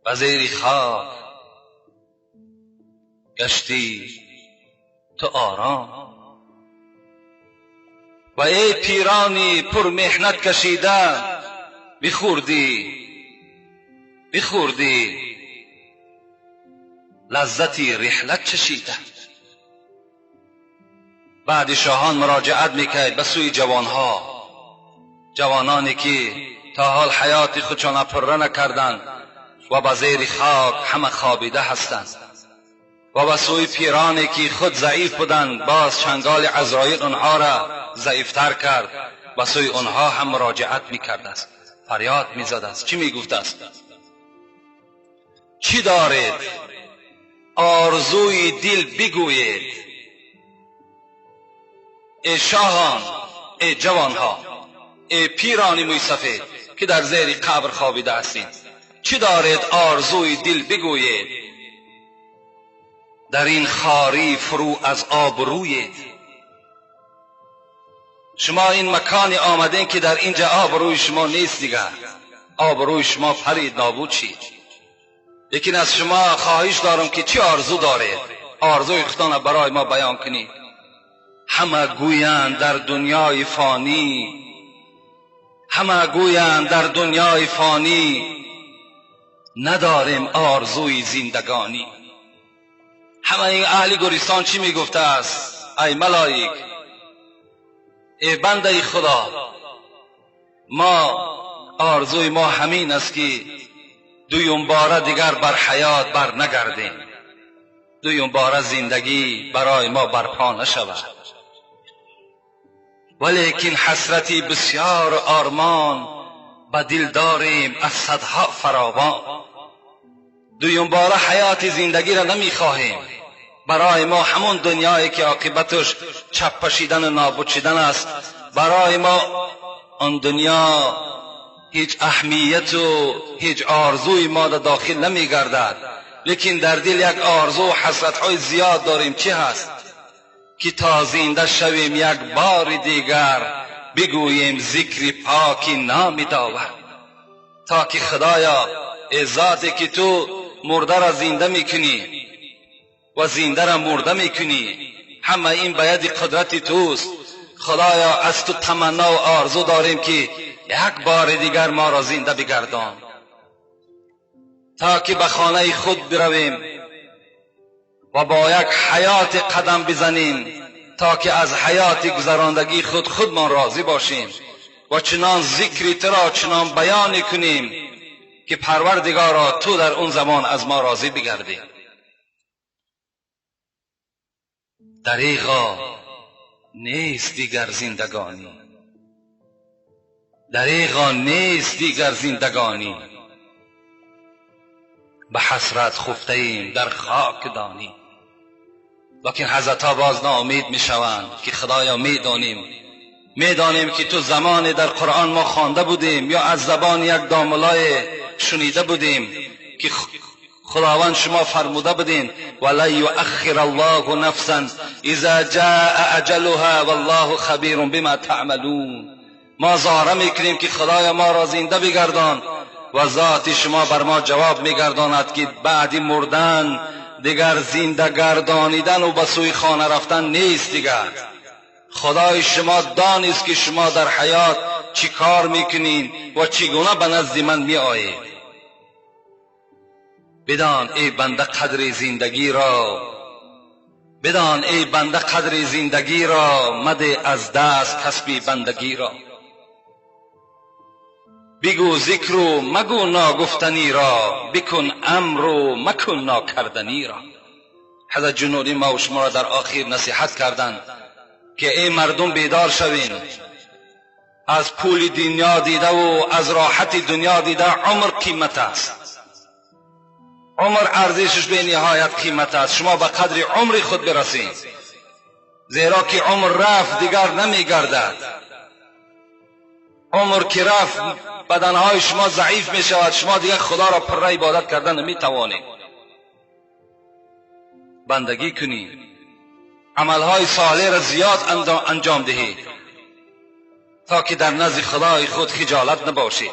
و زیر خاک گشتی تو آرام، و ای پیرانی پر محنت کشیده بخوردی لذتی رحلت چشیده. بعد شاهان مراجعت میکرد به سوی جوانانی که تا حال حیات خودشان پره نکردند و به زیر خاک همه خوابیده هستند، و به سوی پیرانی که خود ضعیف بودند باز چنگال عزراییل آنها را ضعیفتر کرد، به سوی آنها هم مراجعت میکرد است، فریاد میزد است. چی میگفت است؟ چی دارید آرزوی دل بگویید، ای شاهان، ای جوانها، ای پیران موی سفید که در زیر قبر خوابیده هستید، چی دارید آرزوی دل بگویید؟ در این خاری فرو از آبرویید. شما این مکانی آمدین که در اینجا آبروی شما نیست دیگر، آبروی شما پرید نابود شید. لیکن از شما خواهش دارم که چی آرزو دارید؟ آرزوی خودتان برای ما بیان کنید. همه گویند در دنیای فانی نداریم آرزوی زندگانی. همه این اهل گورستان چی میگفته است؟ ای ملائک، ای بنده خدا، آرزوی ما همین است که دویم باره دیگر بر حیات بر نگردیم، دویم باره زندگی برای ما برپا نشود. ولیکن حسرتی بسیار آرمان به دل داریم از صدها فراوان. دویم باره حیات زندگی را نمیخواهیم. برای ما همون دنیایی که عاقبتش چپشیدن و نابود شدن است، برای ما آن دنیا هیچ اهمیت و هیچ آرزوی ما داخل نمیگردد. لیکن در دل یک آرزو و حسرت‌های زیاد داریم. چه هست؟ که تا زنده شویم یک بار دیگر بگوییم ذکر پاک نام داور. تا که خدایا، ای ذاتی که تو مرده را زنده میکنی و زنده را مرده میکنی، همه این به ید قدرت توست. خدایا از تو تمنا و آرزو داریم که یک بار دیگر ما را زنده بگردان، تا که به خانه خود برویم و با یک حیات قدم بزنیم، تا که از حیات گذراندگی خودمان راضی باشیم و چنان ذکر تو را چنان بیان کنیم که پروردگارا تو در اون زمان از ما راضی بگردی. دریغا نیست دیگر زندگانی، دریغا نیست دیگر زندگانی، به حسرت خفته ایم در خاک دانی. لیکن حضرت ها باز ناامید می شوند که خدایا میدانیم که تو زمانی در قرآن ما خوانده بودیم یا از زبان یک داملای شنیده بودیم که خداوند شما فرموده بودین ولا یؤخر الله نفسا اذا جاء اجلها والله خبیر بما تعملون. ما ظاهر میکنیم که خدایا ما را زنده بگردان و ذات شما بر ما جواب میگرداند که بعد مردن دیگر زنده گردانیدن و به سوی خانه رفتن نیست دیگر. خدای شما دانست که شما در حیات چی کار میکنین و چگونه به نزد من میآیید. بدان ای بنده قدر زندگی را مده از دست کسب بندگی را. بگو ذکر و مگو ناگفتنی را، بکن امر و مکن ناکردنی را. حضرت جنودی ما و شما را در آخر نصیحت کردند که ای مردم بیدار شوین، از پول دنیا دیده و از راحت دنیا دیده عمر قیمت است، عمر ارزشش به نهایت قیمت است. شما به قدر عمر خود برسین، زیرا که عمر رفت دیگر نمیگردد. عمر که رفت بدنهای شما ضعیف می شود، شما دیگر خدا را پر عبادت کردن نمی توانید. بندگی کنید، عملهای صالح را زیاد انجام دهید تا که در نزد خدای خود خجالت نباشید.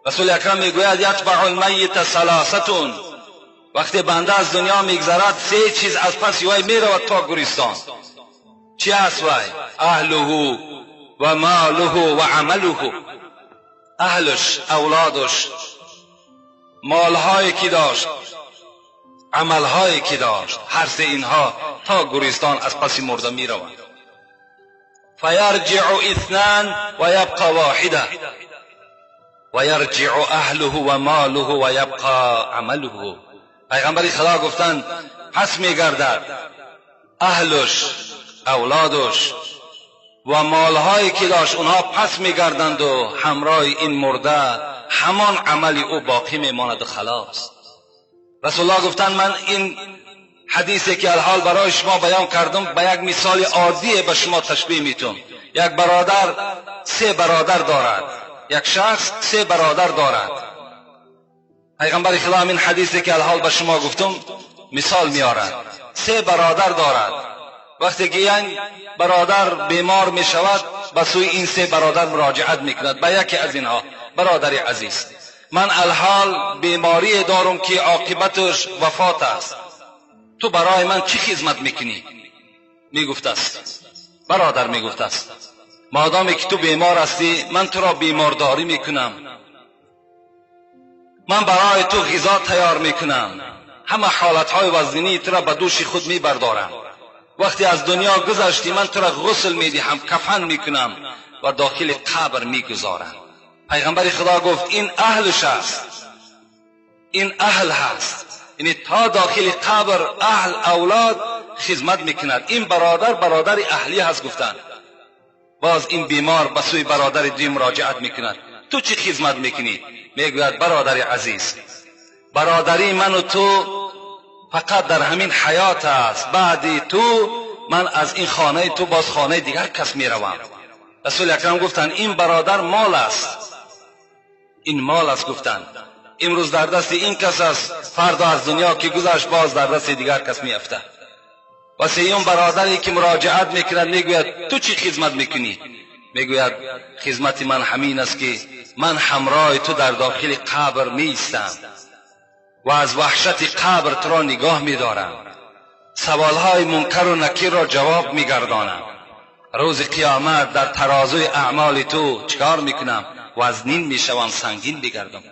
رسول اکرم میگوید یتبع المیت ثلاثه، وقتی بنده از دنیا میگذرد سه چیز از پس وی میرود تا گورستان. چی است وی؟ اهله و ماله و عمله. اهلش، اولادش، مالهایی که داشت، عملهایی که داشت، هر سه اینها تا گورستان از پس مرده میروند. فیرجع اثنان و یبقى واحده و یرجع اهله و ماله و یبقى عمله. پیغمبر خدا گفتند پس میگردد اهلش، اولادش و مالهایی که داشت اونها پس میگردند و همراه این مرده همان عملی او باقی میماند. خلاص. رسول الله گفتند من این حدیثی که الحال برای شما بیان کردم به یک مثال عادی به شما تشبیه میتونم. یک برادر سه برادر دارد، یک شخص سه برادر دارد. پیغمبر خدا این حدیثی که الحال به شما گفتم مثال میارد. سه برادر دارد. وقتی که یک برادر بیمار می شود به سوی این سه برادر مراجعت میکند. به یکی از اینها برادر عزیز من الحال بیماری دارم که عاقبتش وفات است، تو برای من چی خدمت میکنی؟ میگفت است برادر، میگفت است مادامی که تو بیمار هستی من تو را بیمارداری میکنم، من برای تو غذا تیار میکنم، همه حالتهای وزنی تو را به دوش خود میبردارم. وقتی از دنیا گذشتی من تو را غسل میدهم، کفن میکنم و داخل قبر میگذارم. پیغمبر خدا گفت این اهلش است، این اهل هست، یعنی تا داخل قبر اهل اولاد خدمت میکند. این برادر برادر اهلی هست. گفتند باز این بیمار به سوی برادر دوی مراجعت میکند تو چی خدمت میکنی؟ میگوید برادر عزیز برادری من و تو فقط در همین حیات است، بعد تو من از این خانه تو باز خانه دیگر کس میروم. رسول اکرم گفتند این برادر مال است، این مال است. گفتند امروز در دست این کس است، فردا از دنیا که گذشت باز در دست دیگر کس میافته. و سیوم برادری که مراجعت میکند میگوید تو چی خدمت میکنی؟ میگوید خدمت من همین است که من همراه تو در داخل قبر میستم و از وحشت قبر تو را نگاه میدارم، سوالهای منکر و نکیر را جواب میگردانم، روز قیامت در ترازوی اعمال تو چکار میکنم؟ وزنین میشوم، سنگین بگردم.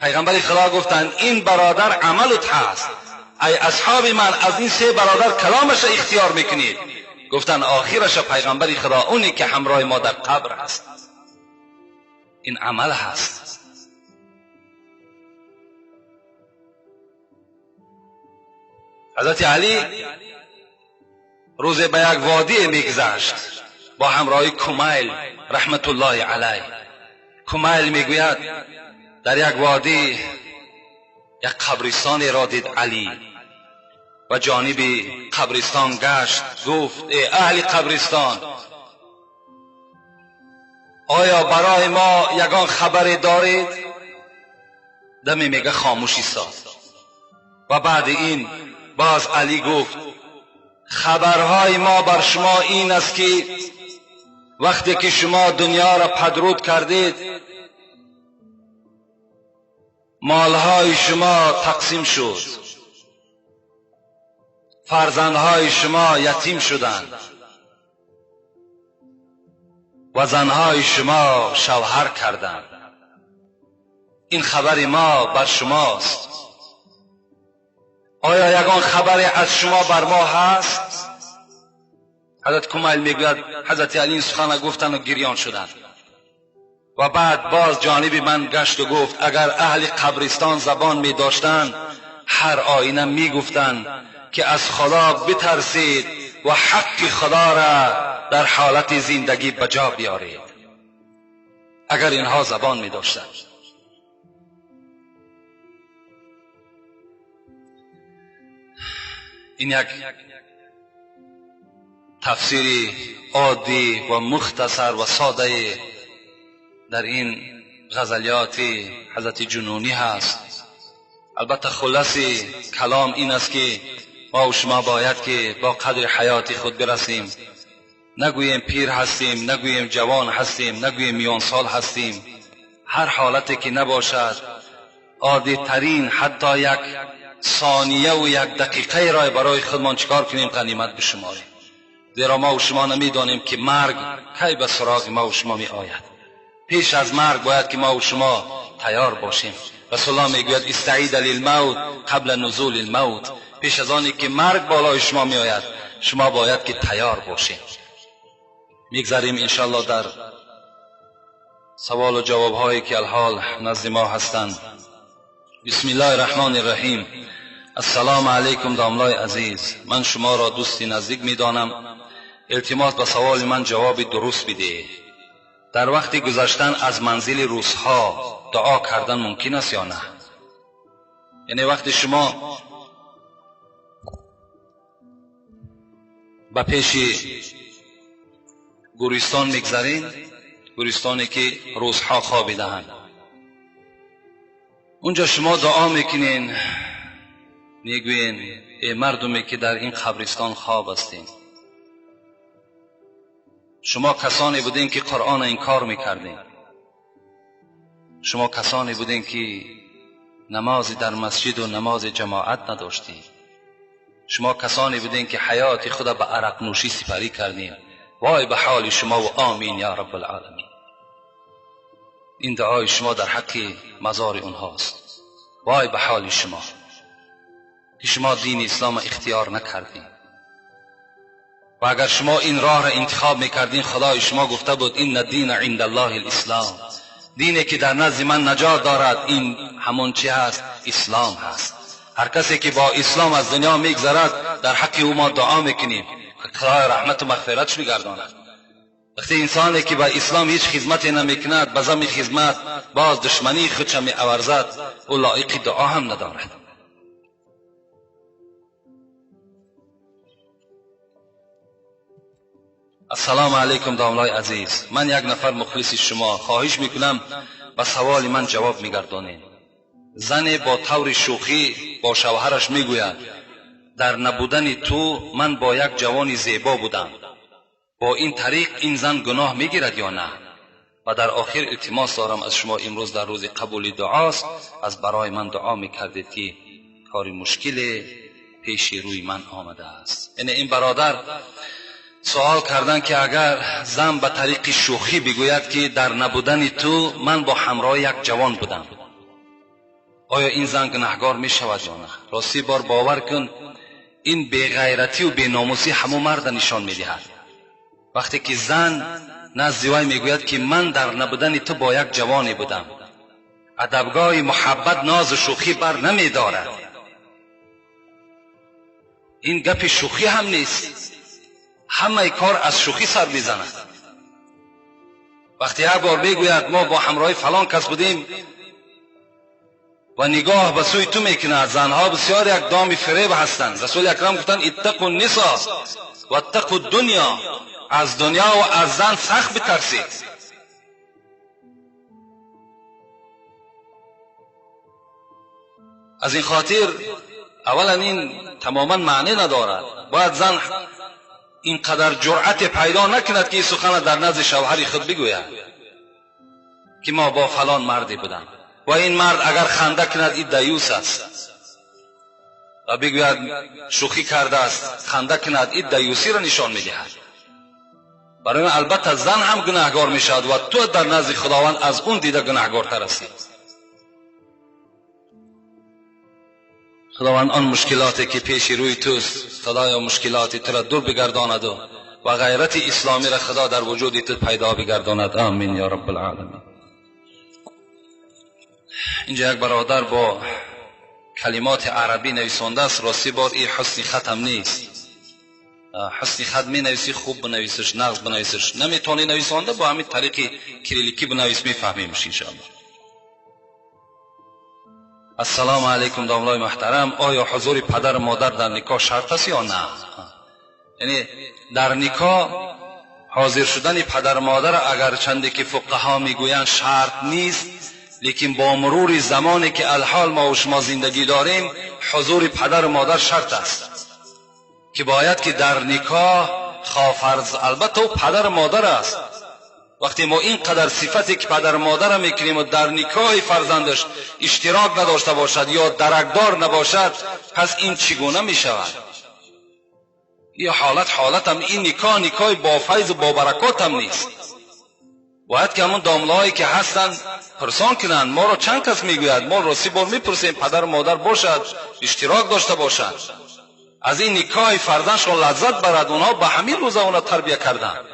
پیغمبر خدا گفتند این برادر عملت هست، ای اصحاب من از این سه برادر کلامش اختیار میکنید؟ گفتند آخرش پیغمبر خدا اونی که همراه ما در قبر هست، این عمل هست. حضرت علی روز به یک وادی میگذشت با همراهی کمیل رحمت الله علیه. کمیل میگوید در یک وادی یک قبرستان را دید علی و جانب قبرستان گشت. گفت ای اهل قبرستان آیا برای ما یگان خبری دارید؟ دمی میگه خاموشی ساد. و بعد این باز علی گفت خبرهای ما بر شما این است که وقتی که شما دنیا را پدرود کردید مالهای شما تقسیم شد، فرزندهای شما یتیم شدند و زنهای شما شوهر کردند. این خبر ما بر شماست. آیا یگان خبری از شما بر ما هست؟ حضرت کمیل میگوید حضرت علی این سخن گفتند و گریان شدند. و بعد باز جانب من گشت و گفت اگر اهل قبرستان زبان می داشتند هر آینه می گفتند که از خدا بترسید و حق خدا را در حالت زندگی بجا بیارید. اگر اینها زبان می داشتند. این یک تفسیری عادی و مختصر و ساده در این غزلیات حضرت جنونی هست. البته خلاصی کلام این است که ما و شما باید که با قدر حیات خود برسیم، نگوییم پیر هستیم، نگوییم جوان هستیم، نگوییم میان سال هستیم. هر حالتی که نباشد، عادی ترین حتی یک ثانیه و یک دقیقه را برای خودمان چکار کنیم؟ غنیمت بشماریم. زیرا ما و شما نمیدانیم که مرگ کی به سراغ ما و شما می آید. پیش از مرگ باید که ما و شما تیار باشیم. رسول الله میگوید استعید للموت قبل نزول الموت. پیش از آنی که مرگ بالای شما می آید، شما باید که تیار باشیم. میگذاریم انشاءالله در سوال و جواب هایی که الحال نزد ما هستند. بسم الله الرحمن الرحیم. السلام علیکم داملای عزیز، من شما را دوستی نزدیک میدانم. التماس به سوال من جواب درست بده. در وقت گذشتن از منزل روزها دعا کردن ممکن است یا نه؟ یعنی وقتی شما به پیش گورستان میگذرین، گورستانی که روزها خوابیده‌اند، اونجا شما دعا میکنین، میگوین ای مردمی که در این قبرستان خواب هستین، شما کسانی بودین که قرآن انکار میکردین، شما کسانی بودین که نمازی در مسجد و نماز جماعت نداشتین، شما کسانی بودین که حیات خدا به عرق نوشی سپری کردین. وای به حال شما و آمین یا رب العالمین. این دعای شما در حق مزار اونهاست. وای به حال شما که شما دین اسلام اختیار نکردین. و اگر شما این راه را انتخاب میکردین، خدای شما گفته بود این الدین عند الله الاسلام، دینی که در نزد من نجات دارد این همون چی هست؟ اسلام هست. هر کسی که با اسلام از دنیا میگذرد در حق او ما دعا میکنیم خدای رحمت و مغفرتش بگرداند. وقتی انسانی که با اسلام هیچ خدمتی نمیکند، به ضمن خدمت باز دشمنی خودش میآورزد، او لایق دعا هم ندارد. السلام علیکم داملای عزیز، من یک نفر مخلص شما، خواهش میکنم به سوال من جواب میگردانید. زن با طور شوخی با شوهرش میگوید در نبودن تو من با یک جوان زیبا بودم، با این طریق این زن گناه میگیرد یا نه؟ و در آخر التماس دارم از شما، امروز در روز قبول دعاست، از برای من دعا میکردید که کاری مشکل پیش روی من آمده است. یعنی این برادر سوال کردن که اگر زن به طریق شوخی بگوید که در نبودن تو من با همراه یک جوان بودم، آیا این زن گناهگار می شود یا نه؟ راستی بار باور کن این بی‌غیرتی و بی‌ناموسی همون مرد نشان می‌دهد. وقتی که زن نزد وی میگوید که من در نبودن تو با یک جوانی بودم، ادبگاه محبت ناز و شوخی بر نمی‌دارد. این گپ شوخی هم نیست، همه کار از شوخی سر میزند. وقتی یک بار بگوید ما با همراه فلان کس بودیم و نگاه به سوی تو میکنه، زنها بسیار یک دام فریب هستند. رسول اکرم گفتن اتقوا النساء و اتقوا الدنیا، از دنیا و از زن سخت بترسید. از این خاطر اولا این تماما معنی ندارد. باید زن اینقدر جرأت پیدا نکند که این سخن در نزد شوهر خود بگوید که ما با فلان مردی بودم، و این مرد اگر خنده کند این دیوس است و بگوید شوخی کرده است، خنده کند این دیوسی را نشان میدهد. برای من البته زن هم گناهگار میشود و تو در نزد خداوند از اون دیده گناهگارتر هستی. خداوند آن مشکلاتی که پیش روی توست، خدایا مشکلاتی تو را دور بگرداند و غیرت اسلامی را خدا در وجود تو پیدا بگرداند. آمین یا رب العالمین. اینجا یک برادر با کلمات عربی نویسنده است. راستی بار این حسن خط هم نیست. حسن خط می نویسی خوب بنویسش، نقص بنویسش، نمیتونی نویسنده با همین طریق کریلیکی بنویس میفهمیمش انشاءالله. السلام علیکم داملای محترم، آیا حضور پدر و مادر در نکاح شرط است یا نه؟ یعنی در نکاح حاضر شدن پدر و مادر اگر چندی که فقها میگویند شرط نیست، لیکن با مرور زمانی که الحال ما و شما زندگی داریم حضور پدر و مادر شرط است که باید که در نکاح خواهرز البته او پدر مادر است. وقتی ما اینقدر صفتی که پدر مادر میکنیم و در نکاح فرزندش اشتراک نداشته باشد یا درکدار نباشد، پس این چگونه میشود؟ این حالت هم این نکاح با فیض و با برکات هم نیست. باید که همون داملهایی که هستند پرسان کنند ما را چند کس میگوید، ما را 30 بار میپرسیم پدر مادر باشد، اشتراک داشته باشد، از این نکاح فرزندشون لذت برد. اونها به همین روزه اونها تربیه کردند.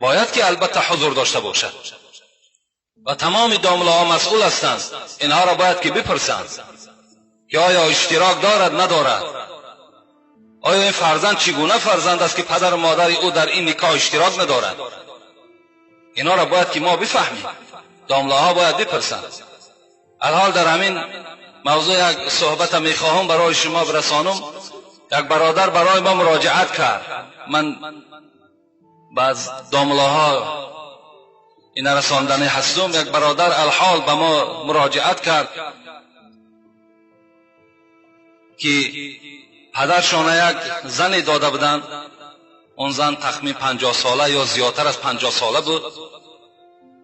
باید که البته حضور داشته باشد و تمام دامله ها مسئول هستند. اینها را باید که بپرسند که آیا اشتراک دارد ندارد، آیا این فرزند چگونه فرزند است که پدر و مادر او در این نکاح اشتراک ندارد. اینا را باید که ما بفهمیم، دامله ها باید بپرسند. الحال در همین موضوع یک صحبت میخواهم برای شما برسانم. یک برادر برای ما مراجعت کرد، من بعض دامله ها این رساندنی هستم. یک برادر الحال به ما مراجعت کرد که پدرشان یک زنی داده بودند. اون زن تخمین 50 ساله یا زیادتر از 50 ساله بود.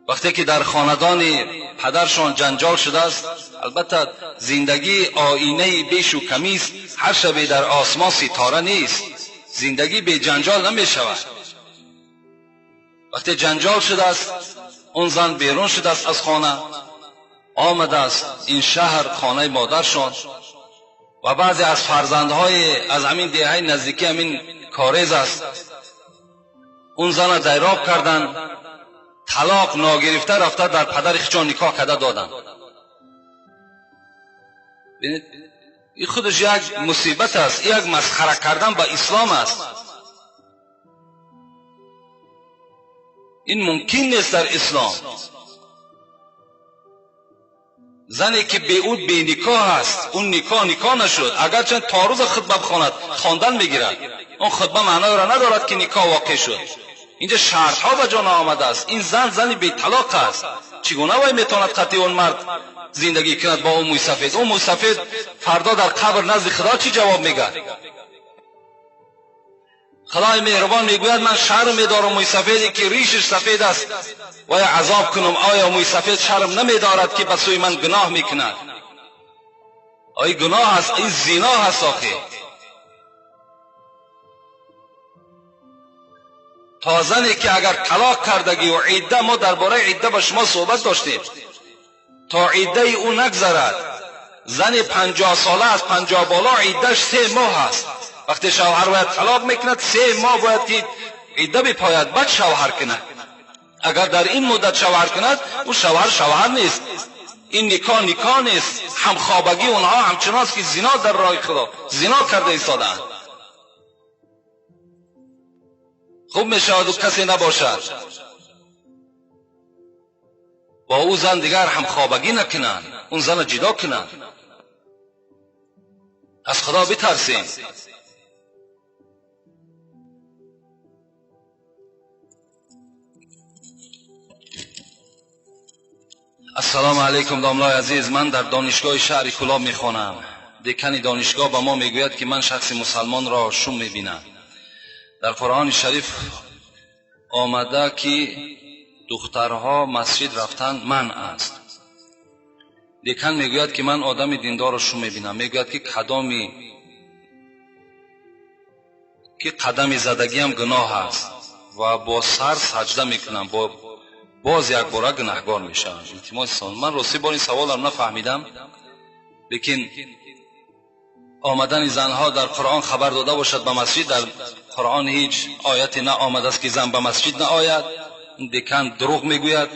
وقتی که در خاندان پدرشان جنجال شده است، البته زندگی آینه بیش و کمی است، هر شب در آسمان ستاره نیست، زندگی بی جنجال نمی شود. وقتی جنجال شده است، اون زن بیرون شده است از خانه، آمده است این شهر خانه مادرشان و بعضی از فرزندهای از همین دهه نزدیکی همین کاریز است، اون زن دیراب کردن، طلاق ناگرفته رفته در پدر خیشان نکاح کرده دادن. این خودش یک مصیبت است، یک مسخره کردن به اسلام است. این ممکن نیست در اسلام. زنی که به او بی نکاح است، اون نکاح نشد، اگرچه تا روز خطبه بخواند خواندن میگیرد، اون خطبه معنی را ندارد که نکاح واقع شد. اینجا شرط ها به جان آمده است. این زن بی طلاق است، چگونه وای میتواند قطعی اون مرد زندگی کند با اون موی سفید؟ اون موی سفید فردا در قبر نزد خدا چی جواب میگه؟ خدای مهربان میگوید من شرم میدارم موی سفیدی که ریشش سفید است و عذاب کنم. آیا موی سفید شرم نمیدارد که به سوی من گناه میکند؟ آیا گناه است؟ این زنا هست. آخه تا زنی که اگر طلاق کردگی و عده، ما درباره عده با شما صحبت داشتیم، تا عده او نگذرد، زن 50 ساله از 50 بالا عدهش 3 ماه است. وقتی شوهر باید طلاق میکند 3 ماه باید که عده بپاید بعد شوهر کند. اگر در این مدت شوهر کند او شوهر نیست، این نکاح نیست. همخوابگی اونها همچنان است که زنا در راه خدا زنا کرده ایستادند. خوب میشود و کسی نباشد با او زن دیگر همخوابگی نکنند، اون زن جدا کنند. از خدا بترسیم. السلام علیکم داملای عزیز، من در دانشگاه شهر کلاب میخوانم. دکان دانشگاه به ما میگوید که من شخص مسلمان را شوم میبینم. در قرآن شریف آمده که دخترها مسجد رفتن منع است. دکان میگوید که من آدم دیندار را شوم میبینم. میگوید که قدم زدگی هم گناه است و با سر سجده میکنم، باز یک بار گناهگار میشم. من راستی با این سوال هم نفهمیدم، لیکن آمدن زنها در قرآن خبر داده باشد به مسجد، در قرآن هیچ آیتی نه آمده است که زن به مسجد نه آید. دکان دروغ میگوید.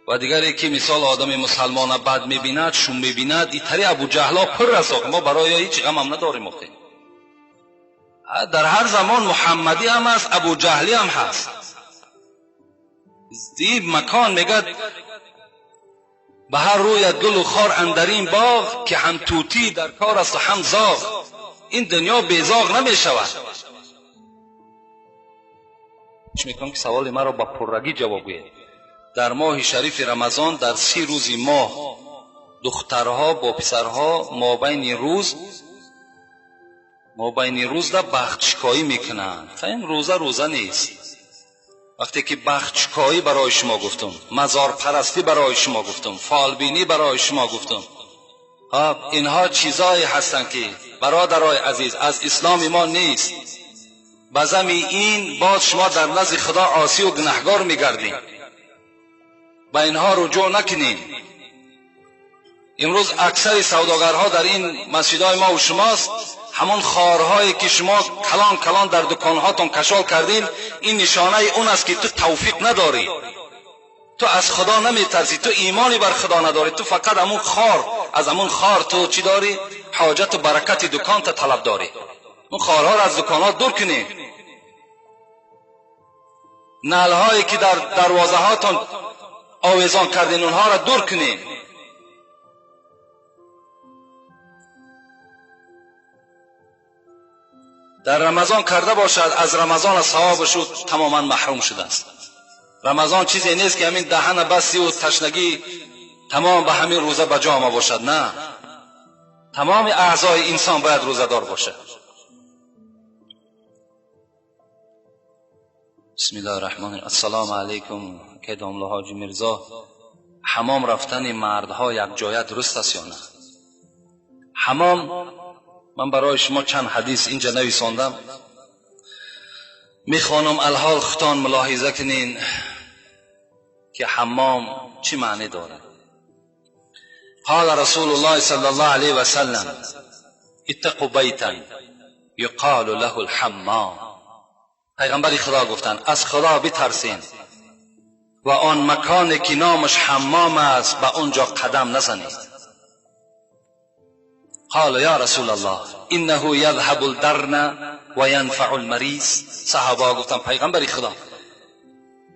و دیگری که مثال آدم مسلمان بد میبیند، شوم میبیند، ایتری ابو جهلا پر است. ما برای هیچ غم هم نداریم. در هر زمان محمدی هم است، ابو جهلی هم هست. این مکان میگد به هر روی گل و خار اندرین باغ، که هم توتی در کار است و هم زاغ. این دنیا بیزاغ نمی شود. میکنم که سوال مرا با پررگی جواب گوید. در ماه شریف رمضان در 30 روز ماه دخترها با پسرها مابین روز ما بین روز در بختشکایی میکنن. فهم روزه نیست. وقتی که بختشکایی برای شما گفتم، مزار پرستی برای شما گفتم، فالبینی برای شما گفتم، اینها چیزایی هستند که برادرای عزیز از اسلام ما نیست. بزمی این باز شما در نزد خدا عاصی و گناهکار میگردین. با اینها رجوع نکنین. امروز اکثر سوداگرها در این مسجدهای ما و شماست، همون خارهایی که شما کلان کلان در دکانهاتون کشال کردین، این نشانه اون است که تو توفیق نداری، تو از خدا نمیترسی، تو ایمانی بر خدا نداری، تو فقط همون خار، از همون خار تو چی داری؟ حاجت و برکت دکان تا طلب داری. اون خارها را از دکانات دور کنی. نلهایی که در دروازه هاتون آویزان کردین اونها را دور کنی. در رمضان کرده باشد، از رمضان ثوابش تماما محروم شده است. رمضان چیزی نیست که همین دهن بستی و تشنگی تمام به همین روزه بجا آمده باشد. نه، تمام اعضای انسان باید روزه دار باشد. بسم الله الرحمن الرحیم. السلام علیکم. که دامله حاجی میرزا، حمام رفتن مردها یک جای درست است یا نه؟ حمام، من برای شما چند حدیث اینجا نویساندم، میخوانم الحال خودتان ملاحظه کنین که حمام چی معنی داره. قال رسول الله صلی الله علیه و سلم: اتقوا بیتا یقال له الحمام. پیغمبر خدا گفتن از خدا بترسین و آن مکانی که نامش حمام است به اونجا قدم نزنید. قال یا رسول الله انه یذهب الدرن و ینفع المریض. صحابه گفتن پیغمبر خدا،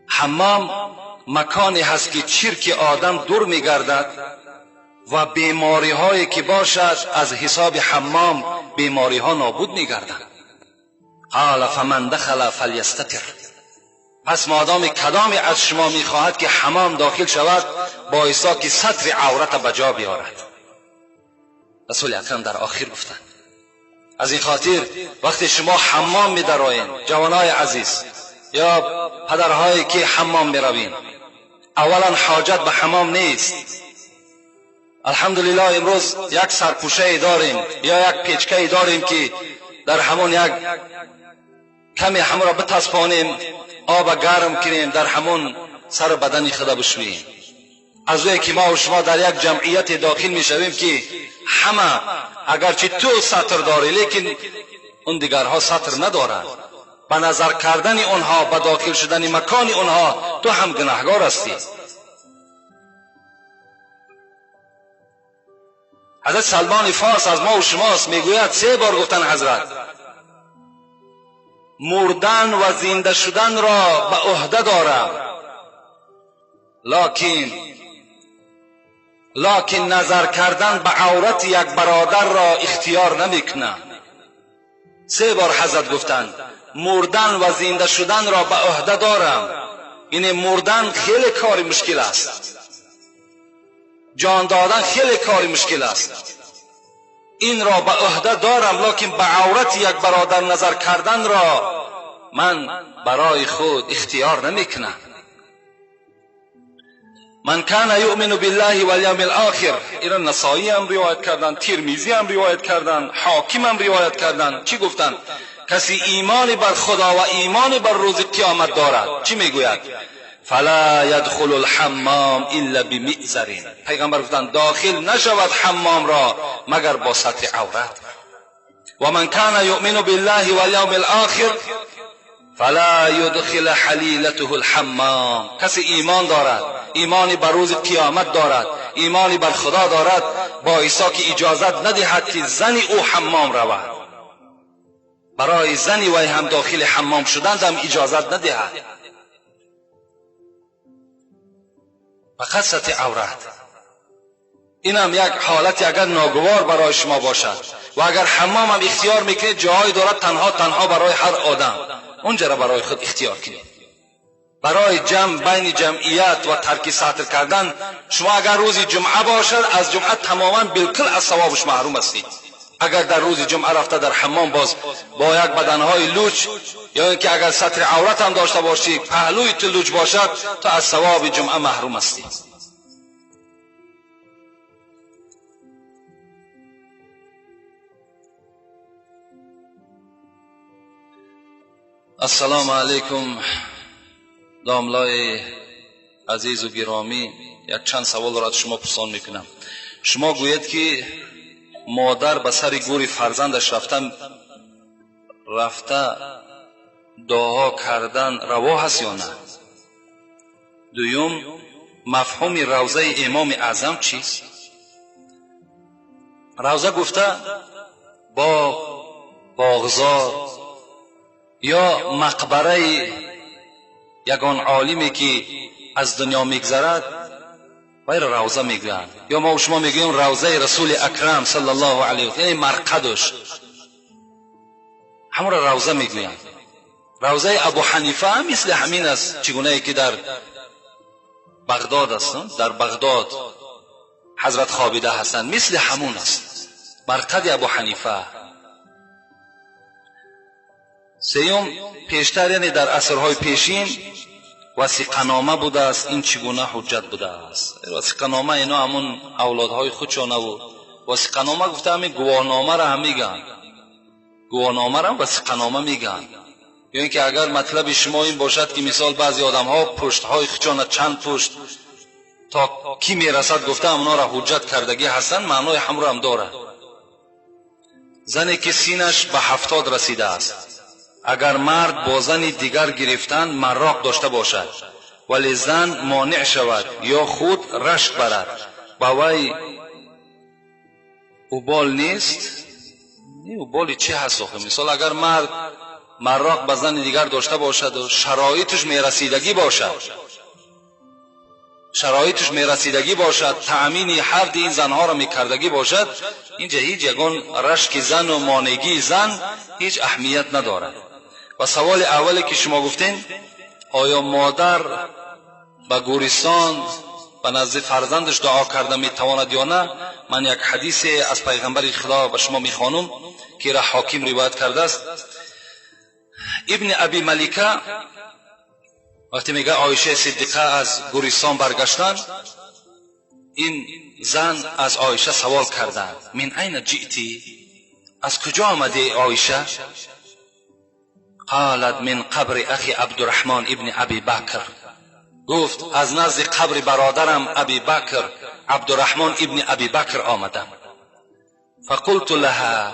حمام مکانی هست که چرک آدم دور میگردد و بیماری هایی که باشد از حساب حمام بیماری ها نابود میگردد. قال فمن دخل فلیستتر. پس مادام کدامی از شما میخواهد که حمام داخل شود، بایستا که ستر عورت بجا بیارد. رسول اکرم در آخر گفتند از این خاطر وقتی شما حمام میدرائین، جوانای عزیز یا پدرهایی که حمام میروین، اولا حاجت به حمام نیست. الحمدلله امروز یک سرپوشه داریم یا یک پیچکه داریم که در همون یک کمی همون را بتسپانیم، آب گرم کنیم، در همون سر بدن خدا بشوییم. از اوی که ما و شما در یک جمعیت داخل میشویم که همه اگرچه تو سطر داری لیکن اون دیگرها سطر ندارند، به نظر کردن اونها، به داخل شدن مکان اونها تو هم گناهکار هستی. حضرت سلمان فارس از ما و شماست، میگوید 3 بار گفتن حضرت مردن و زنده شدن را به عهده دارم، لکن نظر کردن به عورت یک برادر را اختیار نمیکنم. 3 بار حضرت گفتند مردن و زنده شدن را به عهده دارم. این مردن خیلی کاری مشکل است، جان دادن خیلی کاری مشکل است. این را به عهده دارم، لکن به عورت یک برادر نظر کردن را من برای خود اختیار نمیکنم. من کان یؤمن بالله والیوم الاخر. این نسائی هم روایت کردن، ترمذی هم روایت کردن، حاکم هم روایت کردن. چی گفتن؟ کسی ایمان بر خدا و ایمان بر روز قیامت دارد، چی میگوید؟ فلا يدخل الحمام الا بمئزر. پیغمبر گفتند داخل نشود حمام را مگر با ستر عورت. و من کان یؤمن بالله والیوم الاخر فلا يدخل حلیلته الحمام. کسی ایمان دارد، ایمانی بر روز قیامت دارد، ایمانی بر خدا دارد، با عیسی که اجازت ندهد که زنی او حمام رود. برای زنی وی هم داخل حمام شدن هم اجازت ندهد. فقط ستر عورت. اینم یک حالتی اگر ناگوار برای شما باشد و اگر حمام هم اختیار میکنید، جایی دارد تنها برای هر آدم، اونجا را برای خود اختیار کنید. برای جمع بین جمعیت و ترک سطر کردن، شما اگر روز جمعه باشد از جمعه تماما بالکل از ثوابش محروم هستید. اگر در روز جمعه رفته در حمام باز با یک بدنهای لوچ، یا اینکه اگر سطر عورت هم داشته باشی پهلوی تو لوچ باشد، تو از ثواب جمعه محروم هستی. السلام علیکم داملای عزیز و گرامی، یک چند سوال را از شما پرسان میکنم. شما گویید که مادر به سر گوری فرزندش رفته دعا کردن روا هست یا نه؟ دویم، مفهوم روضه امام اعظم چیست؟ روضه گفته باغزار یا مقبره یگان عالمی که از دنیا میگذرد وای روضه میگویند، یا ما و شما میگوییم روضه رسول اکرم صلی الله علیه و سلم، یعنی مرقدش همون را روضه میگویند. روضه ابو حنیفه هم مثل همین است، چگونه ای که در بغداد هستند، در بغداد حضرت خوابیده هستند، مثل همون است مرقد ابو حنیفه. سیوم، پیشتر یعنی در عصرهای پیشین وثیقه‌نامه بوده است. این چگونه حجت بوده است؟ وثیقه‌نامه اینا همون اولادهای خودشان و وثیقه‌نامه گفته همین گواهنامه را هم میگن، گواهنامه را وثیقه‌نامه میگن. یا اینکه اگر مطلب شما این باشد که مثال بعضی آدم‌ها پشت‌های خودشان چند پشت تا کی میرسد گفته اونا را حجت کردگی هستند، معنای همون هم داره. زنی که سینش به 70 رسیده است، اگر مرد با زن دیگر گرفتن مراق داشته باشد ولی زن مانع شود یا خود رشک برد، با وی اوبال نیست؟ اوبالی چی هست آخه؟ مثال اگر مرد مراق به زن دیگر داشته باشد و شرایطش میرسیدگی باشد، تأمین حرد این زنها را میکردگی باشد، اینجا هیچ یگان رشک زن و مانعگی زن هیچ اهمیت ندارد. و سوال اولی که شما گفتین، آیا مادر به گورستان به نزد فرزندش دعا کرده میتواند یا نه؟ من یک حدیث از پیغمبر خدا به شما میخوانم که را حاکم روایت کرده است. ابن ابی ملیکه وقتی میگه عایشه صدیقه از گورستان برگشتن، این زن از عایشه سوال کردند من این جئتی؟ از کجا آمدی عایشه؟ قالت من قبر اخی عبدالرحمن ابن ابی بکر. گفت از نزد قبر برادرم ابی بکر عبدالرحمن ابن ابی بکر آمدم. فقلت لها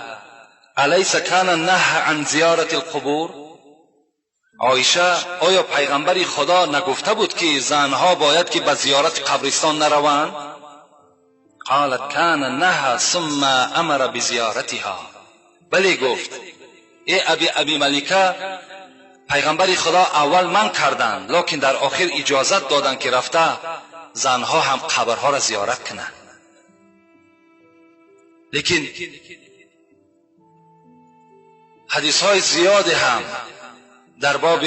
الیس کان النهی عن زیارت القبور؟ عایشه، آیا پیغمبر خدا نگفته بود که زنها باید که به زیارت قبرستان نروند؟ قالت کان النهی ثم امر بزیارتها. بلی گفت ای ابی ملیکه، پیغمبر خدا اول من کردند لکن در آخر اجازت دادند که رفته زنها هم قبرها را زیارت کنند. لیکن حدیث های زیاد هم در باب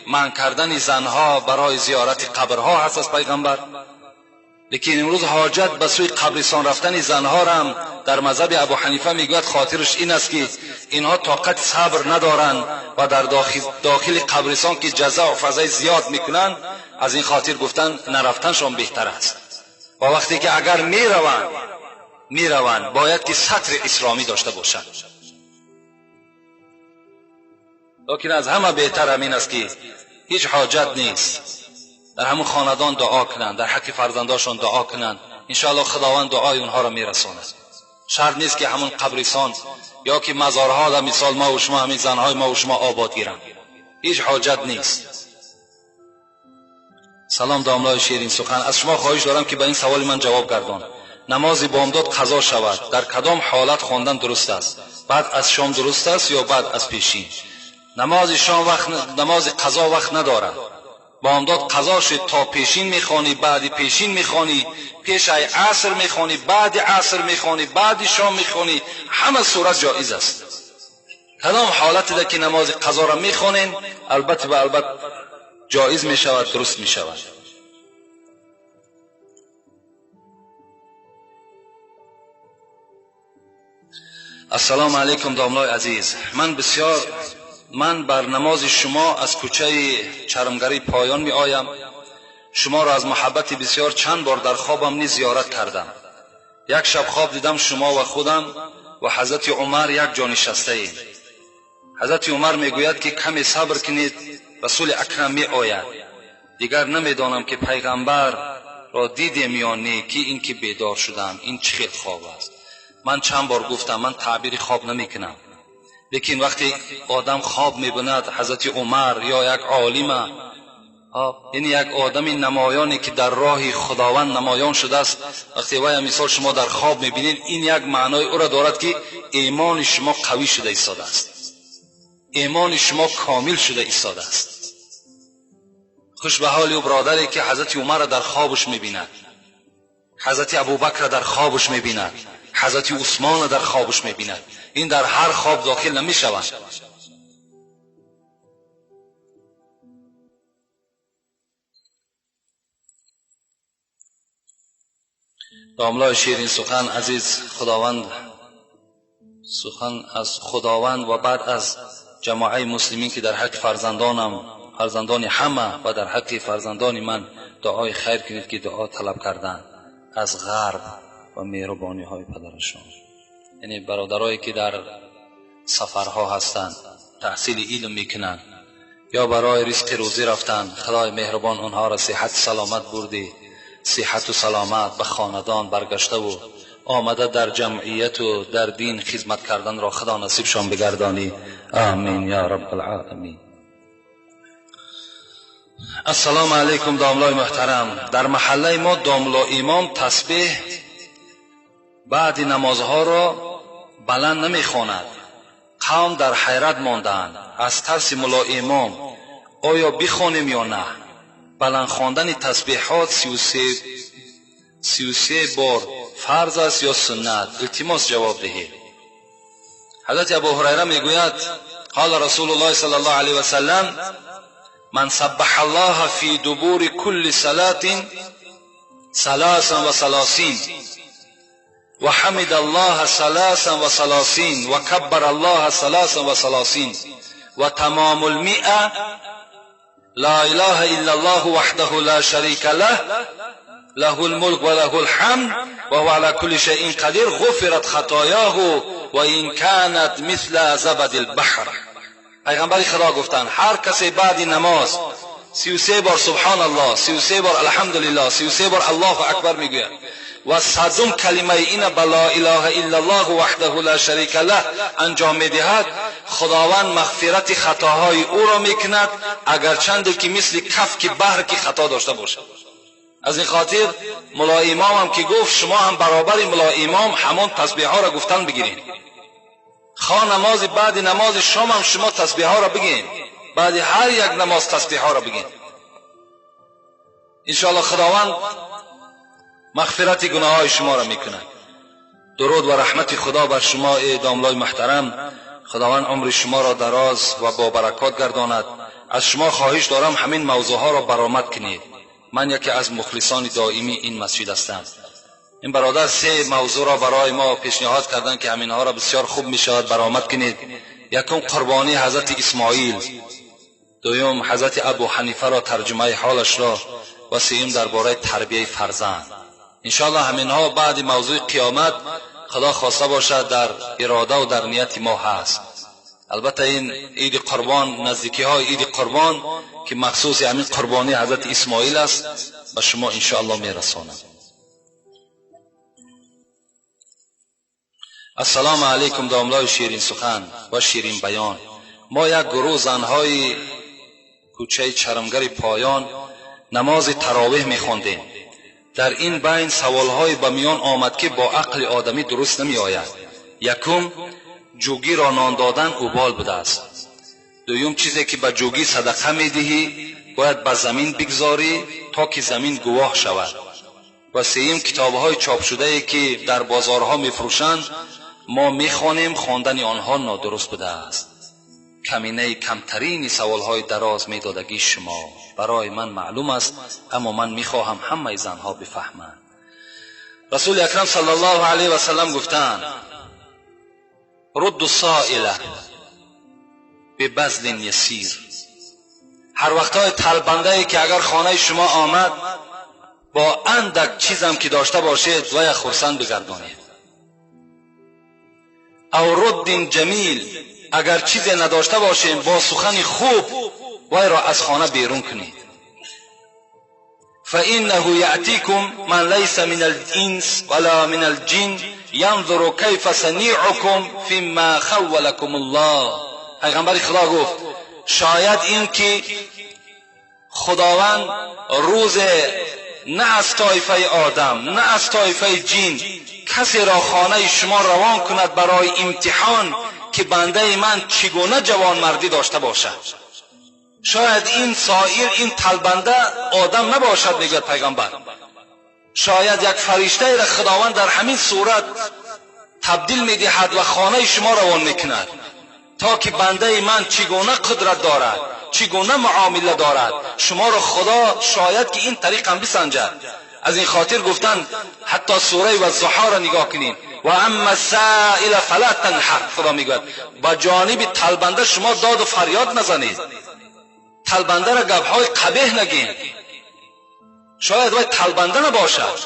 منع کردن زنها برای زیارت قبرها هست از پیغمبر. لیکن امروز حاجت به سوی قبرستان رفتن زنها را هم در مذهب ابو حنیفه میگوید خاطرش این است که اینها طاقت صبر ندارند و در داخل قبرستان که جزا و فضای زیاد میکنند، از این خاطر گفتن نرفتنشان بهتر است. و وقتی که اگر میروند باید که سطر اسلامی داشته باشند. لیکن از همه بهتر همین است که هیچ حاجت نیست در همون خاندان دعا کنند، در حق فرزنداشون دعا کنند، انشاءالله خداوند دعای اونها را میرساند. شرط نیست که همون قبرستان یا که مزارها در مثال ما و شما همین زنهای ما و شما آباد گیرند، هیچ حاجت نیست. سلام داملای شیرین سخن، از شما خواهش دارم که به این سوال من جواب گردان. نماز بامداد قضا شود، در کدام حالت خواندن درست است؟ بعد از شام درست است یا بعد از پیشین؟ نماز شام نماز قضا وقت ندارد. بامداد قضا شد تا پیشین میخوانی، بعد پیشین میخوانی، پیش عصر میخوانی، بعد عصر میخوانی، بعد شام میخوانی، همه صورت جایز است. کدام حالتی ده که نماز قضا را میخوانین البته جایز میشود، درست میشود. السلام علیکم داملای عزیز. من بر نماز شما از کوچه چرمگری پایان می آیم. شما را از محبت بسیار چند بار در خوابم نیز زیارت کردم. یک شب خواب دیدم شما و خودم و حضرت عمر یک جا نشسته ایم. حضرت عمر می گوید که کمی صبر کنید، رسول اکرم می آید. دیگر نمی دانم که پیغمبر را دیدیم یا نه که این که بیدار شدم. این چه خیلی خواب است. من چند بار گفتم من تعبیر خواب نمی کنم، لیکن وقتی آدم خواب می بیند حضرت عمر یا یک عالم، یعنی یک آدم نمایانی که در راه خداوند نمایان شده است، وقتی وای مثال شما در خواب می بینید، این یک معنای او را دارد که ایمان شما قوی شده ایستاده است، ایمان شما کامل شده ایستاده است. خوش به حال او برادری که حضرت عمر را در خوابش می بیند، حضرت ابوبکر را در خوابش می بیند، حضرت عثمان را در خوابش می بیند. این در هر خواب داخل نمی شوند. داملای شیرین سخن عزیز، خداوند سخن از خداوند و بعد از جماعه مسلمین که در حق فرزندان همه و در حق فرزندان من دعای خیر کنید که دعا طلب کردند از غرب و مهربانی های پدرشان. یعنی برادرایی که در سفرها هستند، تحصیل علم میکنند یا برای رزق روزی رفتند، خدای مهربان آنها را صحت سلامت بردی، صحت و سلامت به خاندان برگشته و آمده در جمعیت و در دین خدمت کردن را خدا نصیبشان بگردانی. آمین یا رب العالمین. السلام علیکم داملای محترم. در محله ما داملا امام تسبیح بعد نمازها را بلند نمیخواند. قوم در حیرت ماندند از ترس ملا امام آیا بخوانیم یا نه. بلند خواندن تسبیحات 33 بار فرض است یا سنت؟ التماس جواب دهید. حضرت ابو هریره میگوید قال رسول الله صلی الله علیه و سلم من سبح الله فی دبور كل صلاة 33 و حمد الله 33 و کبر الله 33 و تمام 100 لا اله الا الله وحده لا شريك له له الملك وله الحمد وهو على كل شيء قدير غفرت خطاياه وان كانت مثل زبد البحر. پیغمبر خدا گفتند هر کسی بعد نماز 33 بار سبحان الله، 33 بار الحمدلله، 33 بار الله اکبر میگوید و 100 کلمه این بلا اله الا الله وحده لا شریک له انجام میدهد، خداوند مغفرت خطاهای او را میکند اگرچند که مثل کفک بحر که خطا داشته باشد. از این خاطر ملا امام هم که گفت شما هم برابر ملا امام همان تسبیح ها را گفتن بگیرید. خواه نماز بعد نماز شام هم شما تسبیح ها را بگین، بعد هر یک نماز تسبیح ها را بگین. انشاءالله خداوند مغفرت گناه های شما را میکند. درود و رحمت خدا بر شما ای داملای محترم. خداوند عمر شما را دراز و با برکات گرداند. از شما خواهش دارم همین موضوع ها را برآمد کنید. من یکی از مخلصان دائمی این مسجد هستم. این برادر 3 موضوع را برای ما پیشنهاد کردند که همین ها را بسیار خوب میشود برآمد کنید. یکم قربانی حضرت اسماعیل، دوم حضرت ابو حنیفه را ترجمه حالش را و سوم درباره تربیت فرزند. انشاءالله همین ها بعد موضوع قیامت خدا خواسته باشد در اراده و در نیت ما هست. البته این عید قربان، نزدیکی های عید قربان که مخصوص همین قربانی حضرت اسماعیل است به شما انشاءالله میرسانم. السلام علیکم داملای شیرین سخن و شیرین بیان. ما یک گروه زنهای کوچه چرمگری پایان نماز تراویح میخواندیم. در این بین سوالهای به میان آمد که با عقل آدمی درست نمی آید. یکم جوگی را نان دادن اوبال بوده است. دوم چیزی که به جوگی صدقه میدهی باید به زمین بگذاری تا که زمین گواه شود. و سوم کتابهای چاپ شده که در بازارها میفروشند ما میخوانیم، خواندن آنها نادرست بوده است. کمینه کمترین سوالهای دراز میدادگی شما برای من معلوم است، اما من میخواهم همه زنها بفهمند. رسول اکرم صلی الله علیه و سلم گفتند رد السائل ببذل یسیر. هر وقتهای طلبنده که اگر خانه شما آمد با اندک چیزم که داشته باشید وی خرسند بگردانید. او رد جمیل، اگر چیزی نداشته باشید با سخن خوب وی را از خانه بیرون کنید. فإنه یأتیکم من لیس من الانس ولا من الجن ینظر کیف صنیعکم فیما خولکم الله. پیغمبر خدا گفت شاید این که خداوند روز نه از طایفه آدم نه از طایفه جن کسی را خانه شما روان کند برای امتحان که بنده من چگونه جوان مردی داشته باشد. شاید این سائل، این طلبنده آدم نباشد میگوید پیغمبر. شاید یک فرشته را خداوند در همین صورت تبدیل میدهد و خانه شما روان میکند تا که بنده من چگونه قدرت دارد، چگونه معامله دارد، شما را خدا شاید که این طریق هم بسنجد. از این خاطر گفتن حتی سوره والضحی را نگاه کنین و اما السائل فلا تنحر. خدا میگوید با جانب طلبنده شما داد و فریاد نزنید، طلبنده را گپ‌های قبیح نگین. شاید وای طلبنده نباشد.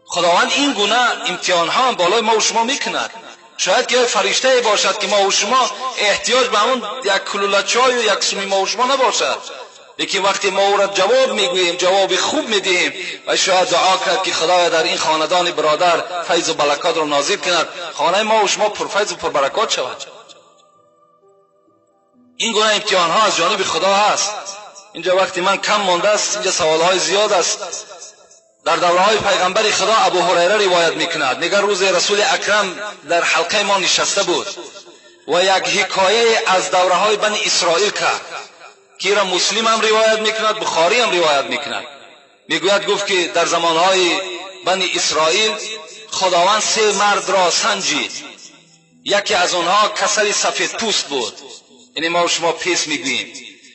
خداوند این گونه امتحان‌ها هم بالای ما و شما میکند. شاید که فرشته باشد که ما و شما احتیاج به اون یک کلوله چای و یک سومی ما و شما نباشد، لیکن وقتی ما او را جواب میگوییم، جواب خوب میدهیم و شاید دعا کرد که خدایا در این خاندان برادر فیض و برکات را نازل کند، خانه ما و شما پرفیض و پربرکات شود. این گونه امتحان ها از جانب خدا هست. اینجا وقتی من کم مانده است، اینجا سوال های زیاد است. در دوره های پیغمبر خدا ابو هریره روایت میکند، میگه روز رسول اکرم در حلقه ما نشسته بود و یک حکایه از دوره های بنی اسرائیل کرد که را مسلم هم روایت میکند، بخاری هم روایت میکند. میگوید گفت که در زمانهای بنی اسرائیل خداوند 3 مرد را سنجید. یکی از آنها کسری سفید پوست بود، یعنی ما و شما پیس میگوییم.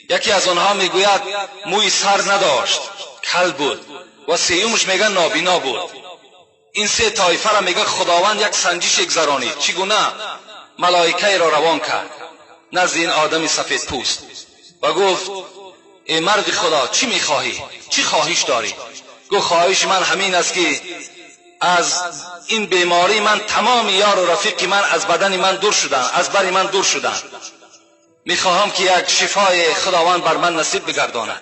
یکی از آنها میگوید موی سر نداشت، کل بود، و سیومش میگه نابینا بود. این 3 طایفه را میگه خداوند یک سنجش گذرانید. چگونه؟ ملائکه را روان کرد نزد این آدم سفید پوست و گفت ای مرد خدا چی میخواهی؟ چی خواهش داری؟ گفت خواهش من همین است که از این بیماری من تمام یار و رفیق من از بدن من دور شدن، از بر من دور شدن. میخواهم که یک شفای خداوند بر من نصیب بگرداند.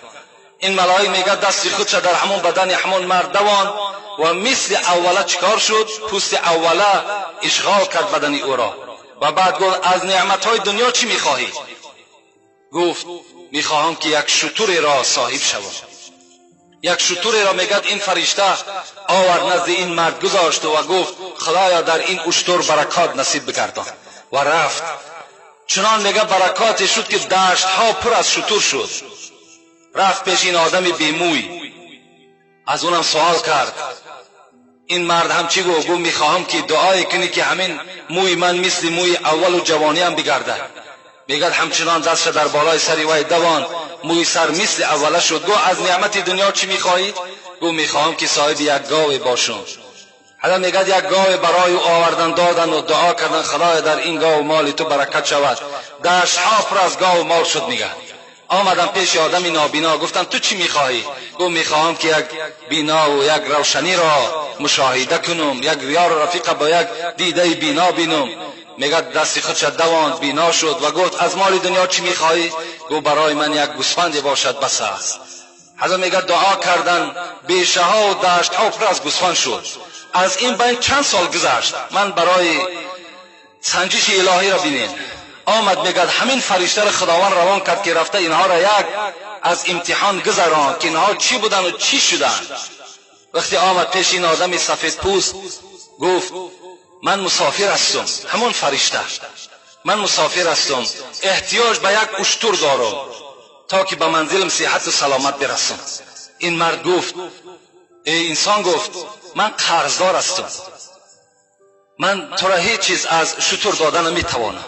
این ملائک میگه دست خودش در همون بدن همون مرد دوان و مثل اوله چکار شد، پوست اوله اشغال کرد بدن او را و بعد گفت از نعمتهای دنیا چی میخواهی؟ گفت میخواهم که یک شتر را صاحب شوم. یک شتر را میگه این فرشته آورد نزد این مرد گذاشت و گفت خدایا در این اشتر برکات نصیب بگردان و رفت. چنان میگه برکاتی شد که دشت ها پر از شتر شد. رفت پیش این آدم بیموی، از اونم سوال کرد. این مرد هم چی گفت؟ گفت میخواهم که دعای کنی که همین موی من مثل موی اول و جوانی هم بگرده. میگه همچنان دست در بالای سری وی دوان، موی سر مثل اوله شد. گفت از نعمت دنیا چی میخواهید؟ گفت میخواهم که صاحب یک گاو باشم. حالا میگه یک گاو برای او آوردن دادن و دعا کردن خدایا در این گاو مال تو برکت شود. دشت ها پر از گاو مال شد. میگه آمدم پیش آدمی نابینا، گفتم تو چی میخواهی؟ گفت میخواهم که یک بینا و یک روشنی را مشاهده کنم، یک یار و رفیق با یک دیده بینا بینم. میگه دستی خودش دوان بینا شد و گفت از مال دنیا چی میخواهی؟ گفت برای من یک گوسفند باشد بس است. حالا میگه دعا کردن، بیشه ها و دشت ها پر از گوسفند شد. از این بین چند سال گذشت، من برای سنجش الهی را بینید آمد. میگه همین فرشته را خداوند روان کرد که رفته اینها را یک از امتحان گذران که اینها چی بودن و چی شدن. وقتی آمد پیش این آدم سفید پوست گفت من مسافر هستم، همون فرشته، من مسافر هستم، احتیاج به یک اشتر دارم تا که به منزلم صحت و سلامت برسم. این مرد گفت انسان گفت من قرضدار هستم، من تو را هیچ چیز از شتر دادن نمیتوانم.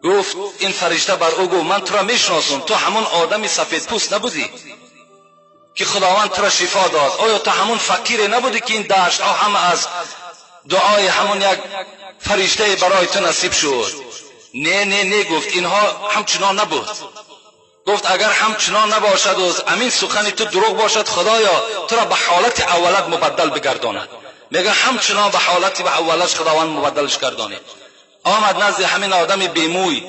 گفت این فرشته بر او گفت من تو را میشناسم، تو همون آدم سفید پوست نبودی که خداوند تو را شفا داد؟ آیا تو همون فقیر نبودی که این دشت ها هم از دعای همون یک فرشته برای تو نصیب شد. نه نه نه گفت اینها همچنان نبود. گفت اگر همچنان نباشد و امین سخن تو دروغ باشد خدایا تو را به حالت اولت مبدل بگرداند. میگه همچنان به حالت اولش خداوند مبدلش گردانه. آمد نزد همین آدم بیموی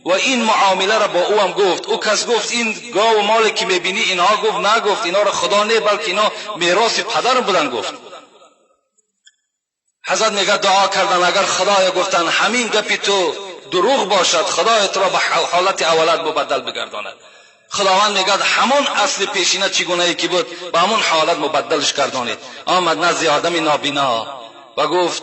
و این معامله را با او هم گفت. او کس گفت این گاو و مالی که میبینی اینها، گفت نه، گفت اینا را خدا نه بلکه اینا میراث پدر بودن. گفت حضرت میگه دعا کردن اگر خدایا گفتن همین گپی تو دروغ باشد خدای تو را به حالت اولت مبدل بگرداند. خداوند میگه همون اصل پیشینه چگونه ای که بود به همون حالت مبدلش گردانید. آمد نزد آدم نابینا و گفت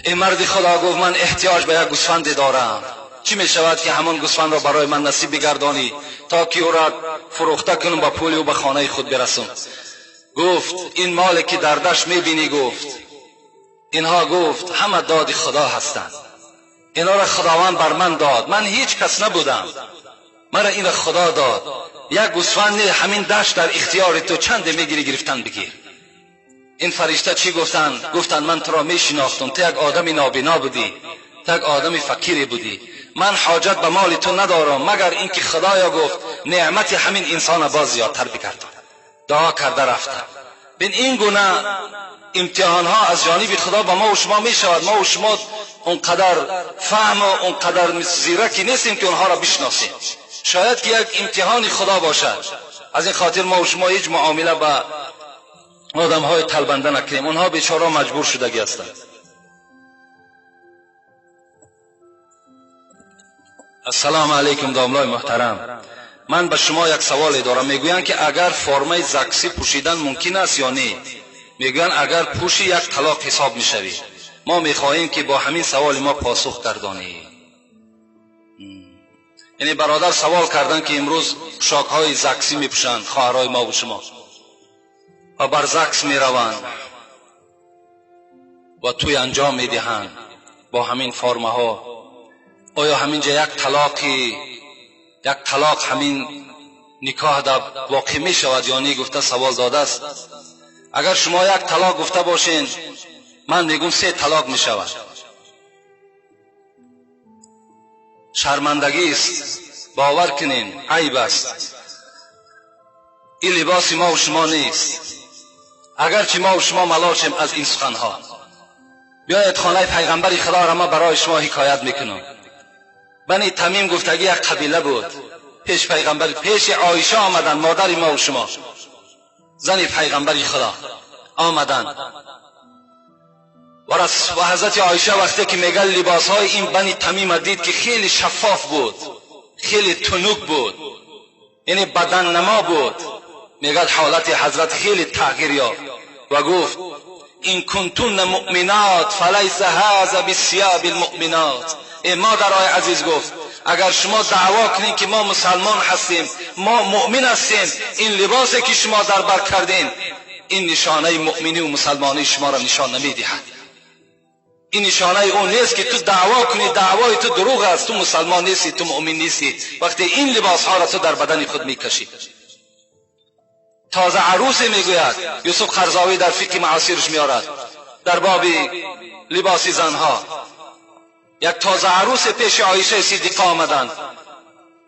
ای مرد خدا، گفت من احتیاج به یک گوسفند دارم. چی می شود که همون گوسفند را برای من نصیب بگردانی تا که او را فروخته کنم با پول او به خانه خود برسم. گفت این مالی که در دشت میبینی، گفت اینها، گفت همه داد خدا هستند. اینا را خداوند بر من داد، من هیچ کس نبودم، مرا این را خدا داد. یک گوسفند همین دشت در اختیار تو، چند میگیری گرفتن بگیر. این فرشته چی گفتن؟ گفتن من تو را میشناختم، تو یک آدم نابینا بودی، تو یک آدم فقیری بودی، من حاجت به مال تو ندارم مگر اینکه خدایا گفت نعمت همین انسان باز زیادتر بگردان. دعا کرده رفته. بین این گونه امتحان ها از جانب خدا با ما و شما می شود. ما و شما اونقدر فهم و اونقدر زیرکی نیستیم که اونها را بشناسیم. شاید که یک امتحان خدا باشد. از این خاطر ما و شما هیچ معامله با آدم های طلبنده نکنیم. اونها بیچاره مجبور شدگی هستند. السلام علیکم داملای محترم، من به شما یک سوال دارم. میگویند که اگر فرمه زکسی پوشیدن ممکن است یا نه؟ میگویند اگر پوشی یک طلاق حساب میشوی. ما میخواهیم که با همین سوال ما پاسخ گردانی. یعنی برادر سوال کردن که امروز پوشاک های زکسی میپوشند خواهرای ما و شما و بر زکس میروند و توی انجام میدهند با همین فرمه ها. آیا همینجا یک طلاق همین نکاح در واقع می شود یا نه؟ گفته سوال داده است. اگر شما یک طلاق گفته باشین، من میگم 3 طلاق می شود. شرمندگی است، باور کنین، عیب است. این لباس ما و شما نیست. اگرچه ما و شما ملاشیم از این سخنها. بیایید خانه پیغمبر خدا را ما برای شما حکایت میکنم. بنی تمیم گفتگی یک قبیله بود. پیش پیغمبر، پیش عایشه آمدن، مادر ما و شما، زن پیغمبر خدا آمدن و حضرت عایشه وقتی که میگه لباس های این بنی تمیم دید که خیلی شفاف بود، خیلی تنوک بود، یعنی بدن نما بود. میگه حالت حضرت خیلی تغییر یافت و گفت این کنتون مؤمنات فلیس هذا بالثياب المؤمنات. ای مادرای عزیز، گفت اگر شما دعوا کنین که ما مسلمان هستیم، ما مؤمن هستیم، این لباسی که شما در بر کردین این نشانه مؤمنی و مسلمانی شما را نشان نمیدهد. این نشانه اون نیست که تو دعوا کنی، دعوای تو دروغ است، تو مسلمان نیستی، تو مؤمن نیستی وقتی این لباس ها را تو در بدن خود میکشی. تازه عروس میگوید یوسف قرضاوی در فقه معاصرش میارد در باب لباس زنها. یک تازه عروس پیش عایشه صدیقه آمدند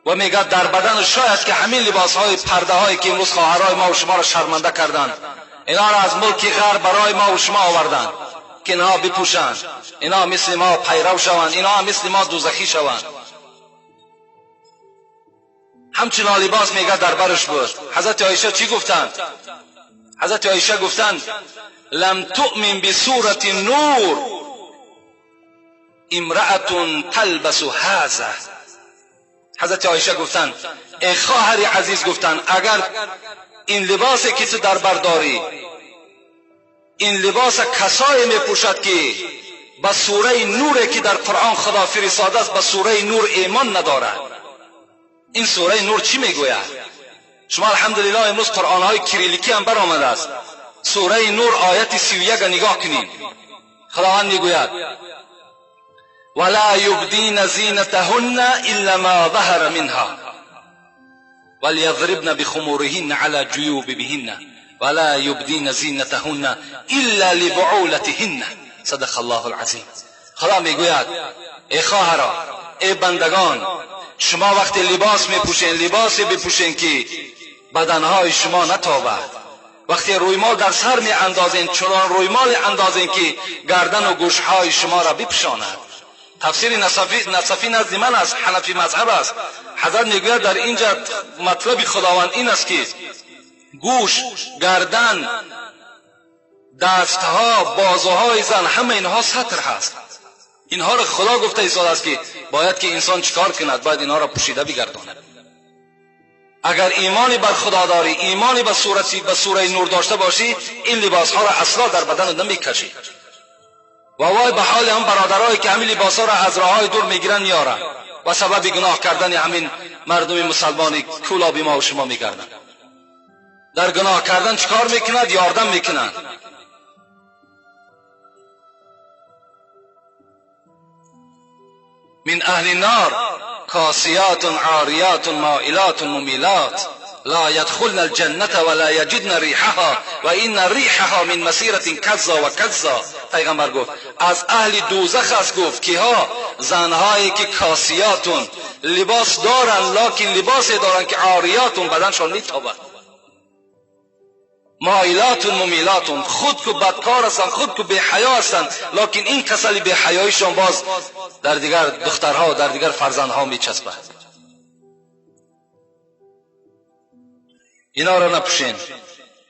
و میگه در بدن شاید که همین لباس های پرده هایی که امروز خواهرای ما و شما را شرمنده کردند، اینا را از ملک غرب برای ما و شما آوردند که اینها بپوشند، اینا مثل ما پیرو شوند، اینا مثل ما دوزخی شوند. همچنان لباس میگه در برش بود. حضرت عایشه چی گفتند؟ حضرت عایشه گفتند لم تؤمن بصورت نور امرأة تلبس هذا. حضرت عایشه گفتند ای خواهر عزیز، گفتند اگر این لباسی که تو در بر داری، این لباس کسایی میپوشد که به سوره نوری که در قرآن خدا فرستاده است به سوره نور ایمان ندارد. این سوره نور چی میگوید؟ شما الحمدلله امروز قرآن های کریلیکی هم برآمده است. سوره نور آیت 31 نگاه کنید. خداوند میگوید ولا یبدین زینتهن الا ما ظهر منها وليضربن بخمورهن على جيوبهن ولا يبدين زينتهن الا لبعولتهن. صدق الله العظیم. خدا میگوید ای خواهران، ای بندگان، شما وقتی لباس میپوشین لباسی بپوشین که بدنهای شما نتابد. وقتی رویمال در سر میاندازین چنان رویمال اندازین که گردن و گوشهای شما را بپوشاند. تفسیر نصفی نزد من است، حنفی مذهب است. حضرت میگوید در اینجا مطلب خداوند این است که گوش، گردن، دستها، بازوهای زن، همه اینها ستر هست. اینها را خدا گفته ایستاده است که باید که انسان چیکار کند؟ باید اینها را پوشیده بگرداند. اگر ایمانی بر خدا داری، ایمانی به سوره نور داشته باشی، این لباس ها را اصلا در بدن نمیکشی. و وای به حال هم برادرایی که همین لباس ها را از راههای دور میگیرن میارن و سبب گناه کردن همین مردم مسلمانی کولابی ما و شما میگردن. در گناه کردن چیکار میکنند؟ یاردم میکنند. من اهل النار کاسیات عاریات مائلات ممیلات لا يدخلن الجنة ولا يجدن ریحها و این ریحها من مسیرة کذا و کذا. پیغمبر گفت از اهل دوزخ است. گفت که ها زنهایی که کاسیاتون لباس دارن لکن لباسی دارن که عاریاتون بدنشان میتابد، مائلاتون ممیلاتون، خود که بدکار هستند، خود که بی حیا هستند، لکن این کسل بی حیایشان باز در دیگر دخترها و در دیگر فرزندها میچسبد. اینا را نپوشین،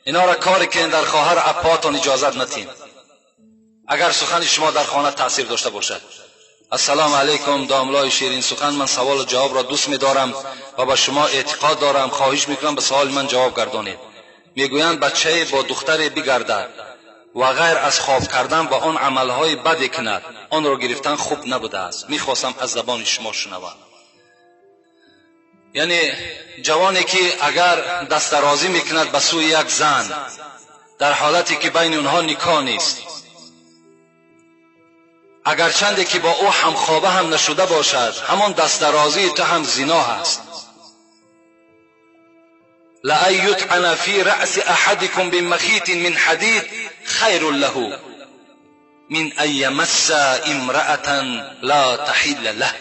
اینا را کاری که در خواهر اپاتون اجازت ندین اگر سخن شما در خانه تاثیر داشته باشد. السلام علیکم داملای شیرین سخن، من سوال و جواب را دوست می‌دارم و با شما اعتقاد دارم. خواهش میکنم به سوال من جواب گردانید. میگویند بچه با دختری بگردد و غیر از خواب کردن با آن عملهای بدی کند، آن را گرفتن خوب نبوده است. میخواستم از زبان شما شنوم. یعنی جوانی که اگر دست درازی میکند به سوی یک زن در حالتی که بین اونها نکاح نیست، اگرچند که با او همخوابه هم نشده باشد، همان دست درازی تو هم زنا است. لأن یطعن فی رأس احدکم بمخیط من حدید خیر له من ان یمس امرأة لا تحل له.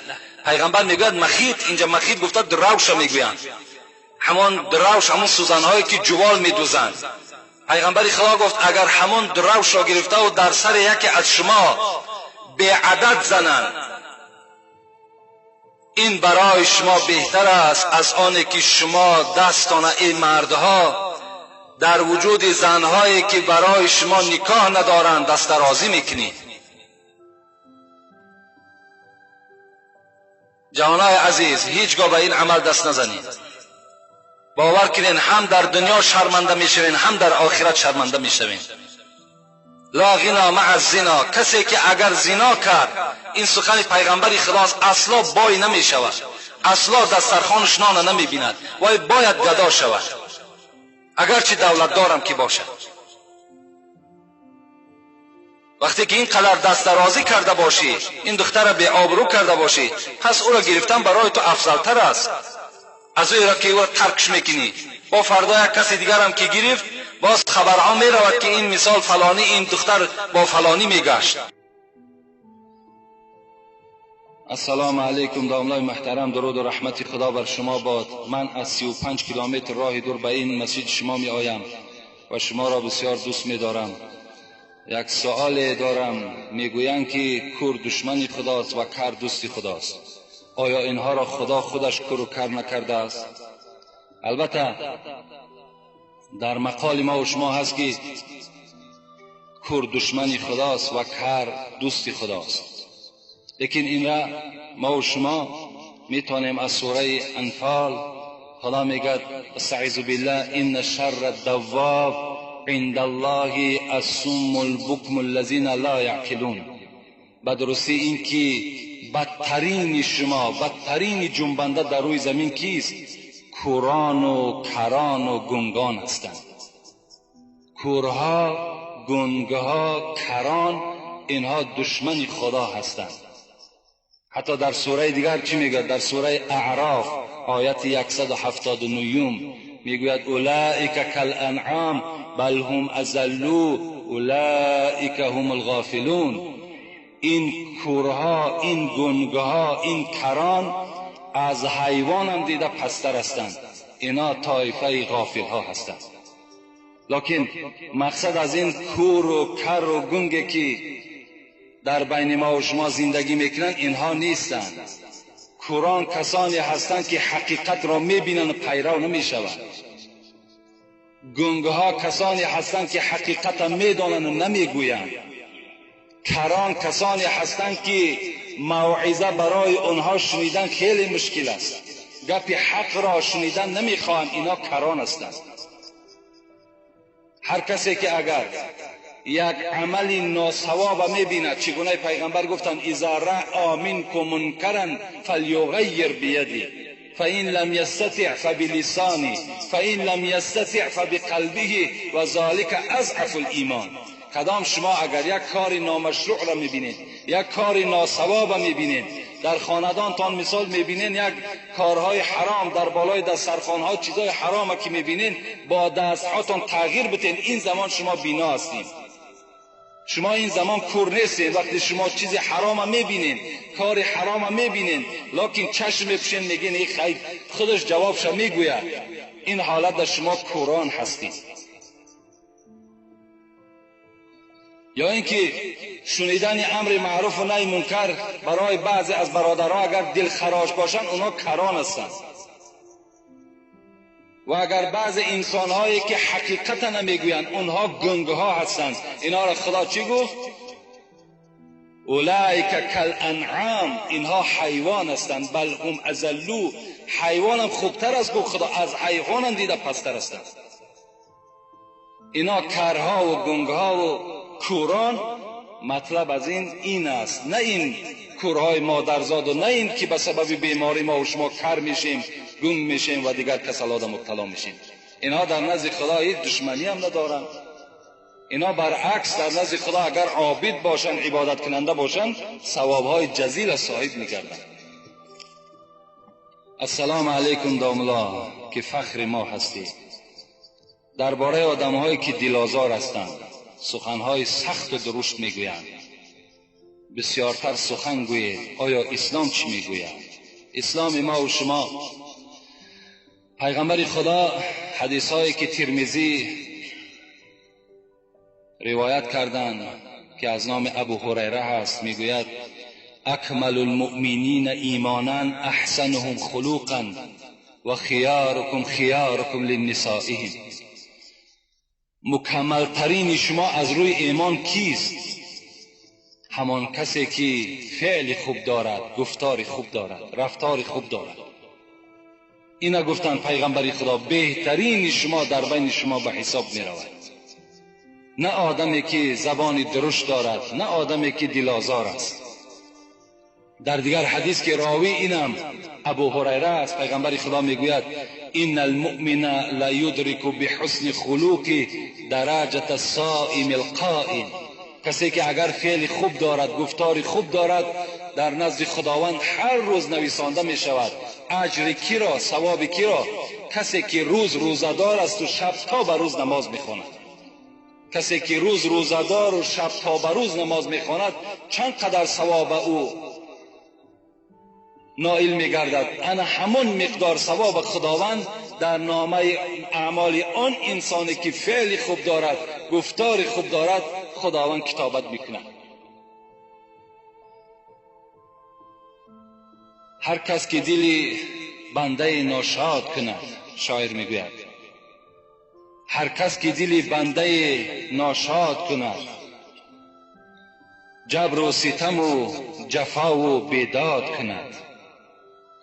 پیغمبر میگوید مخیط، اینجا مخیط گفته دروش میگویند، همان دروش، همون سوزنهایی که جوال میدوزند. پیغمبر خدا گفت اگر همون دروش را گرفته و در سر یکی از شما به عدد زنند، این برای شما بهتر است از آنه که شما دستان این مردها در وجود زنهایی که برای شما نکاح ندارند دست درازی میکنید. جوانای عزیز، هیچگاه به این عمل دست نزنید. باور کنین هم در دنیا شرمنده میشوین هم در آخرت شرمنده میشوین. لا غنا مع الزنا، کسی که اگر زنا کرد، این سخن پیغمبر خداست، اصلا بای نمی شود، اصلا دسترخوانش نان نمی بیند و باید گدا شود اگرچه دولت دارم که باشد. وقتی که این قدر دست درازی کرده باشی، این دختر به آبرو کرده باشی، پس او را گرفتن برای تو افضلتر است از او را که او را ترکش میکنی. با فردا یک کسی دیگر هم که گرفت، باز خبرها می رود که این مثال فلانی، این دختر با فلانی میگشت. السلام علیکم داملای محترم، درود و رحمت خدا بر شما باد. من از 35 کیلومتر راه دور به این مسجد شما می آیم و شما را بسیار دوست می دارم. یک سوال دارم. میگویند که کور دشمن خداست و کر دوست خداست. آیا اینها را خدا خودش کور و کر نکرده است؟ البته در مقال ما و شما هست که کور دشمن خداست و کر دوست خداست، لیکن این را ما و شما میتونیم از سوره انفال، خدا میگه استعیذ بالله ان شر الدواب عند الله الصم البکم الذین لا یعقلون. به درستی این که بدترین شما، بدترین جنبنده در روی زمین کیست؟ کوران و کران و گنگان هستند. کورها، گنگها، کران، اینها دشمن خدا هستند. حتی در سوره دیگر چی میگه؟ در سوره اعراف آیت 179 میگوید اولئک کالانعام بل هم اضلوا اولئک هم الغافلون. این کورها، این گنگها، این کران از حیوان هم دیده پستر هستند. اینا طایفه غافل ها هستند. لکن مقصد از این کور و کر و گنگی که در بین ما و شما زندگی میکنن اینها نیستند. کوران کسانی هستند که حقیقت را میبینند و پیرو نمیشوند. گنگها کسانی هستند که حقیقت را میدانند و نمیگویند. کران کسانی هستند که موعظه برای آنها شنیدن خیلی مشکل است. گپ حق را شنیدن نمیخواهند. اینا کران هستند. هر کسی که اگر یک عمل ناسواب میبیند، چگونه پیغمبر گفتند اذا رأى منکم منکرا فلیغیر بیده فإن لم يستطع فبلسانه فإن لم يستطع فبقلبه و ذلك اضعف الایمان. کدام شما اگر یک کار نامشروع را میبینید، یک کار ناسواب میبینید، در خاندانتان مثال میبینید یک کارهای حرام در بالای دسترخوانها چیزای حرام که میبینید، با دستهاتون تغییر بتین، این زمان شما بینا هستید. شما این زمان کور نیستید. وقتی شما چیز حرام میبینید، کار حرام میبینید، لکن چشم میپشین میگین ای خیر، خودش جوابش میگوید، این حالت در شما کوران هستید. یا اینکه شنیدن امر معروف و نهی منکر برای بعضی از برادرها اگر دل خراش باشند، اونا کران هستند. و اگر بعضی انسانهایی که حقیقت نمیگویند، اونها گنگها هستند. اینا را خدا چی گفت؟ اولئک کالانعام، اینها حیوان هستند. بل هم اضلوا، حیوان هم خوبتر است که خدا، از حیوان هم دیده پستر هستند. اینا کرها و گنگها و کوران. مطلب از این است، نه این کورهای مادرزاد و نه این که به سبب بیماری ما و شما کر میشیم، گنگ میشیم و دیگر کسلات مبتلا میشیم. اینا در نزد خدا هیچ دشمنی هم ندارند. اینا برعکس در نزد خدا اگر عابد باشند، عبادت کننده باشند، ثوابهای جزیل صاحب میگردند. السلام علیکم داملا که فخر ما هستی. درباره آدمهایی که دلآزار هستند سخنهای سخت و درشت میگویند. بسیارتر سخن گویید. آیا اسلام چی میگوید؟ اسلام ما و شما، پیغمبر خدا حدیث هایی که ترمذی روایت کردند که از نام ابو هریره هست، میگوید اکمل المؤمنین ایمانا احسنهم خلقا و خیارکم خیارکم لنسائهم. مکمل ترین شما از روی ایمان کیست؟ همان کسی که فعل خوب دارد، گفتار خوب دارد، رفتار خوب دارد. اینا گفتن پیغمبر خدا بهترین شما در بین شما به حساب می رود. نه آدمی که زبان درشت دارد، نه آدمی که دلآزار است. در دیگر حدیث که راوی اینم ابو هریره است، پیغمبر خدا میگوید ان المؤمن لا یدرک بحسن خلق درجه الصائم القائم. کسی که اگر فعل خوب دارد، گفتار خوب دارد، در نزد خداوند هر روز نویسانده می شود. اجر کی را، ثواب کی را؟ کسی که روز روزدار است و شب تا به روز نماز میخواند. کسی که روز روزدار و شب تا به روز نماز میخواند، چند قدر ثواب او نائل میگردد. انا همون مقدار ثواب خداوند در نامه اعمال آن انسانی که فعل خوب دارد، گفتار خوب دارد، خداوند کتابت میکند. هر کس که دل بنده ناشاد کند، شاعر میگوید هر کس که دل بنده ناشاد کند، جبر و ستم و جفا و بیداد کند.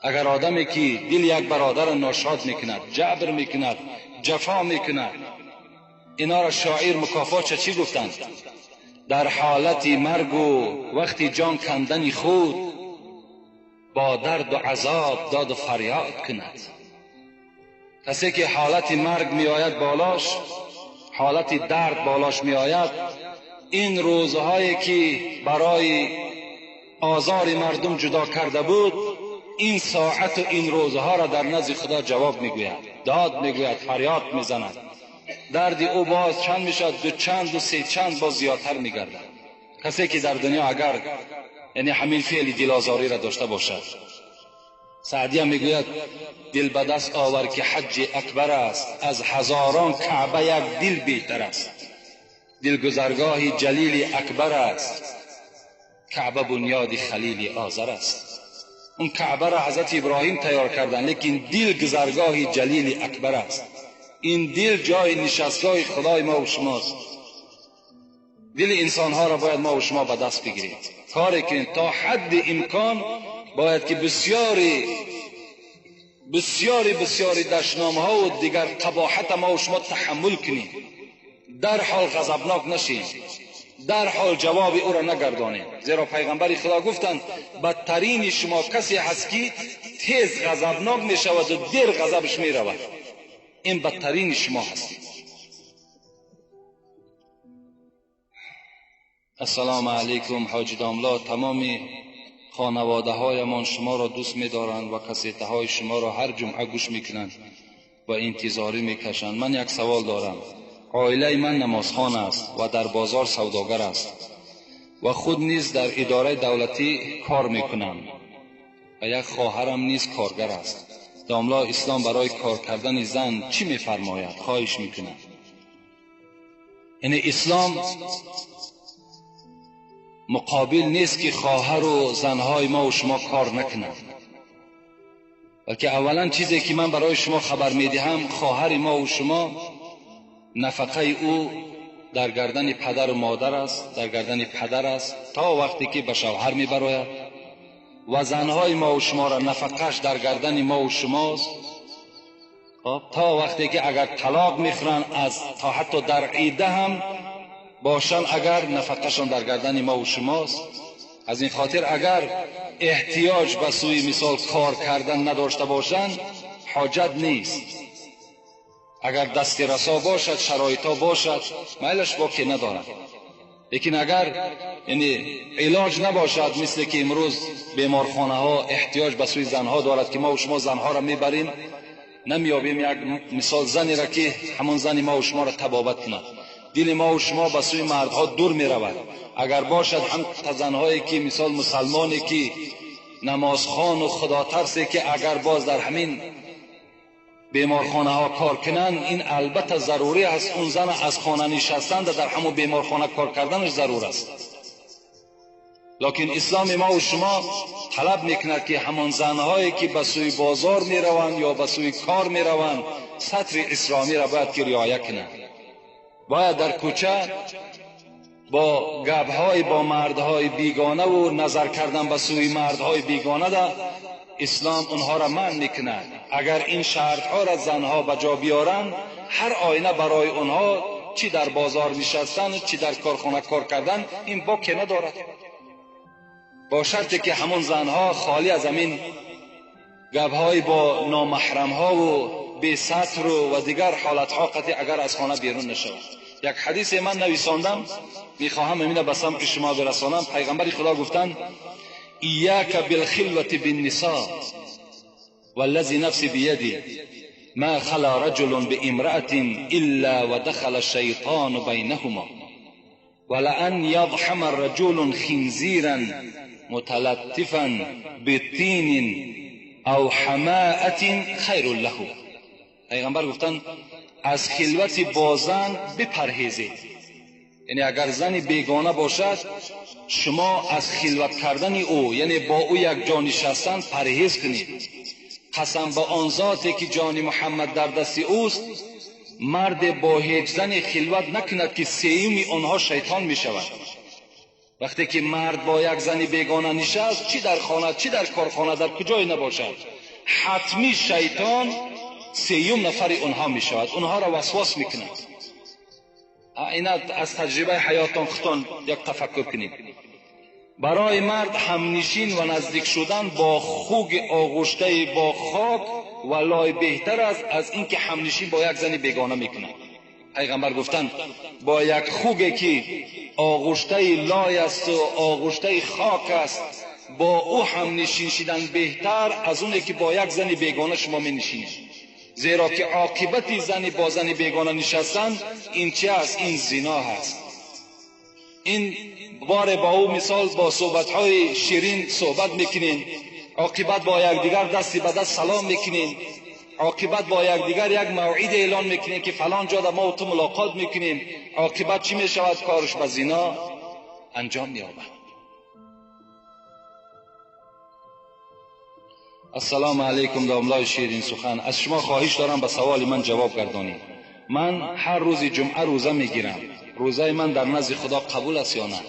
اگر آدمی که دل یک برادر ناشاد میکند، جبر میکند، جفا میکند، اینا را شاعر مکافات چی گفتند؟ در حالت مرگ و وقتی جان کندن خود، با درد و عذاب داد و فریاد کند. کسی که حالت مرگ می آید بالاش، حالت درد بالاش می آید، این روزهایی که برای آزار مردم جدا کرده بود، این ساعت و این روزها را در نزد خدا جواب میگوید، داد میگوید، فریاد میزند. درد او باز چند میشد؟ دو چند و سه چند باز زیادتر میگردد. کسی که در دنیا اگر یعنی همین فعل دلازاری را داشته باشد، سعدی هم میگوید دل به دست آور که حج اکبر است، از هزاران کعبه یک دل بهتر است. دل گذرگاه جلیل اکبر است، کعبه بنیاد خلیل آذر است. اون کعبه را حضرت ابراهیم تیار کردن، لیکن دل گذرگاه جلیل اکبر است. این دل جای نشستگاه خدای ما و شماست. دل انسان ها را باید ما و شما به دست بگیریم، کاری کنیم تا حد امکان. باید که بسیاری دشنامه ها و دیگر قباحت ما و شما تحمل کنیم، در حال غضبناک نشیم، در حال جواب او را نگردانیم. زیرا پیغمبر خدا گفتند بدترین شما کسی هست که تیز غضبناک می شود و دیر غضبش می رود. این بدترین شما هستید. السلام علیکم حاجی داملا. تمام خانواده هایمان شما را دوست می دارند و کسیته های شما را هر جمعه گوش می کنند و انتظاری می کشند. من یک سوال دارم. عائله من نمازخوان است و در بازار سوداگر است و خود نیز در اداره دولتی کار می کنم و یک خواهرم نیز کارگر است. داملا اسلام برای کار کردن زن چی می فرماید؟ خواهش می کنم. یعنی اسلام مقابل نیست که خواهر و زنهای ما و شما کار نکنند، بلکه اولا چیزی که من برای شما خبر میدهم، خواهر ما و شما نفقه او در گردن پدر و مادر است، در گردن پدر است تا وقتی که به شوهر میبراید، و زنهای ما و شما را نفقهش در گردن ما و شماست تا وقتی که اگر طلاق میخورن تا حتی در عیده هم باشن اگر نفقهشان در گردن ما و شماست. از این خاطر اگر احتیاج به سوی مثال کار کردن نداشته باشند حاجت نیست. اگر دست رسا باشد، شرایطا باشد، میلش باقی ندارد. لیکن اگر یعنی علاج نباشد، مثل که امروز بیمارخانه ها احتیاج به سوی زنها دارد که ما و شما زنها را میبریم، نمیابیم یک مثال زنی را که همون زن ما و شما را تبابت کند. دل ما و شما به سوی مردها دور می رود. اگر باشد هم زنهایی که مثال مسلمانی که نمازخوان و خدا ترسی که اگر باز در همین بیمارخانه ها کار کنن، این البته ضروری است. اون زن از خانه نشستن در همون بیمارخانه کار کردنش ضرور است. لیکن اسلام ما و شما طلب میکند که همان زنهایی که به سوی بازار می روند یا به سوی کار می روند سطر اسلامی را باید که رعایت کنند. باید در کوچه با گپ‌های با مردهای بیگانه و نظر کردن به سوی مردهای بیگانه ده اسلام اونها را منع میکند. اگر این شرطها را زنها به جا بیارند، هر آینه برای اونها چی در بازار نشستن چی در کارخانه کار کردن این باکی ندارد، با شرطی که همون زنها خالی از همین گپ‌های با نامحرم‌ها و بی سطر و دیگر حالت‌ها قطعی اگر از خانه بیرون نشود. یک حدیث من نویساندم، میخواهم امین به سمع شما برسانم. پیغمبر خدا گفتند ایاک بالخلوة بالنساء والذی نفسی بیدی ما خلا رجل بامرأة الا ودخل الشیطان بینهما ولأن یضحم الرجل خنزیرا متلطفا بطین او حماءة خیر له. پیغمبر گفتند از خلوت با زن بپرهیزید. یعنی اگر زنی بیگانه باشد شما از خلوت کردن او یعنی با او یک جا نشستن پرهیز کنید. قسم به آن ذاتی که جان محمد در دست اوست، مرد با هیچ زنی خلوت نکند که سیوم آنها شیطان می شود. وقتی که مرد با یک زنی بیگانه نشست، چی در خانه چی در کارخانه در کجای نباشد، حتمی شیطان سیوم نفر اونها می شود، اونها را وسواس می کند. اینا از تجربه حیاتان خودتان یک تفکر کنید. برای مرد همنشین و نزدیک شدن با خوگ آغشته با خاک و لای بهتر است از اینکه همنشین با یک زن بیگانه میکنه. پیغمبر گفتند با یک خوگی که آغشته لای است و آغشته خاک است با او همنشین شدن بهتر از اونی که با یک زن بیگانه شما می نشینید. زیرا که عاقبت زنی با زنی بیگانه نشستن این چه است؟ این زنا هست. این بار با او مثال با صحبت‌های شیرین صحبت میکنین، عاقبت با یکدیگر دستی به دست سلام میکنین، عاقبت با یکدیگر یک موعد اعلان میکنین که فلان جا ما و تو ملاقات میکنیم، عاقبت چی میشود؟ کارش به زنا انجام مییابد. السلام علیکم داملای شیرین سخن. از شما خواهش دارم به سوال من جواب گردانید. من هر روز جمعه روزه میگیرم. روزه من در نزد خدا قبول است یا نه؟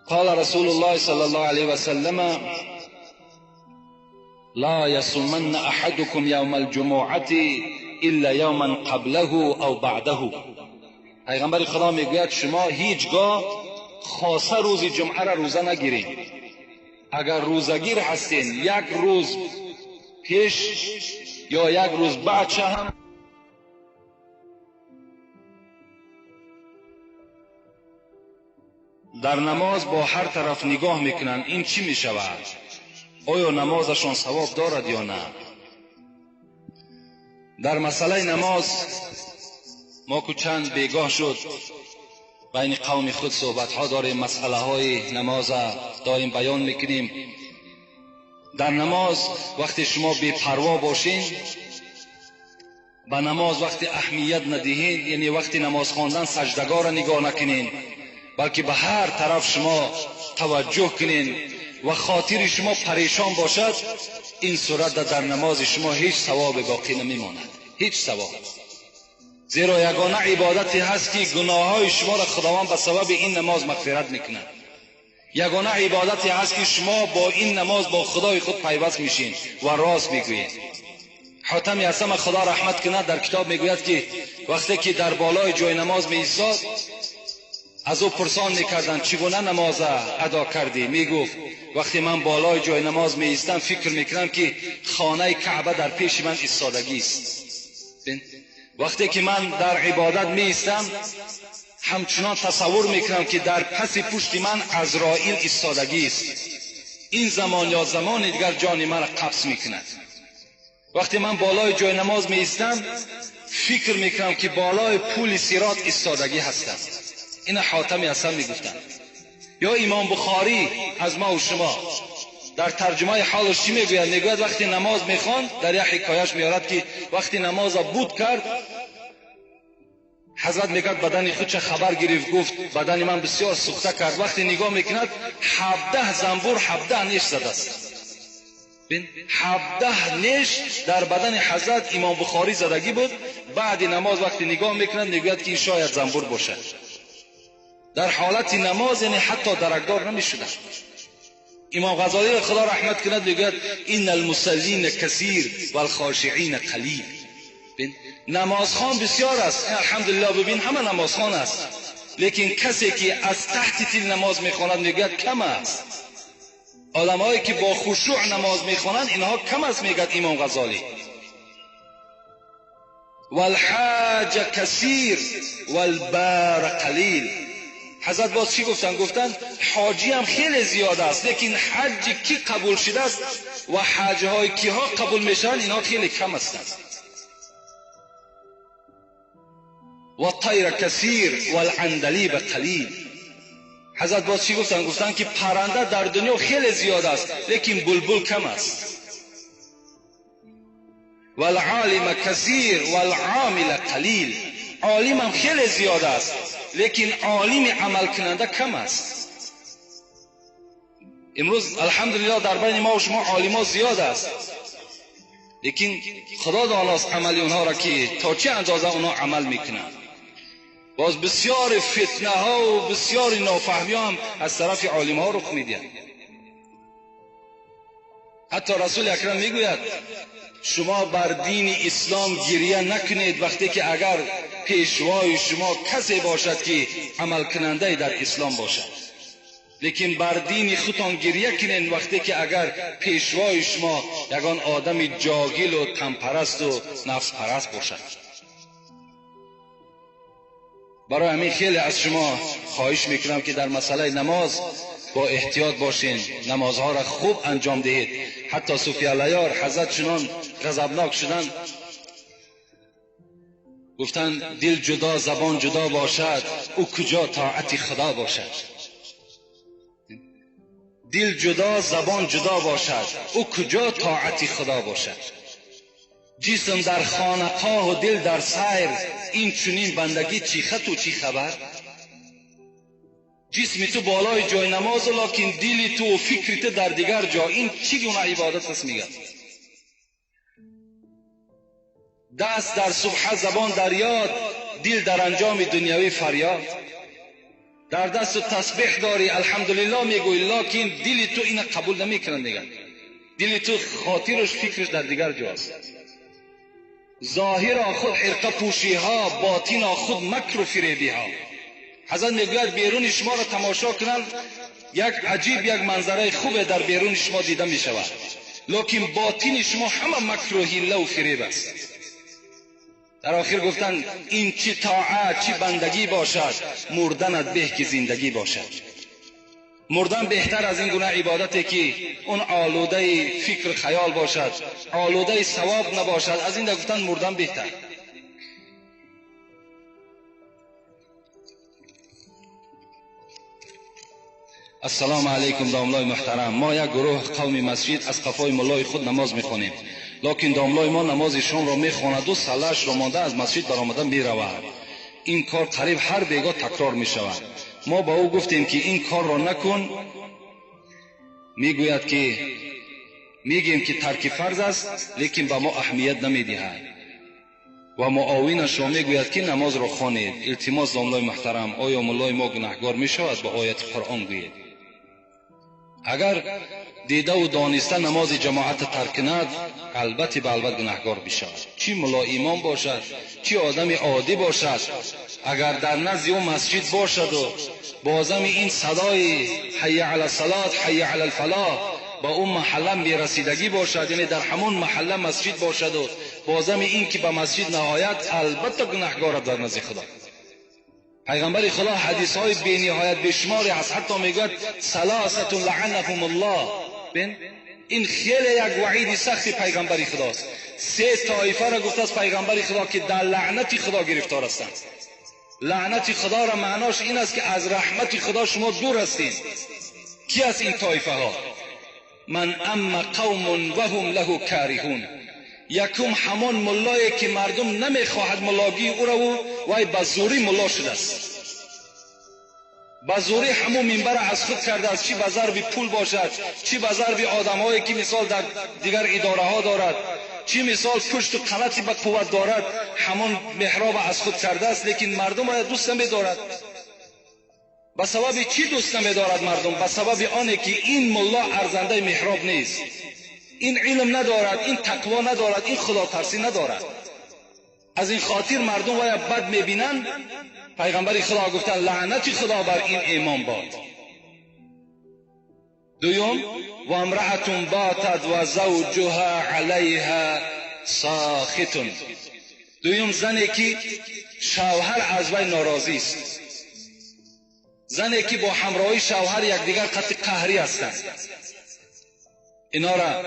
قال رسول الله صلی الله علیه و سلم لا یصومن احدکم یوم الجمعه الا یوما قبله او بعده. پیغمبر خدا میگوید شما هیچگاه خاصه روز جمعه را روزه نگیرید. اگر روزگیر هستین یک روز پیش یا یک روز بعد هم در نماز با هر طرف نگاه میکنن، این چی میشود؟ آیا نمازشان ثواب دارد یا نه؟ در مسئله نماز ما که چند بیگاه شد بین قوم خود صحبت ها داریم، مسئله های نماز داریم بیان میکنیم. در نماز وقتی شما بی پروا باشین، به نماز وقتی اهمیت ندهید، یعنی وقتی نماز خواندن سجدگاه را نگاه نکنین، بلکه به هر طرف شما توجه کنین و خاطر شما پریشان باشد، این صورت در نماز شما هیچ ثواب باقی نمیماند، هیچ ثواب. زیرا یگانه عبادتی هست که گناههای شما را خداوند به سبب این نماز مغفرت میکند. یگانه عبادتی هست که شما با این نماز با خدای خود پیوست میشین و راست میگویید. حاتم اصم خدا رحمت کند در کتاب میگوید که وقتی که در بالای جای نماز می ایستاد، از او پرسان میکردند چگونه نماز ادا کردی؟ میگفت وقتی من بالای جای نماز می ایستم فکر میکنم که خانه کعبه در پیش من ایستادگی است. وقتی که من در عبادت می ایستم همچنان تصور میکنم که در پس پشت من عزرائیل ایستادگی است. این زمان یا زمان دیگر جان من را قبض میکند. وقتی من بالای جای نماز می ایستم فکر میکنم که بالای پول صراط ایستادگی هستم. این حاتم اصم میگفتند. یا امام بخاری از ما و شما در ترجمه حالش چی میگوید؟ میگوید وقتی نماز میخوان، در یک حکایش میارد که وقتی نماز بود کرد، حضرت میگوید بدن خود چه خبر گرفت، گفت بدن من بسیار سوخته کرد. وقتی نگاه میکند 17 زنبور 17 نیش زده است. 17 نیش در بدن حضرت امام بخاری زدگی بود. بعد نماز وقتی نگاه میکند میگوید که شاید زنبور باشد. در حالت نماز یعنی حتی درکدار نمیشده. امام غزالی خدا رحمت کند میگوید ان المصلین کثیر والخاشعین قلیل. نمازخوان بسیار است، الحمدلله. ببین همه نمازخوان است، لیکن کسی که از تحت تل نماز میخواند میگوید کم است. آدمایی که با خشوع نماز میخوانند اینها کم است میگوید امام غزالی. والحاج کثیر والبار قلیل. حضرت باز چی گفتن؟ گفتن حاجی هم خیلی زیاد است، لیکن حج کی قبول شده است و حج های کی ها قبول میشن اینها خیلی کم هستند. و طیر کثیر والعندلیب قلیل. حضرت باز چی گفتن؟ گفتن که پرنده در دنیا خیلی زیاد است، لیکن بلبل کم است. والعالم کثیر والعامل قلیل. عالم هم خیلی زیاد است، لیکن عالم عمل کننده کم است. امروز الحمدلله در بین ما و شما عالم ها زیاد است، لیکن خدا داناست عمل اونها را که تا چه اندازه اونها عمل میکنند. باز بسیار فتنه ها و بسیار نافهمی هم از طرف عالم ها رخ میدهد. حتی رسول اکرم میگوید شما بر دین اسلام گریه نکنید وقتی که اگر پیشوای شما کسی باشد که عمل کننده در اسلام باشد، لیکن بر دین خودتان گریه کنید وقتی که اگر پیشوای شما یگان آدم جاهل و تنپرست و نفس پرست باشد. برای همین خیلی از شما خواهش میکنم که در مسئله نماز با احتیاط باشین، نمازها را خوب انجام دهید. حتی صوفی العیار حضرت چنان غضبناک شدن، گفتن دل جدا زبان جدا باشد، او کجا طاعت خدا باشد. دل جدا زبان جدا باشد، او کجا طاعت خدا باشد. جسم در خانقاه و دل در سیر، این چنین بندگی چی خط و چی خبر؟ جسم تو بالای جای نماز لکن دل تو و فکر تو در دیگر جا، این چی گونه عبادت است؟ میگه دست در سبحه، زبان در یاد، دل در انجام دنیوی فریاد. در دست تسبیح داری الحمدلله میگوی، لکن دل تو این قبول نمیکنه. دیگر دل تو خاطرش فکرش در دیگر جاست. ظاهر خود حرقه پوشی ها، باطن خود مکر و فریبی ها. حضرت میگوید بیرون شما را تماشا کنن، یک عجیب یک منظره خوبه در بیرون شما دیده می شود، لکن باطن شما همه مکر و حیله و فریب است. در آخر گفتن این چی طاعت چی بندگی باشد، مردنت به که زندگی باشد. مردن بهتر از این گونه عبادتی که اون آلوده فکر خیال باشد، آلوده ثواب نباشد. از این گفتن مردن بهتر. السلام علیکم داملای محترم. ما یک گروه قوم مسجد از قفای ملای خود نماز میخوانیم، لکن داملای ما نماز شام را میخواند و سله‌اش را مانده از مسجد برآمده میرود. این کار قریب هر بیگاه تکرار میشود. ما با او گفتیم که این کار را نکن، میگوید که میگیم که ترک فرض است، لیکن به ما اهمیت نمیدهد و معاونش را میگوید که نماز را خوانید. التماس داملای محترم، آیا ملای ما گناهگار میشود؟ با آیت قرآن گویید. اگر دیده و دانسته نماز جماعت ترک کند، البته به البته گناهگار بشود. چی ملا امام باشد، چی آدم عادی باشد، اگر در نزد او مسجد باشد و بازم این صدای حی علی الصلاة حی علی الفلاح با اون محله بیرسیدگی باشد، یعنی در همون محله مسجد باشد و بازم این که به مسجد نهایت، البته گناهگار در نزد خدا. پیغمبر خدا حدیث های بی نهایت بشماری هست، حتی میگوید ثلاثه لعنهم الله. این خیلی یک وعید سخت پیغمبر خداست. سه طایفه را گفته است پیغمبر خدا که در لعنت خدا گرفتار هستند. لعنت خدا را معناش این است که از رحمت خدا شما دور هستید. کی است این طایفه ها؟ من اما قوم وهم له کارهون. یکم همان ملایی که مردم نمیخواهد ملاگی او را و وای بزوری ملا شده است. بزوری همون منبر از خود کرده است، چی به ضرب پول باشد، چی به ضرب آدمایی که مثال در دیگر اداره ها دارد، چی مثال پشت و قناتی به قوت دارد، همون محراب از خود کرده است. لیکن مردم را دوست نمی‌دارد. به سبب چی دوست نمی‌دارد مردم؟ به سبب آنه که این ملا ارزنده محراب نیست، این علم ندارد، این تقوا ندارد، این خدا ترسی ندارد. از این خاطر مردم وای بد میبینند. پیغمبر خدا گفتن لعنت خدا بر این امام باد. دوم و امرأة باتت و زوجها علیها ساخط. دوم زنی که شوهر از وی ناراضی است، زنی که با همراهی شوهر یکدیگر قطع قهری هستند. اینا را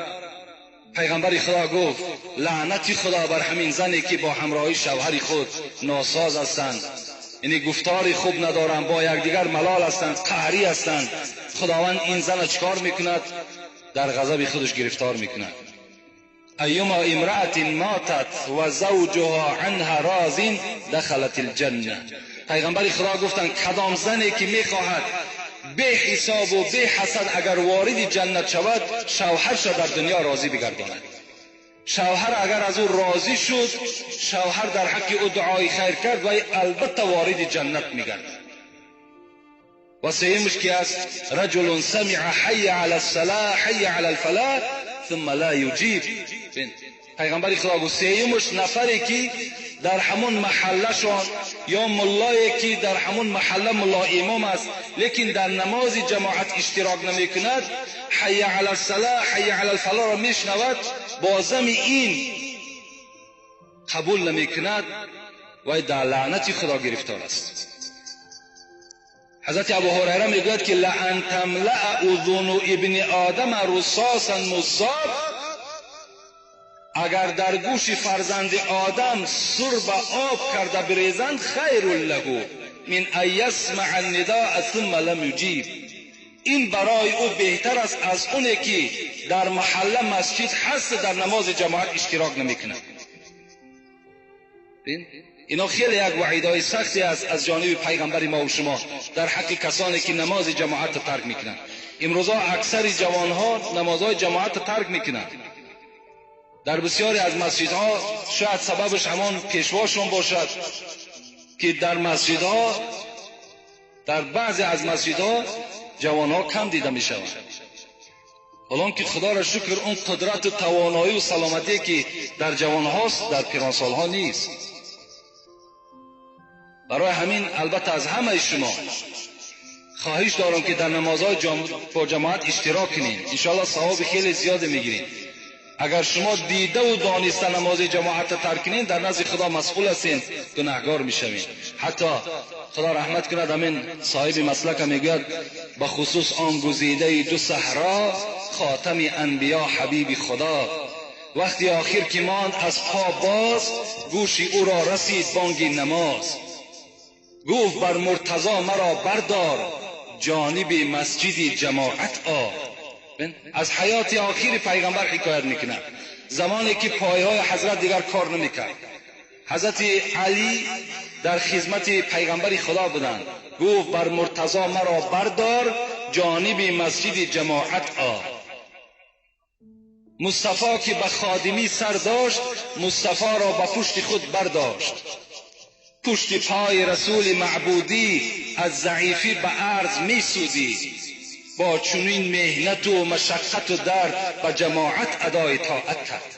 پیغمبر خدا گفت لعنت خدا بر همین زنی که با همراهی شوهر خود ناساز هستند، یعنی گفتاری خوب ندارند، با یکدیگر ملال هستند، قهری هستند. خداوند این زن چیکار میکند؟ در غضب خودش گرفتار میکند. ایما امرأة ماتت و زوجها عنها راض دخلت الجنه. پیغمبر خدا گفتند کدام زنی که میخواهد به حساب و به حسد اگر وارد جنت شود، شوهرش در دنیا راضی بگرداند. شوهر اگر از او راضی شد، شوهر در حق او دعای خیر کرد و البته وارد جنت میگردد. و سیمش که است رجل سمع حی علی الصلاة حی علی الفلاح ثم لا یجیب. پیغمبر خدا گفت سیمش نفری که در همون محله شان یا ملایی که در همون محله ملا امام است لیکن در نماز جماعت اشتراک نمی کند، حی علی الصلاة حی علی الفلاح را میشنود، بازم این قبول نمی کند و در لعنت خدا گرفتار است. حضرت ابو هریره میگوید که لئن تملأ اذن ابن آدم رصاصا مصاب، اگر در گوش فرزند آدم سرب آب کرده بریزند خیر له من ان یسمع النداء ثم لم یجیب، این برای او بهتر است از اونه که در محله مسجد هست در نماز جماعت اشتراک نمیکنه. اینا خیلی یک وعیدهای سختی است از جانب پیغمبر ما و شما در حق کسانی که نماز جماعت ترک میکنن. امروزا اکثر جوانها نمازهای جماعت ترک میکنن. در بسیاری از مسجدها شاید سببش همان پیشواشون باشد که در مسجدها، در بعضی از مسجدها جوانها کم دیده می شود، حالان که خدا را شکر اون قدرت و توانایی و سلامتی که در جوانهاست در پیرانسالها نیست. برای همین البته از همه شما خواهش دارم که در نمازهای با جماعت اشتراک کنین، انشاءالله ثواب خیلی زیاد میگیرین. اگر شما دیده و دانسته نماز جماعت ترک کنین در نزد خدا مسئول هستین، گناهگار میشوین. حتی خدا رحمت کند همین صاحب مسلک میگوید به خصوص آن گزیده دو صحرا خاتم انبیا حبیب خدا، وقتی آخر که ماند از پا باز گوشی او را رسید بانگ نماز، گفت بر مرتضی مرا بردار جانب مسجد جماعت آ. از حیات آخر پیغمبر حکایت میکنه، زمانی که پایهای حضرت دیگر کار نمیکرد. حضرت علی در خدمت پیغمبر خدا بودند، گفت بر مرتضی مرا بردار جانب مسجد جماعت آ. مصطفی که به خادمی سر داشت، مصطفی را به پشت خود برداشت. پشت پای رسول معبودی از ضعیفی به عرض می سودی، با چنین مهنت و مشقت و درد به جماعت ادای طاعت کرد.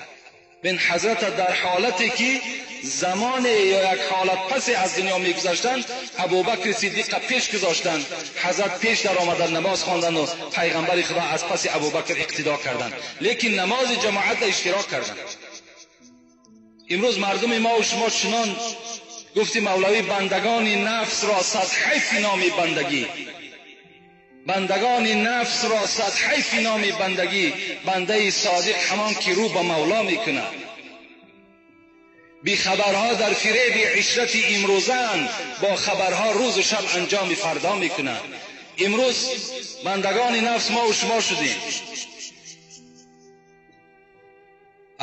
بن حضرت در حالتی که زمان یا یک حالت پس از دنیا میگذشتند، ابوبکر صدیق پیش گذاشتند، حضرت پیش در آمدن نماز خواندند و پیغمبر خدا از پس ابوبکر اقتدا کردند، لیکن نماز جماعت اشتراک کردند. امروز مردم ما و شما چنان گفتی مولوی بندگان نفس را صد حیف نام بندگی، بندگان نفس را صد حیف نام بندگی، بنده صادق همان که رو به مولا میکنه. بی خبرها در فریب عشرت امروزند، با خبرها روز و شب انجام فردا میکنه. امروز بندگان نفس ما و شما شدیم.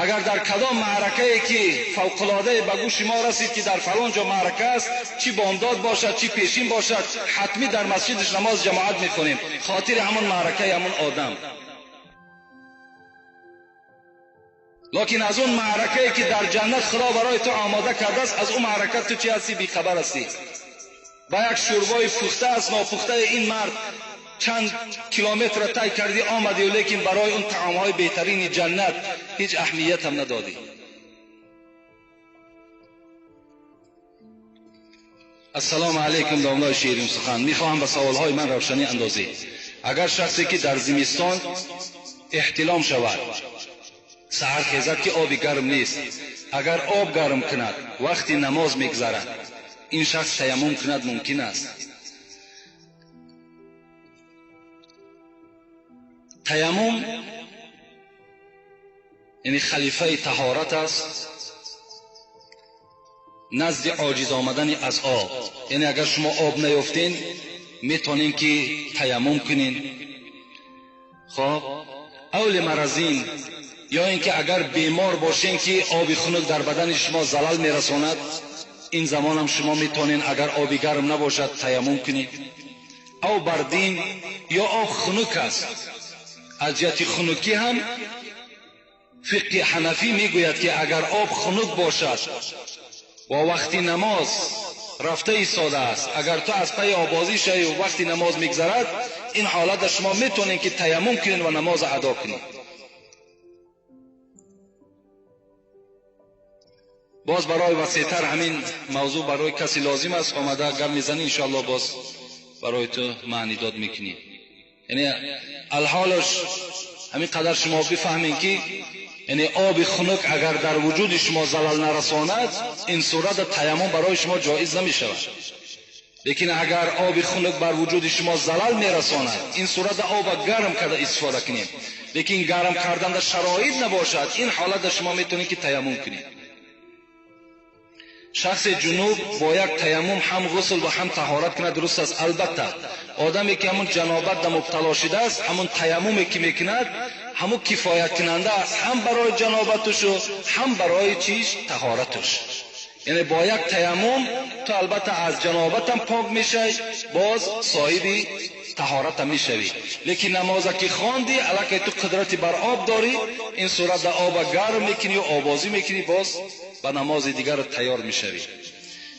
اگر در کدام معرکه که فوق‌العاده به گوش ما رسید که در فلان جا معرکه است، چی بامداد باشد چی پیشین باشد، حتمی در مسجدش نماز جماعت میکنیم، خاطر همون معرکه همون آدم. لکن از اون معرکه که در جنت خدا برای تو آماده کرده است، از اون معرکه تو چی هستی؟ بیخبر هستی. با یک شوربای پخته است ناپخته این مرد چند کیلومتر طی کردی آمدی، و لیکن برای اون طعامهای بهترین جنت هیچ اهمیت هم ندادی. السلام علیکم. دامنای شیرین سخن میخواهم به سوالهای من روشنی اندازی. اگر شخصی که در زمستان احتلام شود، سحر خیزد که آبی گرم نیست، اگر آب گرم کند وقتی نماز میگذرد، این شخص تیمم کند ممکن است؟ تیمم یعنی خلیفه طهارت است نزد عاجز آمدن از آب. یعنی اگر شما آب نیافتین میتونین که تیمم کنین. خب اول مرضین، یا اینکه اگر بیمار باشین که آب خنک در بدن شما زلال میرساند، این زمان هم شما میتونین اگر آب گرم نباشد تیمم کنین. او بردین یا آب خنک است. از جهت خنکی هم فقه حنفی میگوید که اگر آب خنک باشد و وقتی نماز رفته ایستاده است، اگر تو از پی آبازی شوی و وقتی نماز میگذرد، این حالت شما میتونین که تیمم کنین و نماز ادا کنین. باز برای وسیع‌تر همین موضوع برای کسی لازم است آمده گپ میزنی، انشاءالله باز برای تو معنی داد میکنی. یعنی الحالش همین قدر شما بفهمین که یعنی آب خنک اگر در وجود شما زلال نرساند، این صورت تیمم برای شما جایز نمی شود. لیکن اگر آب خنک بر وجود شما ضرر میرساند، این صورت آب گرم کرده استفاده کنید. لیکن گرم کردن در شرایط نباشد، این حالت شما میتونید که تیمم کنید. شخص جنوب با یک تیمم هم غسل و هم طهارت کنه، درست است. البته آدمی که همون جنابت در مبتلا شده است، همون تیممی که میکند همون کفایت کننده است، هم برای جنابتش و هم برای طهارتش. یعنی با یک تیمم تو البته از جنابت هم پاک میشی، باز صاحب طهارت هم میشوی. لیکن نماز که خواندی الکی تو قدرتی بر آب داری، این صورت در آب گرم میکنی و آبازی میکنی، باز به نماز دیگر تیار میشوی.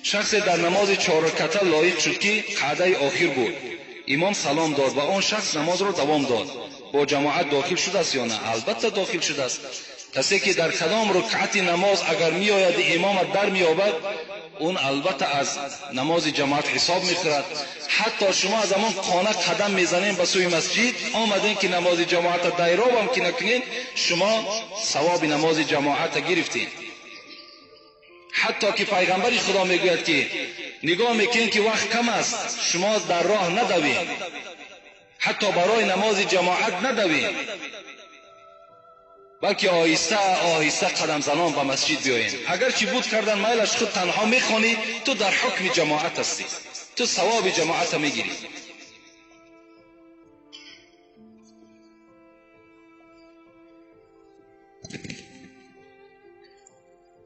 شخص در نماز 4 رکعته لایق شد که قعده آخر بود، امام سلام داد و اون شخص نماز را دوام داد. با جماعت داخل شده است یا نه؟ البته داخل شده است. کسی که در کدام رکعت نماز اگر می آید امام در می یابد، اون البته از نماز جماعت حساب می خورد. حتی شما از همان خانه قدم میزنین به سوی مسجد، آمدین که نماز جماعت دایراب هم که نکنین، شما ثواب نماز جماعت گرفتین. حتی که پیغمبر خدا میگوید که نگاه میکنین که وقت کم است، شما در راه ندوین، حتی برای نماز جماعت ندوین، بلکه آهسته آهسته قدم زنان به مسجد بیاین. اگر چی بود کردن میلش خود تنها میخوانی، تو در حکم جماعت هستی، تو ثواب جماعت میگیری.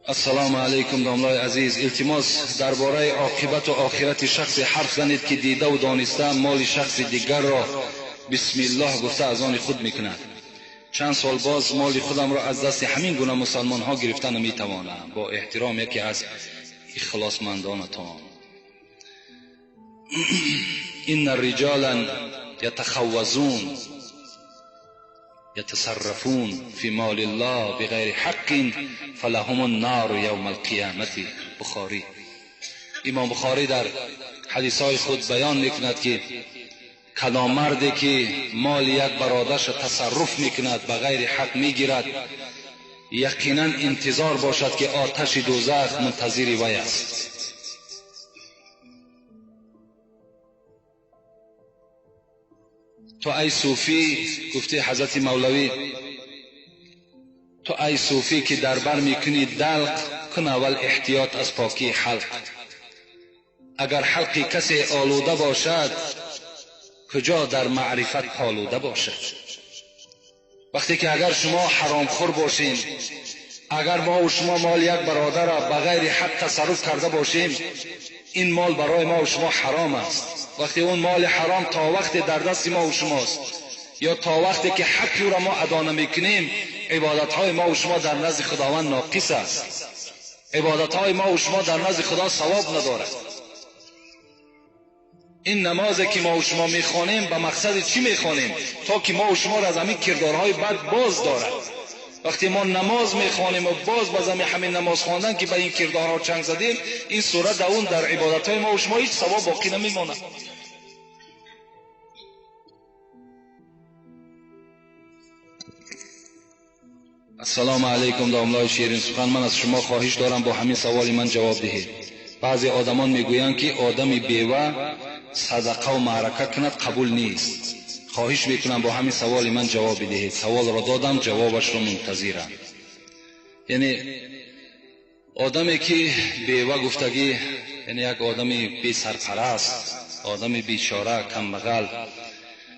السلام علیکم داملای عزیز، التماس درباره عاقبت و آخرت شخص حرف زنید که دیده و دانسته مال شخص دیگر را بسم الله گفته از آن خود میکند. چند سال باز مال خودم را از دست همین گونه مسلمان ها گرفتن نمیتوانم. با احترام، یکی از اخلاصمندانتان. این الرجالا یتخوزون یتصرفون فی مال الله بغیر حق فلهم النار یوم القیامت. بخاری. امام بخاری در حدیثهای خود بیان میکند که کدام مردی که مال یک برادرش تصرف میکند بغیر حق میگیرد، یقینا انتظار باشد که آتش دوزخ منتظر وی است. تو ای صوفی، گفته حضرت مولوی، تو ای صوفی که در بر میکنی دلق کن اول احتیاط از پاکی حلق. اگر حلق کسی آلوده باشد، کجا در معرفت پالوده باشد. وقتی که اگر شما حرام خور باشین، اگر ما و شما مال یک برادر را بغیر حق تصرف کرده باشیم، این مال برای ما و شما حرام است. وقتی اون مال حرام تا وقتی در دست ما و شماست، یا تا وقتی که حقی را ما ادا نمیکنیم، عبادتهای ما و شما در نزد خداوند ناقص است. عبادتهای ما و شما در نزد خدا ثواب ندارد. این نمازی که ما و شما میخوانیم به مقصد چی میخوانیم؟ تا که ما و شما را از همین کردارهای بد باز دارد. وقتی ما نماز میخوانیم و باز همین نماز خواندن که به این کردارها چنگ زدیم، این صورت اون در عبادتهای ما و شما هیچ ثواب باقی نمیماند. السلام علیکم داملای شیرین سخن، من از شما خواهش دارم با همین سوال من جواب دهید. بعضی آدمان میگویند که آدمی بیوه صدقه و معرکه کند قبول نیست. خواهش میکنم با همین سوال من جواب دهید. سوال را دادم، جوابش را منتظرم. یعنی آدمی که بیوه گفتگی، یعنی یک آدمی بی سرپرست، آدمی بیچاره کمبغل،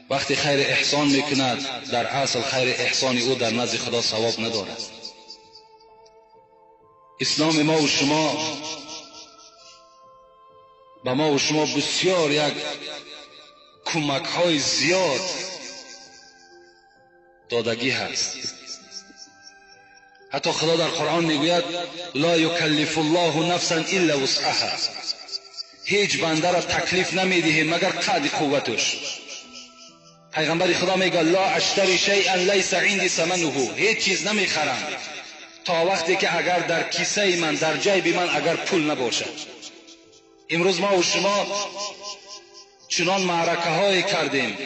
وقتی خیر احسان میکند، در اصل خیر احسان او در نزد خدا ثواب ندارد. اسلام ما و شما به ما و شما بسیار یک کمک های زیاد دادگی هست. حتی خدا در قرآن میگوید لا یکلف الله نفسا الا وسعها. هیچ بنده را تکلیف نمیده مگر قدر قوتش. پیغمبر خدا میگه لا اشتری شیئا لیس عندي ثمنه. هیچ چیز نمیخرم تا وقتی که اگر در کیسه من، در جیب من اگر پول نباشد. امروز ما و شما چنان معرکه های کردیم،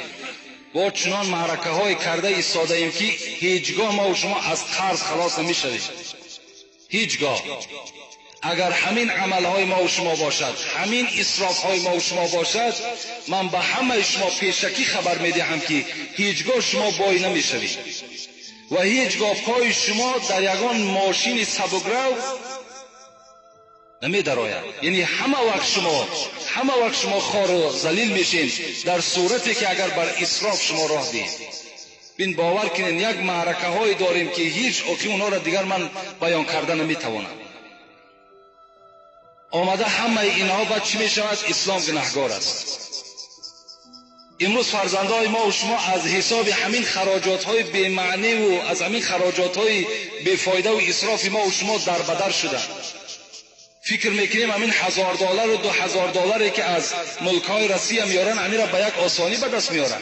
با چنان معرکه های کرده ایستاده ایم که هیچگاه ما و شما از قرض خلاص نمی شویم. هیچگاه. اگر همین عملهای ما و شما باشد، همین اسرافهای ما و شما باشد، من به همه شما پیشکی خبر میدهم که هیچگاه شما بای نمیشوید و هیچگاه پای شما در یگان ماشین سبکرو نمیدراید. یعنی همه وقت شما خار و ذلیل میشین در صورتی که اگر بر اسراف شما راه دید. بین باور کنین یک معرکه های داریم که هیچ اوقی اونا را دیگر من بیان کردن نمیتوانم. آمده همه اینها بعد چی می شود؟ اسلام گناهگار است. امروز فرزندای ما و شما از حساب همین خراجات های بی معنی و از همین خراجات های بی فایده و اسراف ما و شما در بدر شدن. فکر میکنیم همین $1000 و $2000 که از ملکای روسیه میارن همین را به یک آسانی به دست میارن.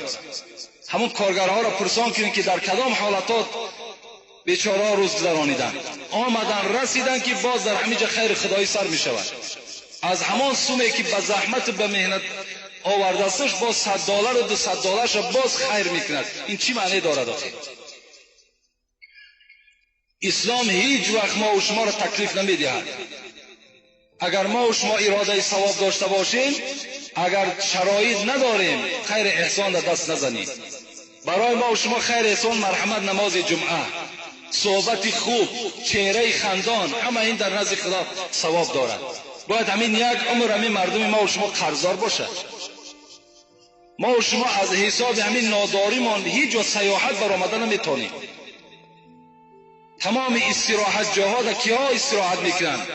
همون کارگرها را پرسان کنیم که در کدام حالات بیچاره روز گذرانیدن، آمدن رسیدن که باز در همینجا خیر خدایی سر می شود. از همان سومی که به زحمت به مهنت آورده استش باز $100 و $200 را باز خیر میکند. این چی معنی دارد آخه؟ اسلام هیچ وقت ما و شما را تکلیف نمیدهد. اگر ما و شما اراده ثواب داشته باشیم، اگر شرایط نداریم، خیر احسان را دست نزنید. برای ما و شما خیر احسان مرحمت، نماز جمعه، صحبت خوب، چهره خندان، همه این در نزد خدا ثواب دارد. باید همین یک عمر همین مردم ما و شما قرضدار باشد. ما و شما از حساب همین ناداریمان هیچ جا سیاحت برآمده نمیتونیم. تمام استراحت جاها در کیا استراحت میکنند؟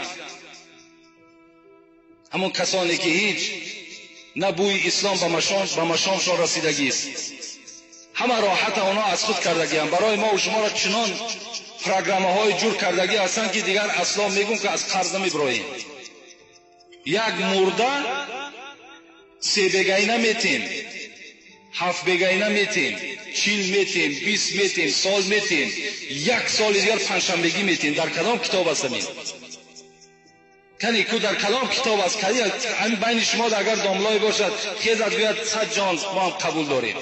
همون کسانی که هیچ نه بوی اسلام به مشامشان رسیدگی است. همه راحت اونا از خود کردگی هم. برای ما و شما را چنان پروگرام های جور کردگی هستند که دیگر اصلا میگون که از قرض نمیبراییم. یک مرده 3 بگی نمیتیم، 7 بگی نمیتیم، 40 میتیم، 20 میتیم، سال میتیم، 1 سال دیگر پنجشنبگی میتیم. در کدام کتاب است همین؟ کنی که در کلام کتاب است که همین بین شما اگر داملای باشد خیزت بیاد 100 جان ما هم قبول داریم.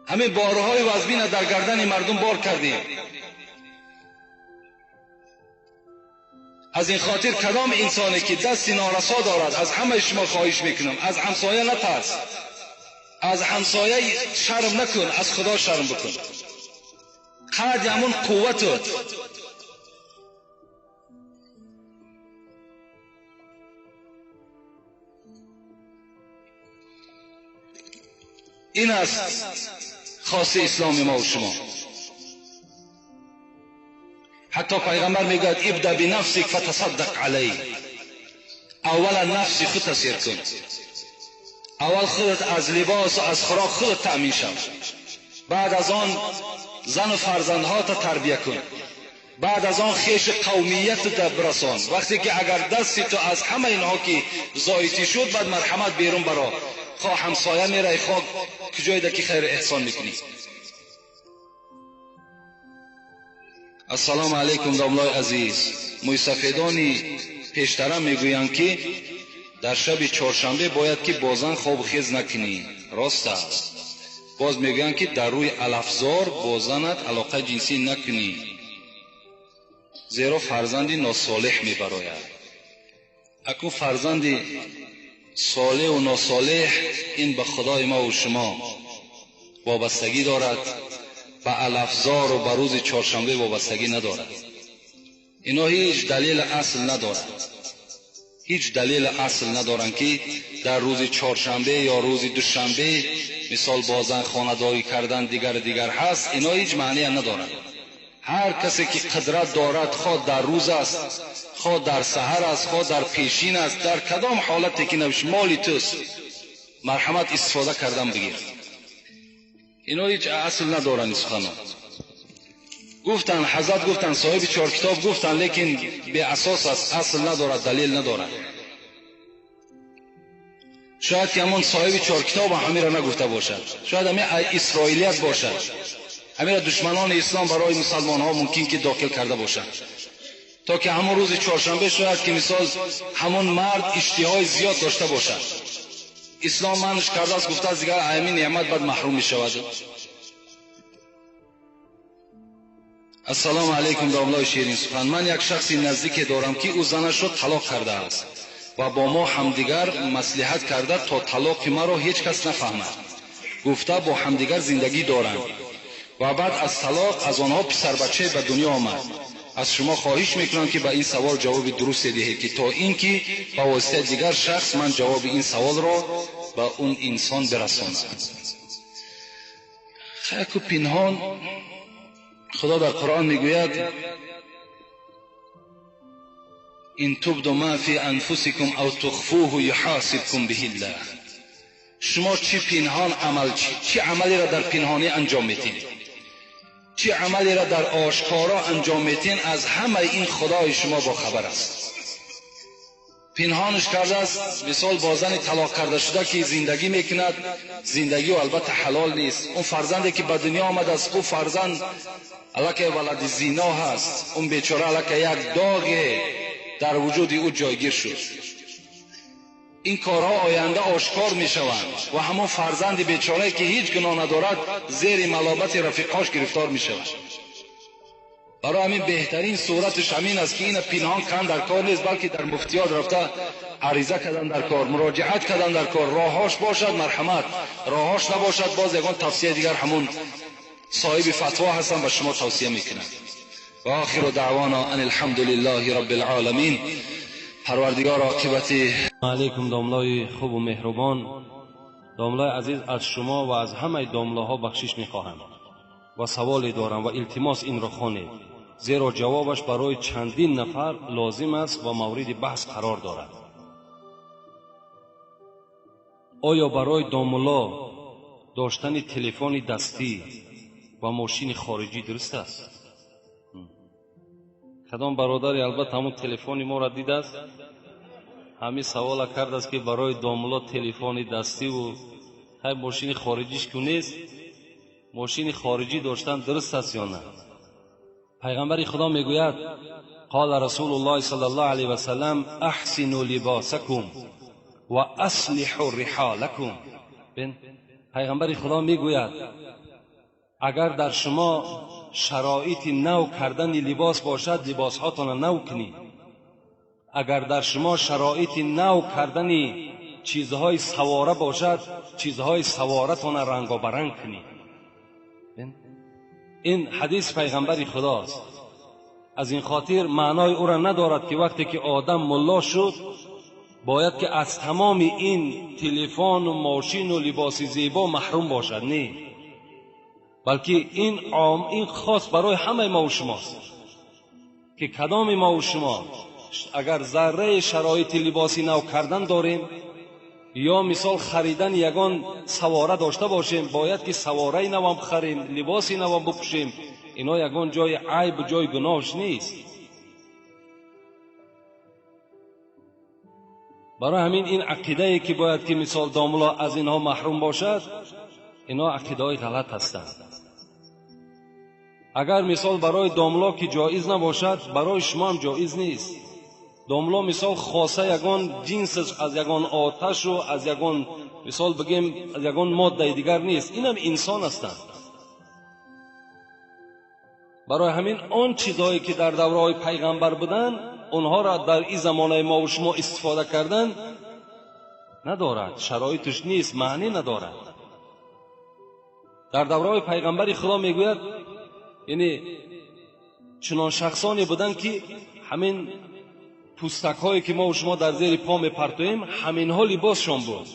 همین بارهای وزبین در گردن مردم بار کردیم. از این خاطر کدام انسانی که دست نارسا دارد از همه شما خواهش میکنم از همسایه نترس، از همسایه شرم نکن، از خدا شرم بکن. قد همون قوتت این است خاص اسلام ما و شما. حتی پیغمبر میگوید ابدا بنفسک فتصدق علی. اولا نفس خود تسیر کن، اول خودت از لباس و از خوراک خودت تأمین شو، بعد از آن زن و فرزندها تا تربیه کن، بعد از آن خیش قومیت تا برسان. وقتی که اگر دستی تو از همه اینها که زایتی شد بعد مرحمت بیرون برا، خواه همسایه میره، خواه کجای ده که خیر احسان میکنی. السلام علیکم داملای عزیز. موی سفیدانی پیشترم میگویند که در شب چهارشنبه باید که بازن خواب خیز نکنی. راست است. باز میگویند که در روی الافزار بازنت علاقه جنسی نکنی، زیرا فرزندی ناصالح میبراید. اکنون فرزندی صالح و ناصالح این به خدای ما و شما وابستگی دارد، به الافزار و به روز چهارشنبه وابستگی ندارد. اینا هیچ دلیل اصل ندارد، هیچ دلیل اصل ندارند که در روز چهارشنبه یا روز دوشنبه مثال بازن خانه‌داری کردن دیگر هست. اینا هیچ معنی ندارد. هر کسی که قدرت دارد، خواه در روز است، خواه در سحر است، خواه در پیشین است، در کدام حالتی که نباشه مالی توست، مرحمت استفاده کردن بگیر. اینا هیچ اصل ندارن. سخنان گفتن، حضرت گفتن، صاحب 4 کتاب گفتن، لیکن به اساس است، اصل ندارد، دلیل ندارد. شاید که همون صاحب 4 کتاب همین را نگفته باشد، شاید همین اسرائیلیت باشد، همین را دشمنان اسلام برای مسلمان ها ممکن که داخل کرده باشد، تا که همون روز چهارشنبه شاید که مثال همون مرد اشتهای زیاد داشته باشد. اسلام منش کرده است، گفته است دیگر همین نعمت بعد محروم می شود. السلام علیکم داملای شیرین سخن. من یک شخصی نزدیک دارم که او زنش را طلاق کرده است و با ما همدیگر مصلحت کرده تا طلاق مرا هیچ کس نفهمد. گفته با همدیگر زندگی دارند و بعد از طلاق از آنها پسر بچه به دنیا آمد. از شما خواهش میکنم که به این سوال جواب درست دهید که تا اینکه با واسطه دیگر شخص من جواب این سوال را به اون انسان برسانم. خیلی پنهان خدا در قرآن میگوید این تبدوا ما فی انفسکم او تخفوه یحاسبکم به الله. شما چی پنهان عمل چی عملی را در پنهانی انجام میتین، چی عملی را در آشکارا انجام میتین، از همه این خدای شما با خبر است. پنهانش کرده است. مثال با زن طلاق کرده شده که زندگی میکند، زندگی و البته حلال نیست. اون فرزندی که به دنیا آمده است، او فرزند الکه ولد زنا هست. اون بیچاره الکه یک داغ در وجود او جایگیر شد. این کارها آینده آشکار می شوند و همون فرزند بیچاره که هیچ گناه ندارد زیر ملامت رفیقاش گرفتار می شود. برای همین بهترین صورتش همین است که این پنهان کن در کار نیست، بلکه در مفتیات رفته عریضه کردن در کار، مراجعت کردن در کار. راهاش باشد مرحمت، راهاش نباشد باز یگان توصیه دیگر همون صاحب فتوا هستن و شما توصیه میکنند. و آخر دعوانا ان الحمد لله رب العالمین. پروردگار عاقبت. علیکم داملای خوب و مهربان. داملای عزیز، از شما و از همه داملاها بخشش میخواهم و سوالی دارم و التماس این را خوانید، زیرا جوابش برای چندین نفر لازم است و مورد بحث قرار دارد. آیا برای داملا داشتن تلفن دستی و ماشین خارجی درست است؟ کدام برادری البته همون تلفن ما را دیده است، همین سوال کرده است که برای داملا تلفن دستی و ماشین خارجیش که نیست، ماشین خارجی داشتن درست است یا نه؟ پیغمبر خدا میگوید قال رسول الله صلی الله علیه و سلم احسنوا لباسکم و اصلحوا رحالکم. پیغمبر خدا میگوید اگر در شما شرایط نو کردن لباس باشد، لباس هاتون نو کنید. اگر در شما شرایط نو کردن چیزهای سواره باشد، چیزهای سوارتون رنگ و برنگ کنید. این حدیث پیغمبر خداست. از این خاطر معنای او را ندارد که وقتی که آدم ملا شد باید که از تمام این تلفن و ماشین و لباس زیبا محروم باشد. نه، بلکه این خاص برای همه ما و شماست که کدام ما و شما اگر ذره شرایط لباسی نو کردن داریم یا مثال خریدن یگان سواره داشته باشیم، باید که سواره نو هم خریم، لباسی نو هم بپوشیم. اینا یگان جای عیب و جای گناهش نیست. برای همین این عقیده ای که باید که مثال داملا از اینها محروم باشد، اینا عقیده های غلط هستند. اگر مثال برای داملا که جایز نباشد، برای شما هم جایز نیست. داملا مثال خاصه یگان جنسش از یگان آتش و از یگان مثال بگیم از یگان ماده دیگر نیست، این هم انسان هستند. برای همین آن چیزهایی که در دورهای پیغمبر بودن اونها را در این زمانه ما و شما استفاده کردن ندارد، شرایطش نیست، معنی ندارد. در دورهای پیغمبر خدا میگوید یعنی چنان شخصانی بودن که همین پوستک هایی که ما و شما در زیر پا میپرتویم همین ها لباسشان بود.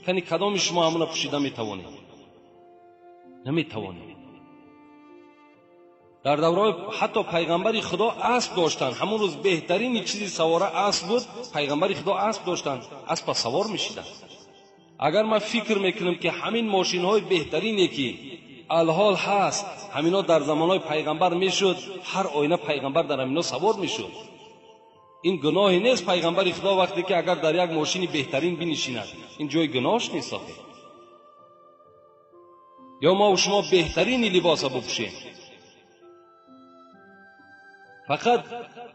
یعنی کدام شما همون پوشیده میتوانید؟ نمیتوانید. در دوره حتی پیغمبر خدا اسب داشتن. همون روز بهترین چیزی سواره اسب بود. پیغمبر خدا اسب داشتن، اسب سوار میشیدن. اگر ما فکر میکنیم که همین ماشین های بهترینی که الحال هست همینا در زمانهای پیغمبر میشد، هر آینه پیغمبر در همینا سوار میشد، این گناهی نیست. پیغمبر خدا وقتی که اگر در یک ماشین بهترین بنشیند این جای گناهش نیست. یا ما و شما بهترین لباس بپوشیم، فقط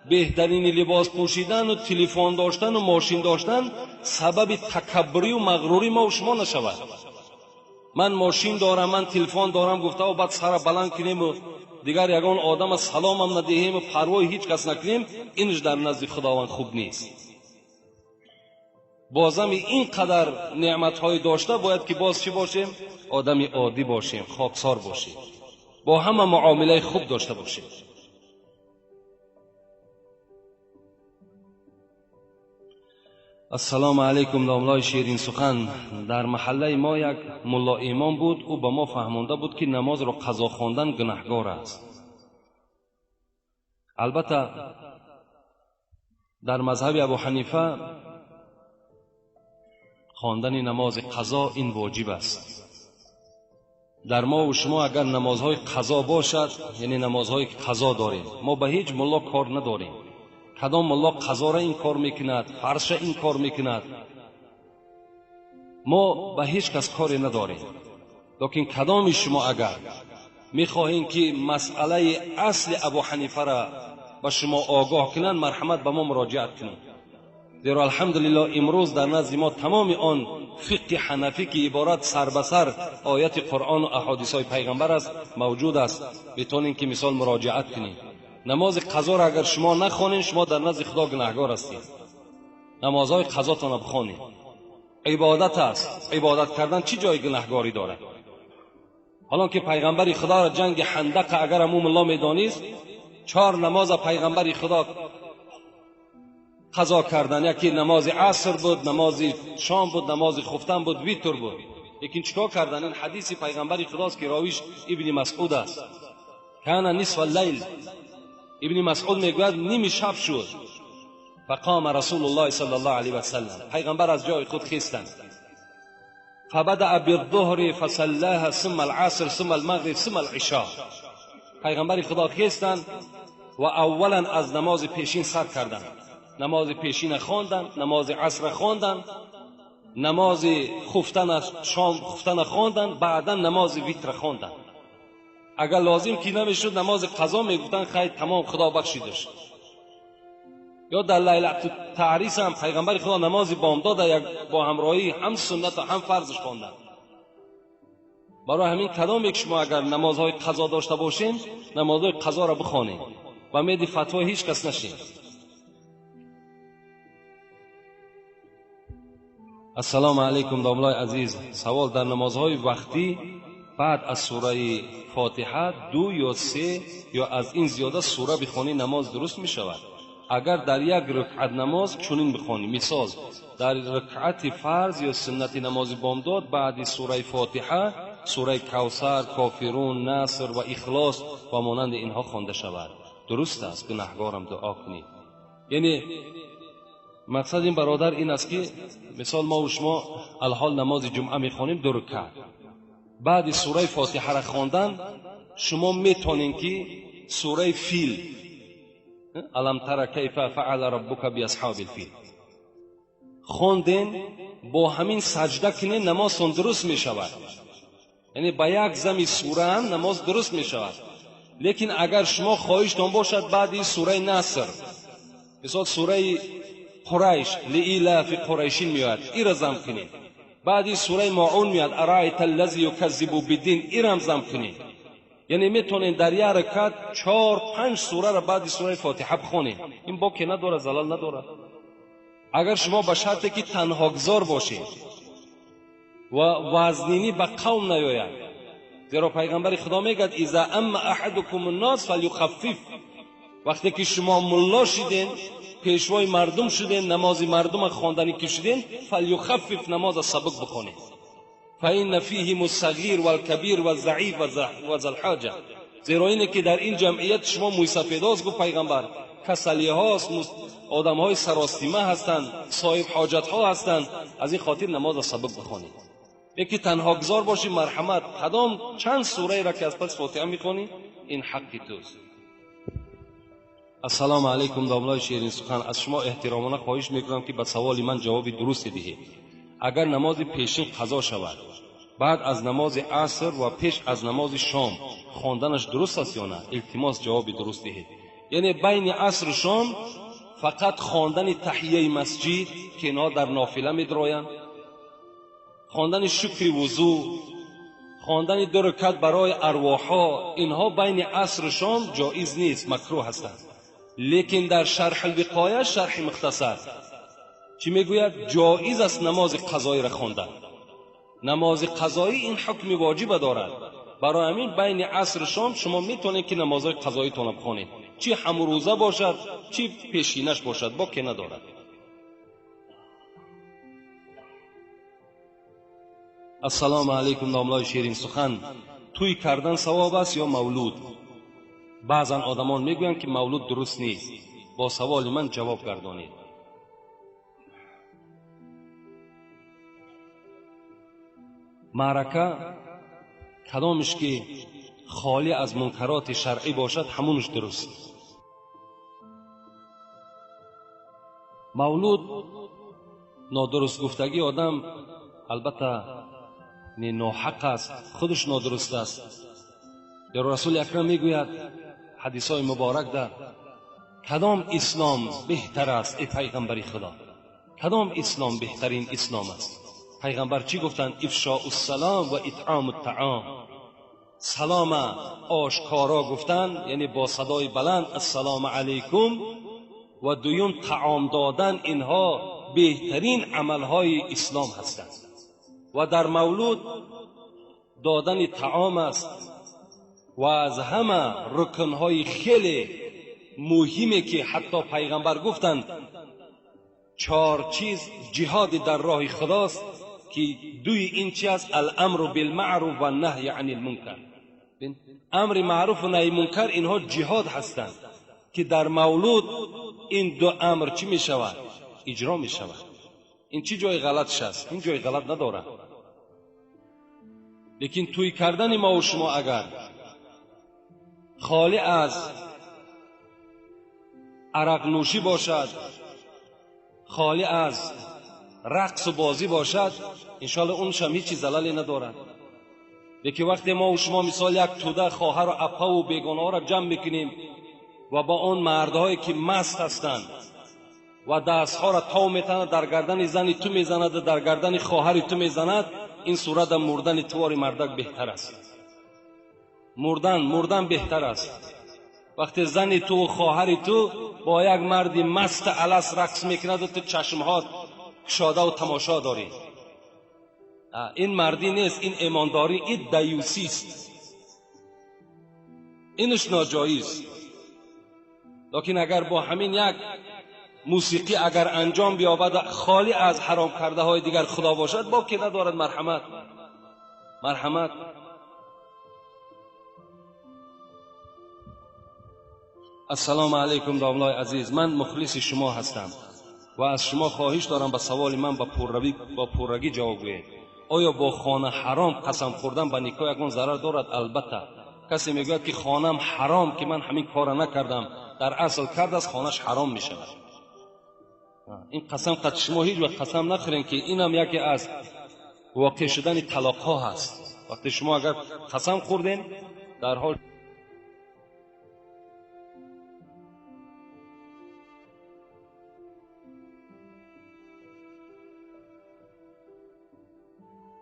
بهترین لباس پوشیدن و تلفن داشتن و ماشین داشتن سبب تکبری و مغروری ما و شما نشود. من ماشین دارم، من تلفن دارم گفته و بعد سر بلند کنیم و дигар ягон одама саломам надиҳему парвои ҳеҷ кас накунем, инш дар назди худованд хуб нест. бозами ин қадар неъматҳои дошта бояд ки боз чӣ бошем? одами оддӣ бошем, хоксор бошем, бо ҳама муомилаи хуб дошта бошем. ассалому алайкум. номлои ширин сухан. дар маҳаллаи мо як мулло имом буд. ӯ ба мо фаҳмонда буд ки намозро қазо хондан гунаҳгор аст. албатта дар мазҳаби абу ҳанифа хондани намози қазо ин воҷиб аст. дар мову шумо агар намозҳои қазо бошад, яъне намозҳои қазо дорем, мо ба ҳеҷ мулло кор надорем. кадом мулло қазора ин кор мекунад, фарша ин кор мекунад, мо ба ҳеҷ кас коре надорем. лекин кадоми шумо агар мехоҳем ки масъалаи асли абу ҳанифара ба шумо огоҳ кунанд, марҳамат ба мо муроҷиат кунед. зеро алҳамдулилло имрӯз дар назди мо тамоми он фиқҳи ҳанафӣ ки иборат сарбасар ояти қуръону аҳодисҳои пайғамбар аст мавҷуд аст. метавонем ки мисол муроҷиат кунем. намози қазоро агар шумо нахонед, шумо дар назди худо гунаҳгор ҳастед. намозҳои қазотона бихонед. ибодат аст. ибодат кардан чӣ ҷои гунаҳгорӣ дорад? ҳолон ки пайғамбари худоро ҷанги ҳандақа агар ҳамун мулло медонист, 4 намоза пайғамбари худо қазо кардан. яки намози аср буд, намози шом буд, намози хуфтан буд, витр буд. лекин чикор кардан? ин ҳадиси пайғамбари худост ки ровиш ибни масъуд аст. кана нисфа лайл. ибни масъуд мегӯяд ними шаб шуд. фақома расулуллоҳи саллаллоҳу алайҳи ва саллам. пайғамбар аз ҷои худ хистанд. фабадаа биддуҳри фасаллаҳа сумма аласр сумма алмағриб сумма алишо. пайғамбари худо хистанд ва аввалан аз намози пешин сар карданд. намози пешина хондан, намози асра хондан, намози хуфтана шом хуфтана хондан, баъдан намози витра хондан. агар лозим ки намешуд намози қазо мегуфтанд хай тамом худо бахшидаш. ё дар лайлату таърис ҳам пайғамбари худо намози бомдода як бо ҳамроҳӣ ҳам суннату ҳам фарзш хонданд. барои ҳамин кадоме ки шумо агар намозҳои қазо дошта бошем, намозҳои қазоро бихонем ва меди фатвои ҳеҷ кас нашем. ассалому алайкум домлои азиз. савол: дар намозҳои вақтӣ баъд аз сураи фотиҳа 2 ё 3 ё аз ин зиёда сура бихонӣ намоз дуруст мешавад? агар дар як рукъат намоз чунин бихонӣ, мисол дар рукъати фарз ё суннати намози бомдод баъди сураи фотиҳа сураи кавсар, кофирун, наср ва ихлос ва монанди инҳо хонда шавад, дуруст аст? гунаҳгорам дуо кунед. яъне мақсад ин бародар ин аст ки мисол мо ва шумо алҳол намози ҷумъа мехонем 2 рукъат. баъди сураи фотиҳаро хондан шумо метонем ки сураи фил алам тара кайфа фаъала раббука биасҳоbil фил хонден, бо ҳамин саҷда кунен, намозтон дуруст мешавад. яъне ба як зами сура ҳам намоз дуруст мешавад. лекин агар шумо хоҳиштон бошад баъди сураи наср, мисол сураи قریش لإیلاف قریشین میاد، ایرا زم کنید. بعدی سوره ماعون میاد ارایت الذی یکذب بالدین، ایرا زم کنید. یعنی میتونین در یک رکعت 4-5 سوره را بعد سوره فاتحه بخونید. این با که نداره، زلال نداره. اگر شما به شرطی که تنها گذار باشید و وزنینی به قوم نیاید، زیرا پیغمبر خدا میگه اذا اما احدکم الناس فلیخفف. وقتی که شما ملا شدین، پیشوای مردم شدین، نماز مردم خواندنی کشیدین، فلیخفف، نماز سبک بخونید. فإن فیهم الصغیر والکبیر والضعیف وذی الحاجه. زیرا اینه که در این جمعیت شما موسیقیداست، گفت پیغمبر، کسلی هاست، آدم های سراستیمه هستند، صاحب حاجت ها هستند، از این خاطر نماز سبک بخونید. یکی تنها گذار باشی، مرحمت کدام چند سوره را که از پس فاتحه میخونی، این حقی توست. السلام علیکم داملای شیرین سخن، از شما احترامانه خواهش میکنم که به سوال من جواب درست دهید. اگر نماز پیشین قضا شود بعد از نماز عصر و پیش از نماز شام خواندنش درست است یا نه؟ التماس جواب درست دهید. یعنی بین عصر و شام فقط خواندن تحیه مسجد که اینا در نافله میدرویند، خواندن شکر وضو، خواندن 2 رکعت برای ارواحها، اینها بین عصر و شام جایز نیست، مکروه هستند. لیکن در شرح الوقایه، شرح مختصر چی میگوید؟ جایز است نماز قضایی را خواندن. نماز قضایی این حکم واجب دارد. برای همین بین عصر و شام شما میتونید که نمازهای قضایی تون بخونید، چی هم روزه باشد چی پیشینش باشد، با که ندارد. السلام علیکم. ناملای شیرین سخن، توی کردن ثواب است یا مولود؟ بعضا آدمان میگویند که مولود درست نیست. با سوال من جواب گردانید. معرکه کدامش که خالی از منکرات شرعی باشد همونش درست. مولود نادرست گفتگی آدم البته ناحق است، خودش نادرست است. یا رسول اکرم میگوید حدیث های مبارک در کدام اسلام بهتر است ای پیغمبری خدا؟ کدام اسلام بهترین اسلام است؟ پیغمبر چی گفتند؟ افشاء السلام و اطعام الطعام. سلام آشکارا گفتن، یعنی با صدای بلند السلام علیکم، و دویم طعام دادن. اینها بهترین عملهای اسلام هستند. و در مولود دادن طعام است و از همه رکنهای خیلی مهمی که حتی پیغمبر گفتند 4 چیز جهاد در راه خداست، که دوی این چیز است: الامر بالمعروف و النهی عن المنکر. امر معروف و نهی منکر اینها جهاد هستند که در مولود این 2 امر چی می شود؟ اجرا می شود. این چی جای غلطش است؟ این جای غلط نداره. لیکن توی کردن ما و شما اگر خالی از عرق نوشی باشد، خالی از رقص و بازی باشد، انشاءالله اونش هم هیچی زلالی ندارد. لیکن وقتی ما و شما مثال یک توده خواهر و اپا و بیگانه ها را جمع میکنیم و با اون مردهایی که مست هستند و دستها را تاو میتند، در گردن زنی تو میزند، در گردن خواهری تو میزند، این صورت مردن توار مردک بهتر است. مردن بهتر است. وقتی زنی تو و خواهری تو با یک مرد مست الست رقص میکند و تو چشمهات شاده و تماشا داری، این مردی نیست، این ایمانداری، این دیوسی است، اینش ناجایز. لیکن اگر با همین یک موسیقی اگر انجام بیابد خالی از حرام کرده های دیگر خدا باشد، با که ندارد مرحمت. السلام علیکم داملای عزیز، من مخلص شما هستم و از شما خواهش دارم به سوال من با پررگی جواب گویید. آیا با خانه حرام قسم خوردن به نکاح یکان ضرر دارد؟ البته. کسی میگوید که خانم حرام که من همین کار نکردم، در اصل کرد است، خانهش حرام می شود. این قسم قد شما هیچ وقت قسم نخورین که اینم یکی از واقع شدن طلاق ها هست. وقتی شما اگر قسم خوردین در حال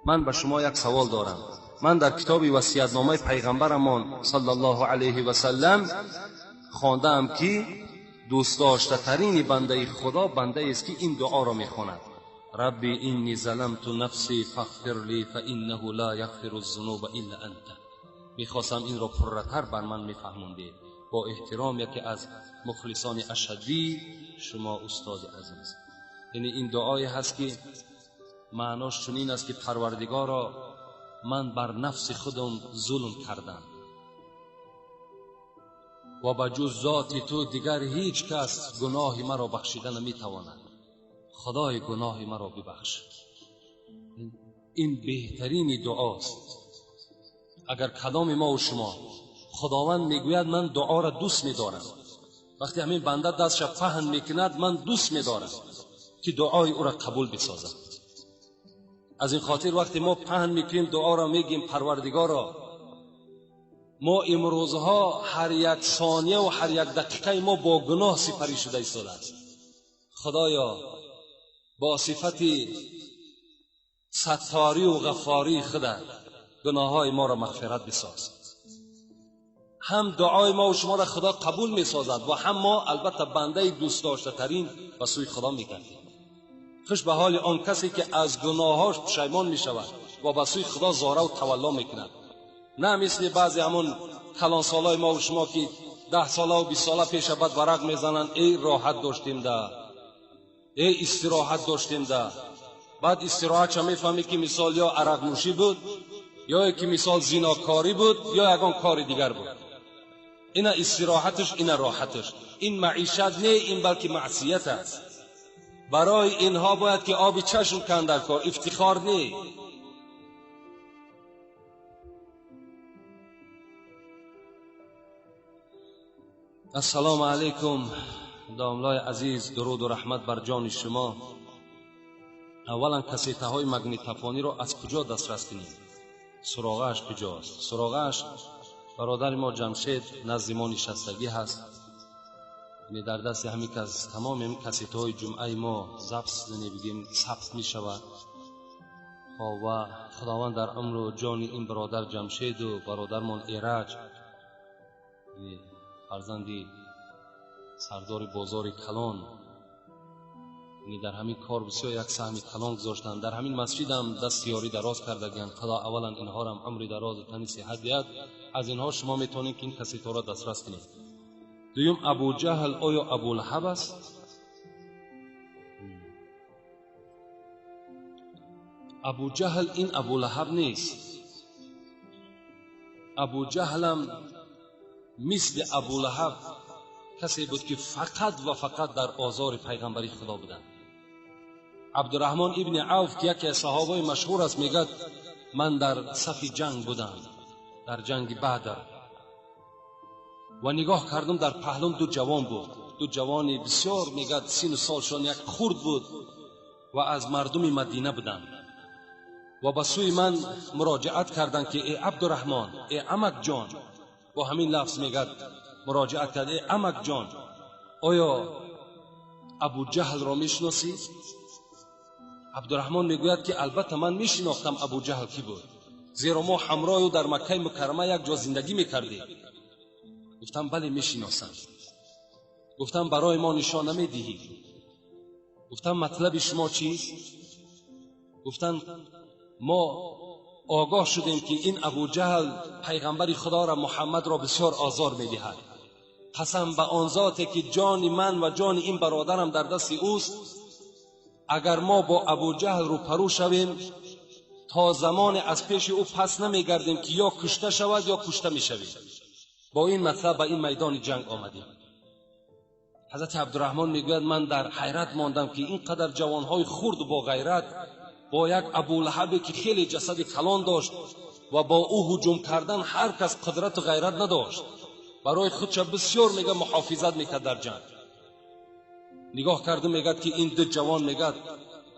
من به شما یک سوال دارم. من در کتاب وصیت‌نامه پیغمبرمان صلی الله علیه و سلم خواندم که دوست داشته ترین بنده خدا بنده است که این دعا را میخواند: ربی انی ظلمت نفسی فاغفر لی فانه لا یغفر الذنوب الا انت. میخواستم این را پرتر بر من میفهموندید. با احترام یکی از مخلصان اشهدی، شما استاد عزیز. یعنی این دعای هست که معناش چنین است که پروردگارا من بر نفس خودم ظلم کردم و به جز ذات تو دیگر هیچ کس گناه مرا بخشیدن نمیتواند. خدای گناه مرا ببخش. این بهترین دعاست. اگر کدام ما و شما خداوند میگوید من دعا را دوست میدارم، وقتی همین بنده دستش پهن میکند من دوست میدارم که دعای او را قبول بسازم. از این خاطر وقتی ما پهن میکنیم دعا را میگیم پروردگارا ما امروزها هر یک ثانیه و هر یک دقیقه ما با گناه سپری شده ایستاده است. خدایا با صفت ستاری و غفاری خودت گناههای ما را مغفرت بساز. هم دعای ما و شما را خدا قبول می‌سازد و هم ما البته بنده دوست داشته ترین به سوی خدا می‌گردیم. خوش به حال آن کسی که از گناهاش پشیمان می‌شود و به سوی خدا زاره و تولا می‌کند، نه مثل بعضی همون کلان سالای ما و شما که 10 ساله و 20 ساله پیش بعد ورق میزنن ای راحت داشتیم ده، ای استراحت داشتیم ده. بعد استراحت چه میفهمی که مثال یا عرق نوشی بود، یا که مثال زیناکاری بود، یا یگان کار دیگر بود. این استراحتش، این راحتش. این معیشت نه، این بلکه معصیت است. برای اینها باید که آب چشم کندن کار، افتخار نه. السلام علیکم داملای عزیز، درود و رحمت بر جان شما. اولا کسیته های مگنیتوفونی را از کجا دسترس کنیم؟ سراغش کجاست؟ سراغش برادر ما جمشید نزد ما نشستگی هست. یعنی در دست همین که از تمام این کسیته های جمعه ما ثبت می شود و خداوند در امر و جان این برادر جمشید و برادرمان ایرج، فرزندی سردار بازار کلان، در همین کار بسیار یک سهم کلان گذاشتند. در همین مسجد هم دستیاری دراز کردگیند. خدا اولا اینها را هم عمر دراز و تنی صحت دهد. از اینها شما میتونید که این کسیتا را دسترس کنید. دویم، ابو جهل آیا ابو لهب است؟ ابو جهل این ابو لهب نیست. ابو جهل هم مثل ابو لهب کسی بود که فقط و فقط در آزار پیغمبری خدا بودند. عبدالرحمن ابن عوف که یکی از صحابه مشهور است میگد من در صف جنگ بودم، در جنگ بدر، و نگاه کردم در پهلوم دو جوان بود، دو جوانی بسیار میگد سن و سالشان یک خرد بود و از مردم مدینه بودند و به سوی من مراجعت کردند که ای عبدالرحمن، ای عمک جان، با همین لفظ میگد مراجعت کرد، ای عمک جان آیا ابو جهل را میشناسی؟ عبدالرحمن میگوید که البته من میشناختم ابو جهل کی بود، زیرا ما همراه او در مکه مکرمه یک جا زندگی میکردیم. گفتم بله میشناسم. گفتم برای ما نشان نمیدهی؟ گفتم مطلب شما چیست؟ گفتن ما آگاه شدیم که این ابو جهل پیغمبر خدا را محمد را بسیار آزار میدهد. قسم به آن ذاتی که جان من و جان این برادرم در دست اوست، اگر ما با ابو جهل رو پرو شویم تا زمان از پیش او پس نمیگردیم که یا کشته شود یا کشته میشویم. با این مطلب به این میدان جنگ آمدیم. حضرت عبدالرحمن میگوید من در حیرت ماندم که اینقدر جوانهای خرد و با غیرت با یک ابو لهبی که خیلی جسد کلان داشت و با او هجوم کردن هر کس قدرت و غیرت نداشت، برای خودش بسیار میگه محافظت میکرد در جنگ. نگاه کردم میگد که این دو جوان میگد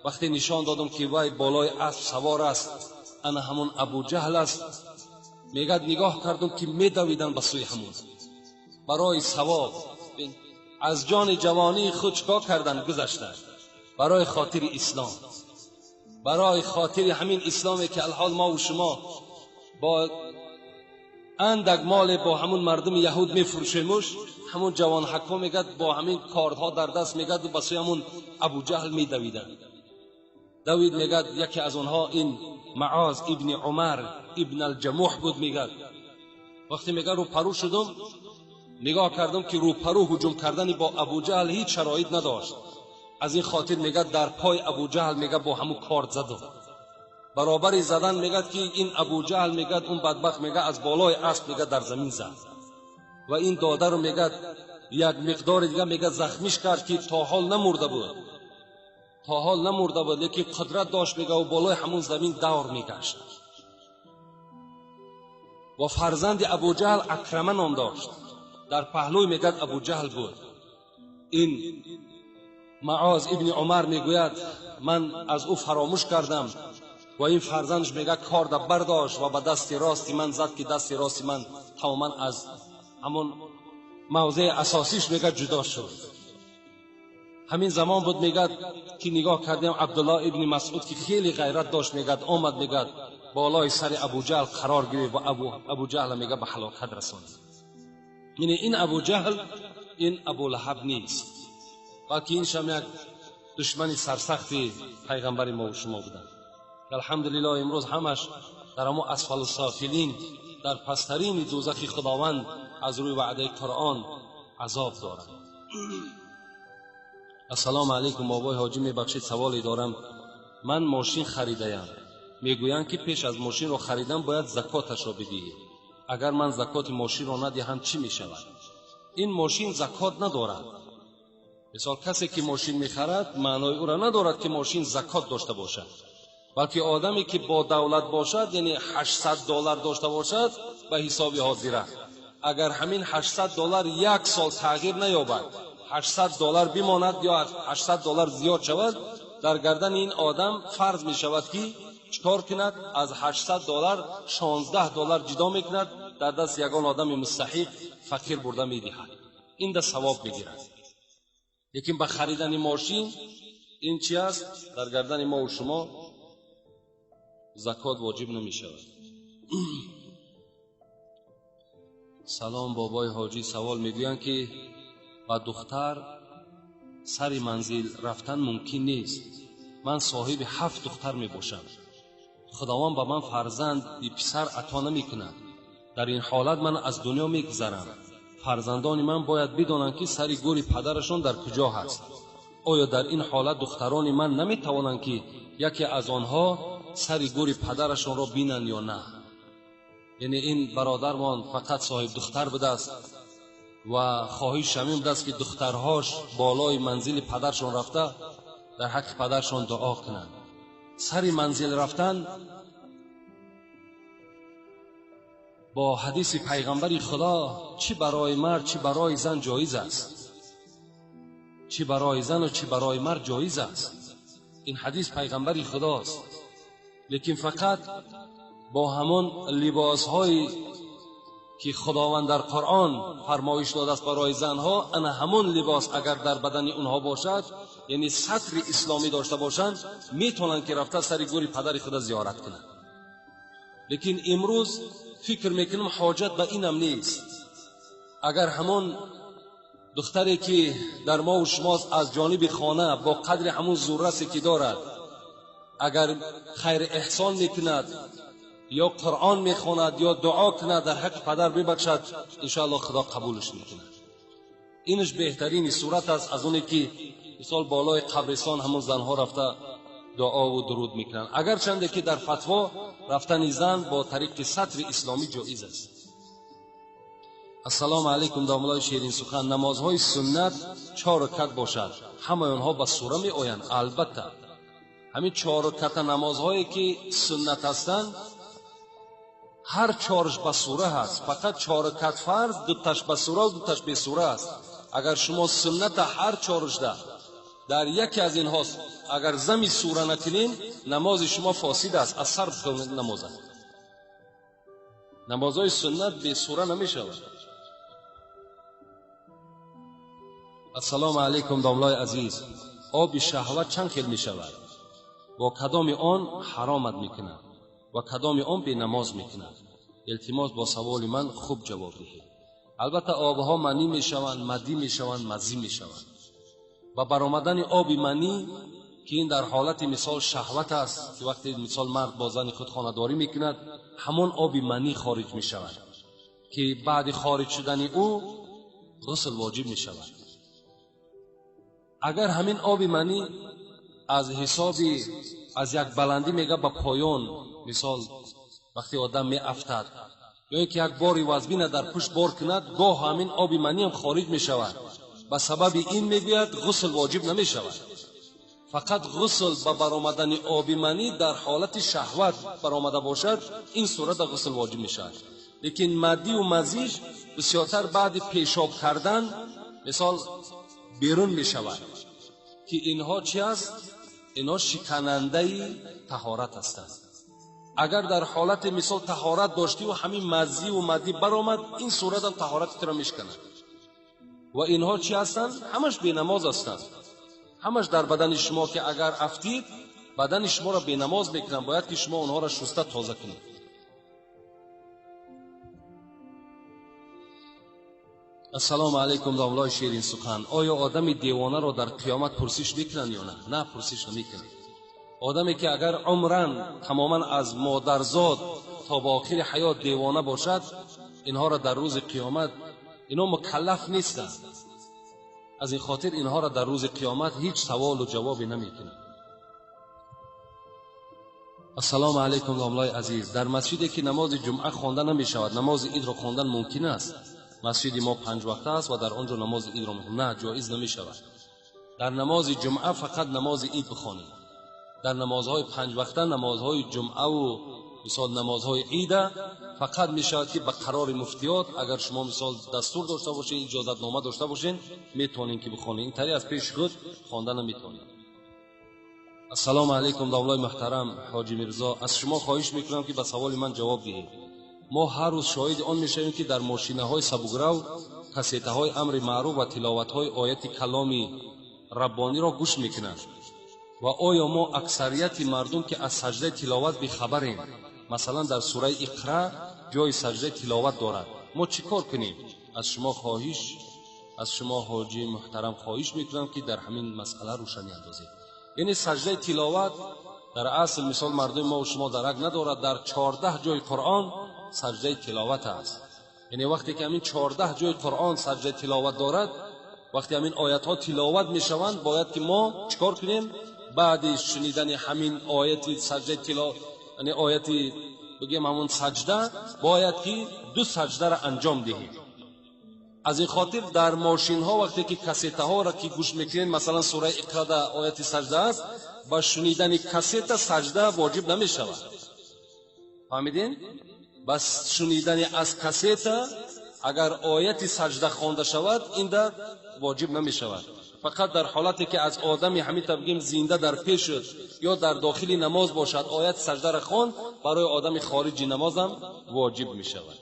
وقتی نشان دادم که وای بالای اسب سوار است، انا همون ابو جهل است، میگد نگاه کردم که میدویدن به سوی همون. برای ثواب از جان جوانی خود چکار کردن؟ گذشتن برای خاطر اسلام، برای خاطر همین اسلامی که الحال ما و شما با اندک مال با همون مردم یهود میفروشیمش، همون جوان حکا میگد با همین کاردها در دست میگد و بسوی همون ابو جهل میدویدن. دوید میگد یکی از اونها این معاذ ابن عمر ابن الجموح بود. میگد وقتی میگه رو پرو شدم نگاه کردم که رو پرو هجوم کردن با ابو جهل هیچ شرایط نداشت. از این خاطر میگه در پای ابو جهل میگه با همون کارد زدم. برابری زدن میگه که این ابو جهل میگه اون بدبخت میگه از بالای اسب میگه در زمین زد و این داده رو میگه یک مقدار دیگه میگه زخمیش کرد که تا حال نمرده بود، تا حال نمرده بود، لیکن قدرت داشت میگه و بالای همون زمین دور میگشت. و فرزند ابو جهل اکرمه نام داشت، در پهلوی میگه ابو جهل بود. این معاذ ابن عمر میگوید من از او فراموش کردم و این فرزندش میگه کارد برداشت و به دست راستی من زد که دست راستی من تماما از همون موضع اساسیش میگه جدا شد. همین زمان بود میگه که نگاه کردیم عبدالله ابن مسعود که خیلی غیرت داشت میگه آمد میگه بالای سر ابو جهل قرار گرفت و ابو جهل میگه به هلاکت رساند. یعنی این ابو جهل این ابو لهب نیست، بلکه این شما یک دشمن سرسخت پیغمبر ما و شما بودند. الحمدلله امروز همش در اما اسفل السافلین، در پسترین دوزخ خداوند از روی وعده قرآن عذاب دارند. السلام علیکم بابای حاجی، میبخشید سوالی دارم. من ماشین خریده‌ام، میگویند که پیش از ماشین را خریدن باید زکاتش را بدهی. اگر من زکات ماشین را ندهم چی میشود؟ این ماشین زکات ندارد. مثال کسی که ماشین میخرد معنای او را ندارد که ماشین زکات داشته باشد، بلکه آدمی که با دولت باشد، یعنی $800 داشته باشد به حساب حاضره. اگر همین $800 یک سال تغییر نیابد، $800 بماند یا $800 زیاد شود، در گردن این آدم فرض می شود که چکار کند؟ از $800 $16 جدا میکند، در دست یگان آدم مستحق فقیر برده میدهد، این ده ثواب میگیرد. لیکن به خریدن ماشین این چی است؟ در گردن ما و شما زکات واجب نمی شود. سلام بابای حاجی، سوال میگویند که با دختر سر منزل رفتن ممکن نیست. من صاحب 7 دختر می باشم. خداوند به من فرزند پسر عطا نمی کند. در این حالت من از دنیا می گذرم. فرزندان من باید بدانند که سر گور پدرشان در کجا هست. آیا در این حالت دختران من نمی توانند که یکی از آنها سر گور پدرشان را بینند یا نه؟ یعنی این برادرمان فقط صاحب دختر بوده است و خواهش همین بوده است که دخترهاش بالای منزل پدرشان رفته در حق پدرشان دعا کنند. سر منزل رفتن با حدیث پیغمبر خدا چی برای مرد چی برای زن جایز است، چی برای زن و چی برای مرد جایز است. این حدیث پیغمبر خداست. لیکن فقط با همون لباس‌هایی که خداوند در قرآن فرمایش داده است برای زنها، انا همون لباس اگر در بدن اونها باشد، یعنی سطر اسلامی داشته باشند، میتونن که رفته سر گور پدر خدا زیارت کنند. لیکن امروز فکر میکنم حاجت به اینم نیست. اگر همون دختری که در ما و شماست از جانب خانه با قدر همون ذره‌ای که دارد، اگر خیر احسان میکند یا قرآن میخواند یا دعا کند در حق پدر ببخشد، انشاءالله خدا قبولش میکند. اینش بهترین صورت است از اونی که مثال بالای قبرستان همون زنها رفته دعا و درود میکنند. اگر چنده که در فتوا رفتن زن با طریق سطر اسلامی جایز است. السلام علیکم داملای شیرین سخن، نمازهای سنت 4 رکعت باشد، همه آنها به سوره می آیند؟ البته همین 4 رکعت نمازهایی که سنت هستند هر 4ش به سوره هست، فقط 4 رکعت فرض 2تاش به سوره و 2تاش به سوره است. اگر شما سنت هر 4ش در یکی از اینها اگر زمی سوره نکنین، نماز شما فاسد است، از سر بخونید نماز. نمازهای سنت به سوره نمی شود. السلام علیکم داملای عزیز، آب شهوت چند خیل می شود؟ با کدام آن حرامت می کند و کدام آن به نماز می کند؟ التماس با سوال من خوب جواب دهید. البته آبها منی می شوند، مدی می شوند، مزی می شوند. و برآمدن آب منی که این در حالت مثال شهوت است که وقتی مثال مرد با زن خود خانه‌داری می کند، همون آب منی خارج می شود که بعد خارج شدن او غسل واجب می شود. اگر همین آب منی از حسابی از یک بلندی میگه به پایان، مثال وقتی آدم می افتد یا اینکه یک باری وزبینه در پشت بار کند، گاه همین آب منی هم خارج می شود. به سبب این میگوید غسل واجب نمی شود. فقط غسل به برآمدن آب منی در حالت شهوت برآمده باشد، این صورت غسل واجب می شود. لیکن مدی و مزیج بسیارتر بعد پیشاب کردن مثال بیرون می شود که اینها چی است؟ اینها شکننده طهارت هستند. اگر در حالت مثال طهارت داشتی و همین مزی و مدی برآمد، این صورت هم طهارت را میشکند. و اینها چی هستند؟ همش بی نماز هستند. همش در بدن شما که اگر افتید بدن شما را بینماز میکنند. باید که شما اونها را شسته تازه کنید. السلام علیکم داملای شیرین سخن. آیا آدم دیوانه را در قیامت پرسش میکنند یا نه؟ نه، پرسش نمیکنند. آدمی که اگر عمرن تماما از مادرزاد تا به آخر حیات دیوانه باشد، اینها را در روز قیامت اینا مکلف نیستند. از این خاطر اینها را در روز قیامت هیچ سوال و جوابی نمیکنند. السلام علیکم داملای عزیز. در مسجدی که نماز جمعه خوانده نمی شود، نماز عید را خواندن ممکن است؟ مسجد ما 5 وقته است و در آنجا نماز عید را نه، جایز نمی شود. در نماز جمعه فقط نماز عید بخوانید. در نمازهای 5 وقته، نمازهای جمعه و مثال نمازهای عید فقط می شود که به قرار مفتیات اگر شما مثال دستور داشته باشین، اجازت نامه داشته باشین، میتونین که بخونین. این طریق از پیش خود خواندن نمیتونین. السلام علیکم داملای محترم حاجی میرزا، از شما خواهش میکنم که به سوال من جواب دهید. ما هر روز شاهد آن میشویم که در ماشینه‌های سبکرو کاسیته‌های امر معروف و تلاوت‌های آیات کلامی ربانی را گوش میکنند و آیا ما اکثریت مردم که از سجده تلاوت بیخبریم؟ مثلا در سوره اقرا جای سجده تلاوت دارد، ما چیکار کنیم؟ از شما حاجی محترم خواهش میکنم که در همین مسئله روشنی اندازید. یعنی سجده تلاوت در اصل مثال مردم ما و شما درک ندارد. در 14 جای قرآن سجده تلاوت است. یعنی وقتی که همین 14 جای قرآن سجده تلاوت دارد، وقتی همین آیات ها تلاوت میشوند، باید که ما چیکار کنیم؟ بعد شنیدن همین آیت سجده تلاوت، یعنی آیت بگیم همون سجده، باید که 2 سجده را انجام دهیم. از این خاطر در ماشین ها وقتی که کاسیت ها را که گوش میکنین، مثلا سوره اقرا آیت سجده است، با شنیدن کاسیت سجده واجب نمیشود. فهمیدین؟ بس شنیدن از کاسیت اگر آیت سجده خوانده شود، این در واجب نمیشود. فقط در حالتی که از آدمی همین بگیم زنده در پیش یا در داخل نماز باشد، آیت سجده را خواند، برای آدم خارجی نماز هم واجب میشود.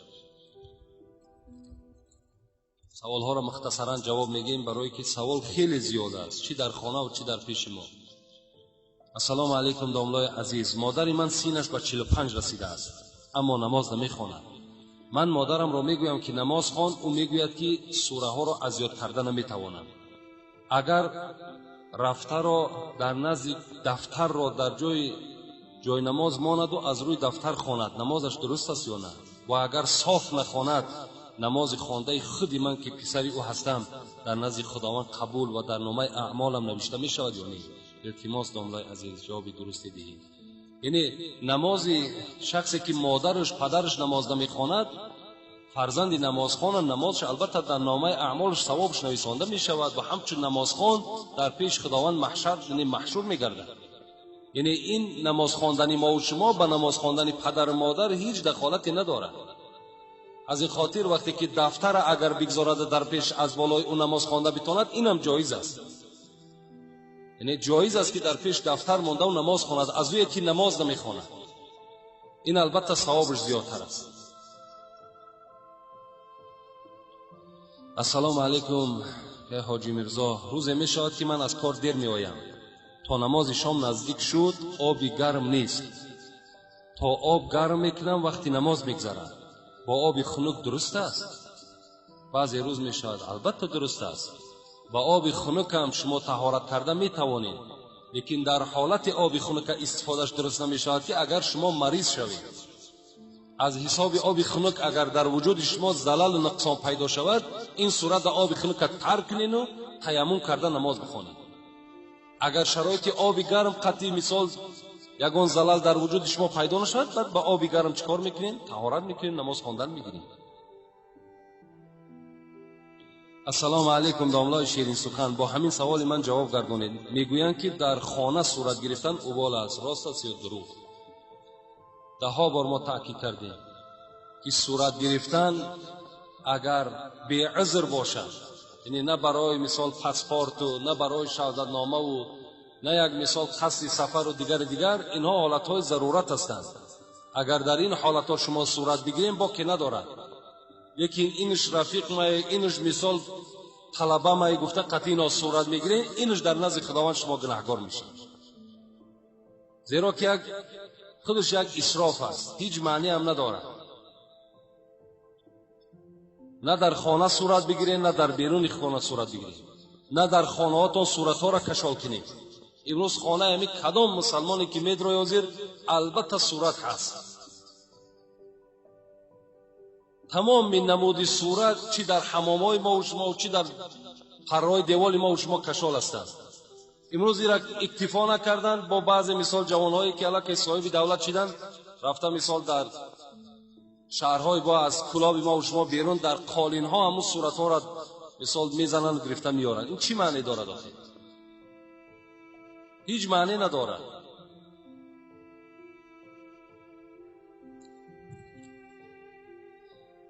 سوال ها را مختصرا جواب میگیم برای که سوال خیلی زیاد است، چی در خانه و چی در پیش ما. السلام علیکم داملای عزیز. مادر من سینش به 45 رسیده است اما نماز نمیخواند. من مادرم را میگویم که نماز خوان، او میگوید که سوره ها را از یاد کردن نمیتوانم. اگر رفته را در نزد دفتر را در جای نماز ماند و از روی دفتر خواند، نمازش درست است یا نه؟ و اگر صاف نخواند، نماز خوانده خودی من که پسری او هستم در نزد خداوند قبول و در نامه اعمالم نوشته می شود یا نه؟ التماس داملای عزیز جواب درستی دهید. یعنی نماز شخصی که مادرش پدرش نماز نمیخواند، فرزند نمازخوان، نمازش البته در نامه اعمالش ثوابش نویسنده می شود و همچون نمازخوان در پیش خداوند محشور می گردد. یعنی این نماز خواندن ما و شما به نماز خواندن پدر و مادر هیچ دخالتی ندارد. از این خاطر وقتی که دفتر اگر بگذارد در پیش از بالای اون نماز خوانده بتواند، اینم جایز است. یعنی جایز است که در پیش دفتر مانده و نماز خواند، از روی که نماز نمیخواند، این البته ثوابش زیادتر است. السلام علیکم حاجی میرزا. روزی می شود که من از کار دیر می آیم، تا نماز شام نزدیک شد آبی گرم نیست، تا آب گرم میکنم وقتی نماز میگذرم، با آب خنک درست است؟ بعضی روز می شود البته درست است. با آب خنک هم شما طهارت کرده می توانید، لیکن در حالت آب خنک استفادهش درست نمی شود که اگر شما مریض شوید. از حساب آب خنک اگر در وجود شما زلال و نقصان پیدا شود، این صورت آب خنک ترک کنین و تیمم کرده نماز بخوانید. اگر شرایط آب گرم قطعی مثال یگان زلال در وجود شما پیدا نشود، بعد با آب گرم چیکار میکنین؟ طهارت میکنین، نماز خواندن میگیرین. السلام علیکم داملای شیرین سخن. با همین سوال من جواب گردانید. میگویند که در خانه صورت گرفتن ابال است، راست است یا دروغ؟ 10 بار ما تاکید کردیم که صورت گرفتن اگر بی عذر باشد، یعنی نه برای مثال پاسپورت و نه برای شهادتنامه و نه یک مثال قصد سفر و دیگر، اینها حالتهای ضرورت هستند. اگر در این حالتها شما صورت بگیریم با که ندارد، لیکن اینش رفیق ما، اینش مثال طلبه ما گفته قطعی اینا صورت میگیرین، اینش در نزد خداوند شما گناهگار میشین. زیرا که خودش یک اسراف است، هیچ معنی هم ندارد. نه در خانه صورت بگیرید، نه در بیرون خانه صورت بگیرید، نه در خانه هاتون صورت ها را کشال کنید. امروز خانه همی کدام مسلمانی که میدروی حاضر البته صورت هست. تمام نمودی صورت چی در حمام های ما و شما و چی در پرهای دیوال ما و شما کشال هستند. امروز را اکتفا نکردن با بعض مثال جوانهایی که الان صاحب دولت شدند، رفتن مثال در شهرهای با از کلاب ما و شما بیرون در قالین ها همون صورت ها را مثال میزنند و گرفتن میارند. این چی معنی دارد آخه؟ هیچ معنی ندارد.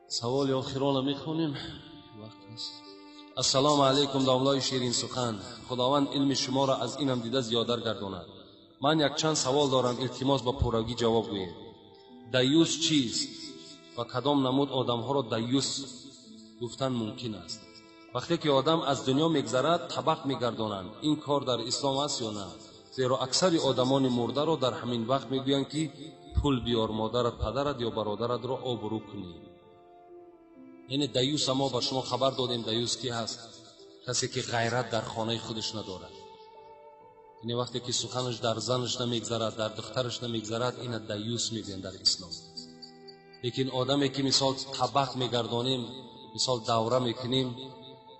سوال آخران میخونیم، وقت است. السلام علیکم داملای شیرین سخن، خداوند علم شما را از اینم دیده زیادر گرداند. من یک چند سوال دارم، التماس با پرگی جواب گویید. دیوس چیست و کدام نمود آدم ها را دیوس گفتن ممکن است؟ وقتی که آدم از دنیا میگذرد طبق میگردانند، این کار در اسلام است یا نه؟ زیرا اکثر آدمان مرده را در همین وقت میگویند که پول بیار مادرت پدرت یا برادرت را آبرو کنی. یعنی دیوس ما با شما خبر دادیم دیوس کی هست؟ کسی که غیرت در خانه خودش ندارد. یعنی وقتی که سخنش در زنش نمیگذرد، در دخترش نمیگذرد، این دیوس میگن در اسلام. لیکن آدمی که مثال طبق میگردانیم، مثال دوره میکنیم،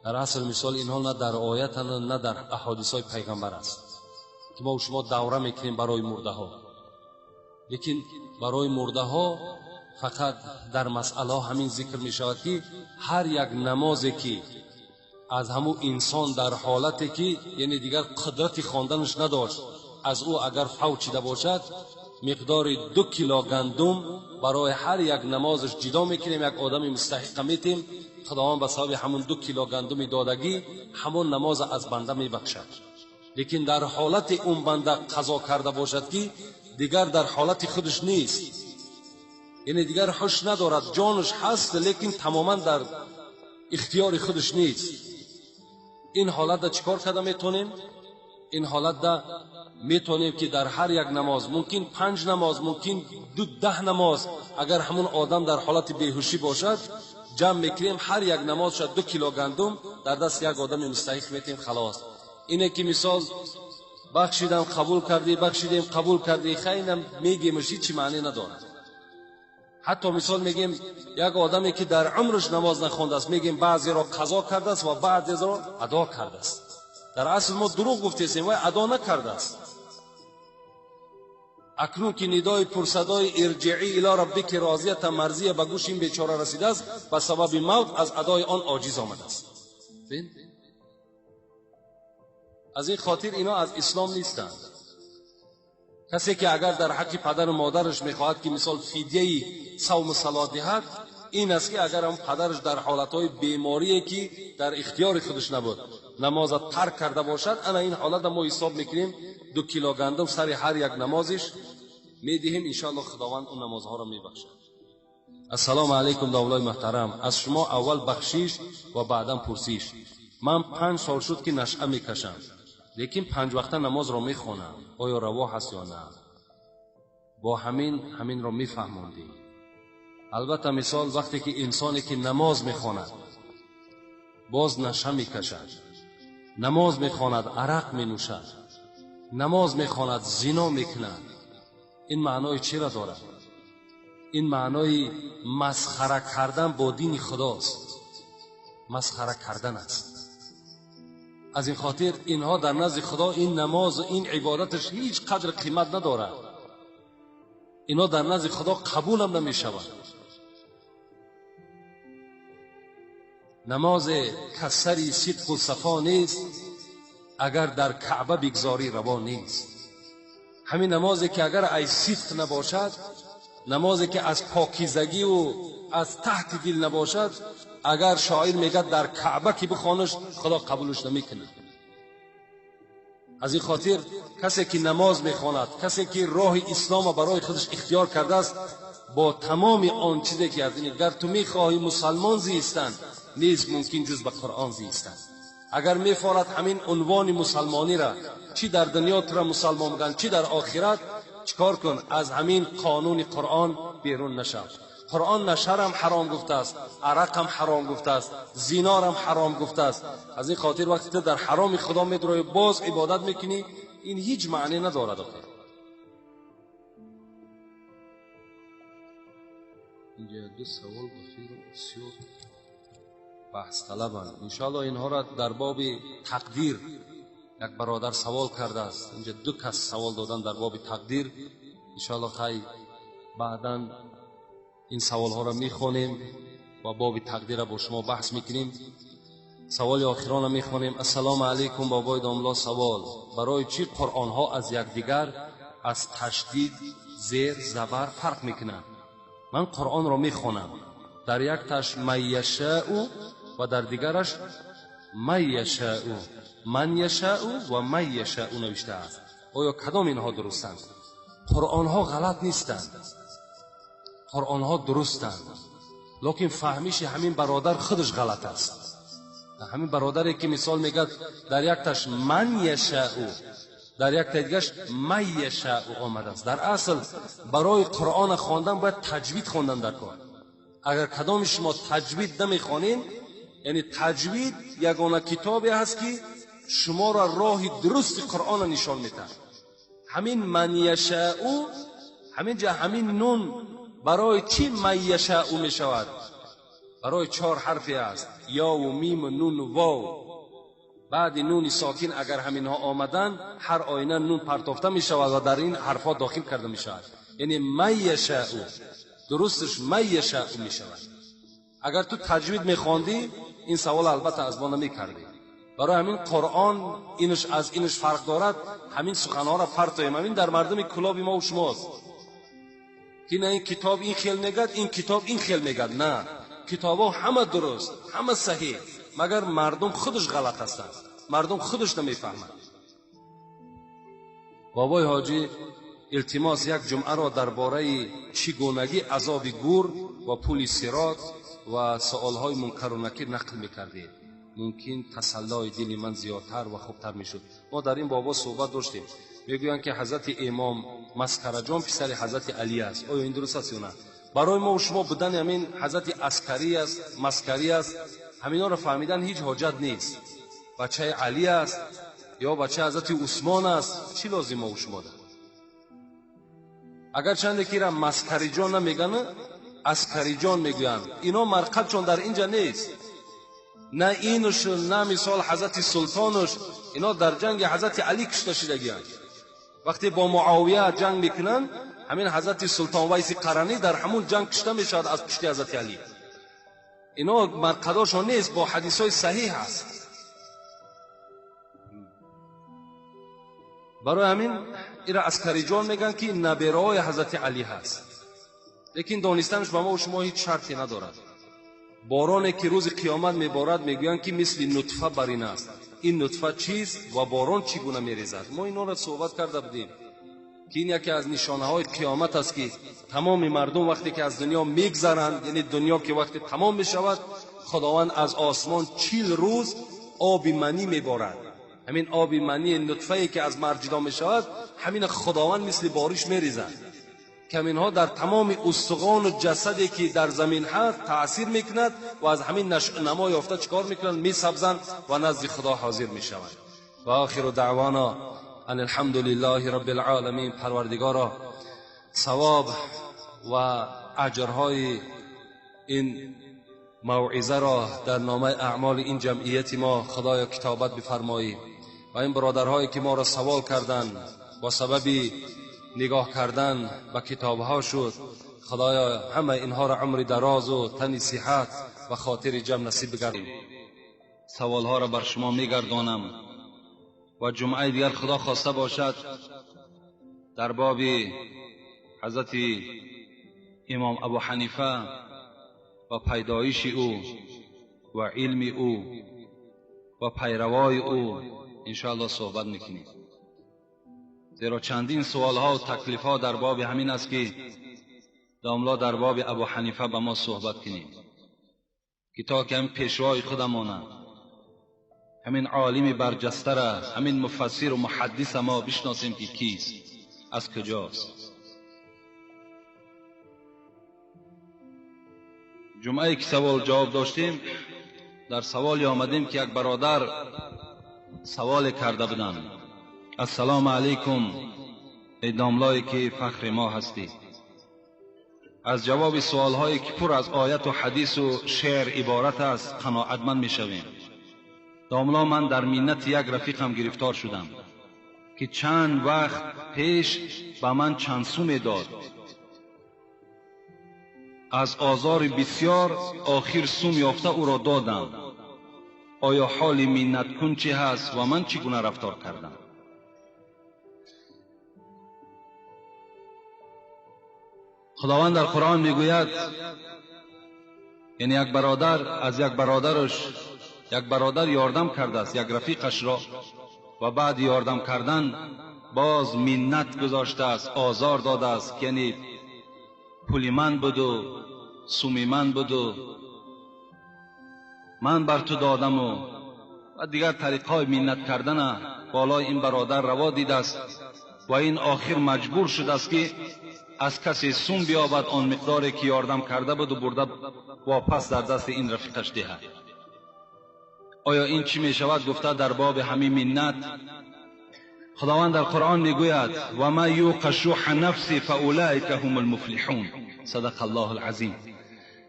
در اصل مثال اینها نه در آیت نه در احادیث های پیغمبر است که ما و شما دوره میکنیم برای مرده ها. لیکن برای مرده ها فقط در مسئله همین ذکر می شود که هر یک نمازی که از همون انسان در حالتی که یعنی دیگر قدرت خواندنش نداشت از او اگر فوت شده باشد، مقدار 2 کیلو گندم برای هر یک نمازش جدا میکنیم، یک آدم مستحق میتیم، خداوند به سبب همون 2 کیلو گندم دادگی همون نماز از بنده میبخشد. لیکن در حالت اون بنده قضا کرده باشد که دیگر در حالت خودش نیست، یعنی دیگر هوش ندارد، جانش هست لیکن تماما در اختیار خودش نیست، این حالت دا چیکار کرده میتونیم؟ این حالت دا میتونیم که در هر یک نماز، ممکن 5 نماز، ممکن 10 نماز، اگر همون آدم در حالت بیهوشی باشد جمع میکنیم، هر یک نماز شد 2 کیلو گندم در دست یک آدم مستحق میتیم، خلاص. اینه که مثال بخشیدم قبول کردی، بخشیدیم قبول کردی، خیلی میگیمشی چی معنی ندارد. حتی مثال میگیم یک آدمی که در عمرش نماز نخوانده است، میگیم بعضی را قضا کرده است و بعضی را ادا کرده است. در اصل ما دروغ گفتیم و ادا نکرده است. اکنون که ندای پرصدای ارجعی الی ربک راضیه مرضیه به گوش این بیچاره رسیده است، به سبب موت از ادای آن عاجز آمده است. از این خاطر اینا از اسلام نیستند. کسی که اگر در حق پدر و مادرش میخواهد که مثال فدیه صوم صلات دهد، این است که اگر هم پدرش در حالتهای بیماریه که در اختیار خودش نبود نماز ترک کرده باشد، انا این حالت ما حساب میکنیم 2 کیلو گندم سر هر یک نمازش میدهیم، انشاءالله خداوند اون نمازها را میبخشد. السلام علیکم دولای محترم، از شما اول بخشش و بعدم پرسش. من 5 سال شد که نشأه میکشم، لیکن 5 وقت نماز را میخوانم، آیا روا هست یا نه؟ با همین را میفهماندیم. البته مثال وقتی که انسانی که نماز میخواند باز نشأه میکشد، نماز میخواند عرق مینوشد، نماز میخواند زنا میکند، این معنای چی را دارد؟ این معنای مسخره کردن با دین خداست، مسخره کردن است. از این خاطر اینها در نزد خدا این نماز و این عبادتش هیچ قدر قیمت ندارد، اینا در نزد خدا قبول هم نمی شود. نماز کسری صدق و صفا نیست اگر در کعبه بگذاری روا نیست. همین نمازی که اگر ای صدق نباشد، نمازی که از پاکیزگی و از تحت دل نباشد، اگر شاعر میگه در کعبه که بخوانش خدا قبولش نمیکنه. از این خاطر کسی که نماز میخواند، کسی که راه اسلام برای خودش اختیار کرده است، با تمام آن چیزی که از این گر تو میخواهی مسلمان زیستن، نیست ممکن جز به قرآن زیستن. اگر میفارد همین عنوان مسلمانی را، چی در دنیا تو را مسلمان بگن چی در آخرت، چیکار کن؟ از همین قانون قرآن بیرون نشو. قرآن نشر هم حرام گفته است، عرق هم حرام گفته است، زنا هم حرام گفته است. از این خاطر وقتی تو در حرام خدا میدروی باز عبادت میکنی، این هیچ معنی ندارد. اینجا دو سوال بخیر و بسیار بحث طلبند. انشاءالله اینها را در باب تقدیر یک برادر سوال کرده است. اینجا دو کس سوال دادن در باب تقدیر. انشاءالله خیلی بعداً این سوال ها را میخوانیم و باب تقدیر را با شما بحث میکنیم. سوال آخران را میخوانیم. السلام علیکم بابای داملا، سوال: برای چی قرآن ها از یکدیگر از تشدید زیر زبر فرق میکنند؟ من قرآن را میخوانم، در یک تاش میشاء و در دیگرش میشاء، من یشاء و میشاء نوشته است. آیا کدام اینها درستند؟ قرآن ها غلط نیستند، قرآن ها درستند، لیکن فهمیش همین برادر خودش غلط است. همین برادری که مثال میگه در یک تاش من یشاء، در یک دیگرش من یشاء آمده است. در اصل برای قرآن خواندن باید تجوید خواندن در کار. اگر کدام شما تجوید نمیخوانین، یعنی تجوید یگانه کتابی هست که شما را راه درست قرآن نشان میده. همین من یشاء، همین جا همین نون برای چی من یشاء می شود؟ برای 4 حرفی است: یا و میم و نون و واو. بعد نون ساکن اگر همین ها آمدن، هر آینه نون پرتافته می شود و در این حرفا داخل کرده می شود. یعنی من یشاء، درستش من یشاء می شود. اگر تو تجوید می خواندی این سوال البته از ما نمی کردی. برای همین قرآن اینش از اینش فرق دارد. همین سخنها را پرتایم. همین در مردم کلاب ما و شماست که نه این کتاب این خیل میگد، این کتاب این خیل میگد. نه، کتابا همه درست، همه صحیح، مگر مردم خودش غلط هستند، مردم خودش نمیفهمند. بابای حاجی التماس یک جمعه را درباره چگونگی عذاب گور و پول صراط و سوالهای منکر و نکیر نقل میکردید. ممکن تسلای دل من زیادتر و خوبتر میشد. ما در این بابا صحبت داشتیم. میگویند که حضرت امام مسکره جان پسر حضرت علی است. آیا این درست است یا نه؟ برای ما و شما بودن همین حضرت عسکری است، مسکری است، همینا را فهمیدن هیچ حاجت نیست. بچه علی است یا بچه حضرت عثمان است، چی لازم ما و شما ده؟ اگر چنده که را مسکری جان نمیگن، عسکری جان میگویند. اینا مرقب چون در اینجا نیست. نه اینش نه مثال حضرت سلطانش، اینا در جنگ حضرت علی کشته شدگیند. وقتی با معاویه جنگ میکنن، همین حضرت سلطان ویس قرنی در همون جنگ کشته میشود از پشت حضرت علی. اینا مرقداشون نیست، با حدیث های صحیح است. برای همین ایرا عسکری جان میگن که نبیرای حضرت علی هست. لیکن دانستنش با ما و شما هیچ شرطی ندارد. بارانی که روز قیامت میبارد میگویند که مثل نطفه بر این است. این نطفه چیست و باران چگونه میریزد؟ ما اینا را صحبت کرده بودیم که این یکی از نشانه های قیامت است که تمام مردم وقتی که از دنیا میگذرند، یعنی دنیا که وقتی تمام میشود، خداوند از آسمان 40 روز آب منی میبارد. همین آب منی نطفه‌ای که از مرد جدا میشود، همین خداوند مثل بارش میریزد که همینها در تمام استخوان و جسدی که در زمین هست تأثیر میکند و از همین نما یافته چکار میکنند؟ میسبزند و نزد خدا حاضر میشوند. و آخر دعوانا ان الحمد لله رب العالمین. پروردگارا ثواب و اجرهای این موعظه را در نامه اعمال این جمعیت ما خدایا کتابت بفرمایی و این برادرهایی که ما را سوال کردند با سبب نگاه کردن به کتابها شد، خدایا همه اینها را عمر دراز و تن صحت و خاطر جمع نصیب بگردیم. سوالها را بر شما میگردانم و جمعه دیگر خدا خواسته باشد در باب حضرت امام ابو حنیفه و پیدایش او و علم او و پیروای او انشاءالله صحبت میکنیم. زیرا چندین سوالها و تکلیفها در باب همین است که داملا در باب ابو حنیفه با ما صحبت کنیم که تا که همین پیشوای خودمانه، همین عالم برجسته را، همین مفسر و محدث ما بشناسیم که کیست، از کجاست. جمعه که سوال جواب داشتیم در سوالی آمدیم که یک برادر سوال کرده بودند: السلام علیکم ای داملایی که فخر ما هستی، از جواب سوالهایی که پر از آیت و حدیث و شعر عبارت است قناعتمند میشویم. داملا، من در منت یک رفیقم گرفتار شدم که چند وقت پیش به من چند سوم داد. از آزار بسیار آخر سوم یافته او را دادم. آیا حال منت کن چه هست و من چگونه رفتار کردم؟ خداوند در قرآن میگوید، یعنی یک برادر از یک برادر یاردم کرده است، یک رفیقش را، و بعد یاردم کردن باز منت گذاشته است، آزار داده است، یعنی پولی من بود و سومی من بود و من بر تو دادم و دیگر طریقهای منت کردن بالای این برادر روا دیده است و این آخر مجبور شده است که از کسی سوم بیابد آن مقداری که یاردم کرده بود و برده واپس در دست این رفیقش دهد. آیا این چی می شود؟ گفته در باب همین منت خداوند در قرآن میگوید: و من یوق شح نفسی فاولئک هم المفلحون. صدق الله العظیم.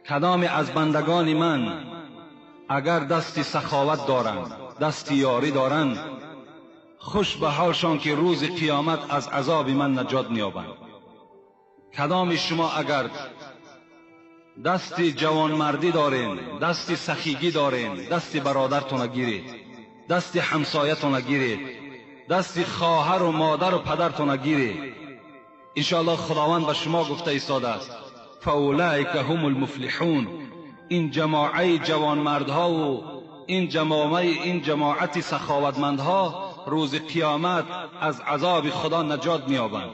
کدام از بندگان من اگر دستی سخاوت دارند، دستی یاری دارند، خوش به حالشان که روز قیامت از عذاب من نجات می‌یابند. کدام شما اگر دستی جوانمردی دارین، دستی سخیگی دارین، دستی برادرتون گیرید، دستی همسایتون گیرید، دستی خواهر و مادر و پدرتون گیرید، انشاءالله خداوند به شما گفته ایستاده است: فاولئک هم المفلحون. این جماعه جوانمردها و این جماعت سخاوتمندها روز قیامت از عذاب خدا نجات می‌یابند.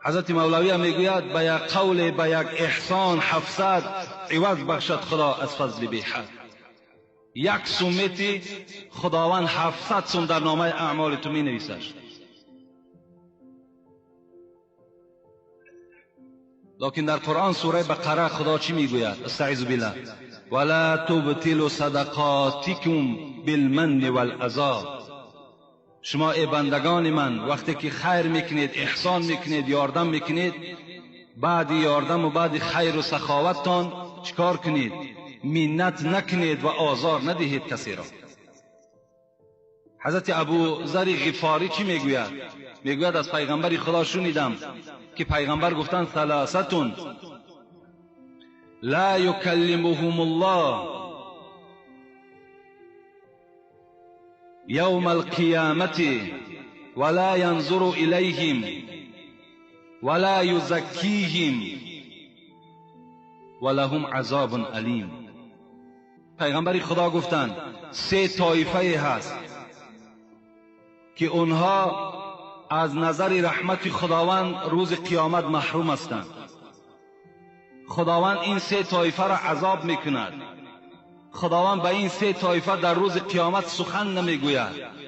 حضرت مولوی میگوید: به یک قول، به یک احسان 700 عوض بخشد خدا از فضل بی حد. یک سومتی خداوند 700 سوم در نامه اعمال تو می نویسش. لکن در قرآن سوره بقره خدا چی میگوید؟ استعیذ بالله: ولا تبطلوا صدقاتکم بالمن والعذاب. شما ای بندگان من وقتی که خیر میکنید، احسان میکنید، یاردم میکنید، بعد یاردم و بعد خیر و سخاوتتان چیکار کنید؟ منت نکنید و آزار ندهید کسی را. حضرت ابو ذر غفاری چی میگوید؟ میگوید از پیغمبر خدا شنیدم که پیغمبر گفتن: ثلاثه لا یکلمهم الله یوم القیامة ولا ینظر الیهم ولا یزکیهم ولهم عذاب علیم. پیغمبر خدا گفتند 3 طایفه هست که اونها از نظر رحمت خداوند روز قیامت محروم هستند. خداوند این 3 طایفه را عذاب میکند. خداوند به این 3 طایفه در روز قیامت سخن نمیگوید.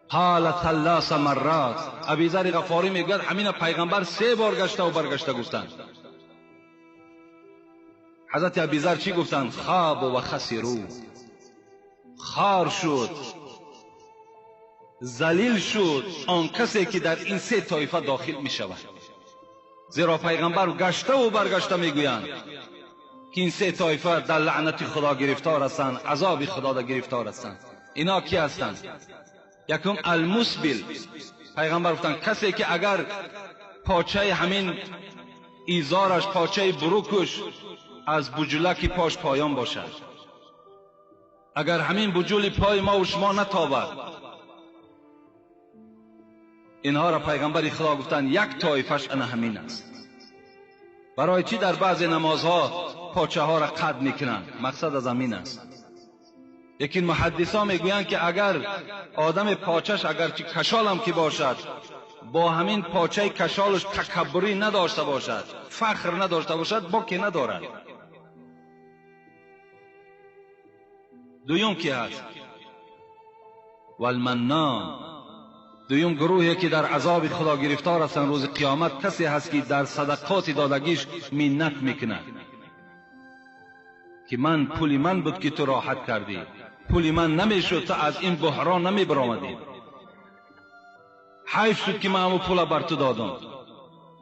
قال 3 مرات. ابوذر غفاری میگوید همین پیغمبر 3 بار گشته و برگشته گفتند. حضرت ابوذر چی گفتند؟ خاب و خسروا. خار شد، ذلیل شد آن کسی که در این 3 طایفه داخل می شود. زیرا پیغمبر گشته و برگشته میگویند که این 3 طایفه در لعنت خدا گرفتار هستند، عذاب خدا در گرفتار هستند. اینا کی هستند؟ یکم المسبل. پیغمبر گفتند کسی که اگر پاچه همین ایزارش، پاچه بروکش از بجلک پاش پایان باشد، اگر همین بجول پای ما و شما نتابد، اینها را پیغمبر خدا گفتند یک طایفش انا همین است. برای چی در بعض نمازها پاچه ها را قطع میکنند؟ مقصد از همین است. لیکن محدثا میگویند که اگر آدم پاچش اگرچه کشال هم که باشد، با همین پاچه کشالش تکبری نداشته باشد، فخر نداشته باشد، باکی ندارد. دویم که هست؟ والمنان. دویم گروهی که در عذاب خدا گرفتار هستند روز قیامت کسی هست که در صدقات دادگیش منت میکند که من پولی من بود که تو راحت کردی، پولی من نمیشد تو از این بحران نمیبرآمدی، حیف شد که من همون پول بر تو دادم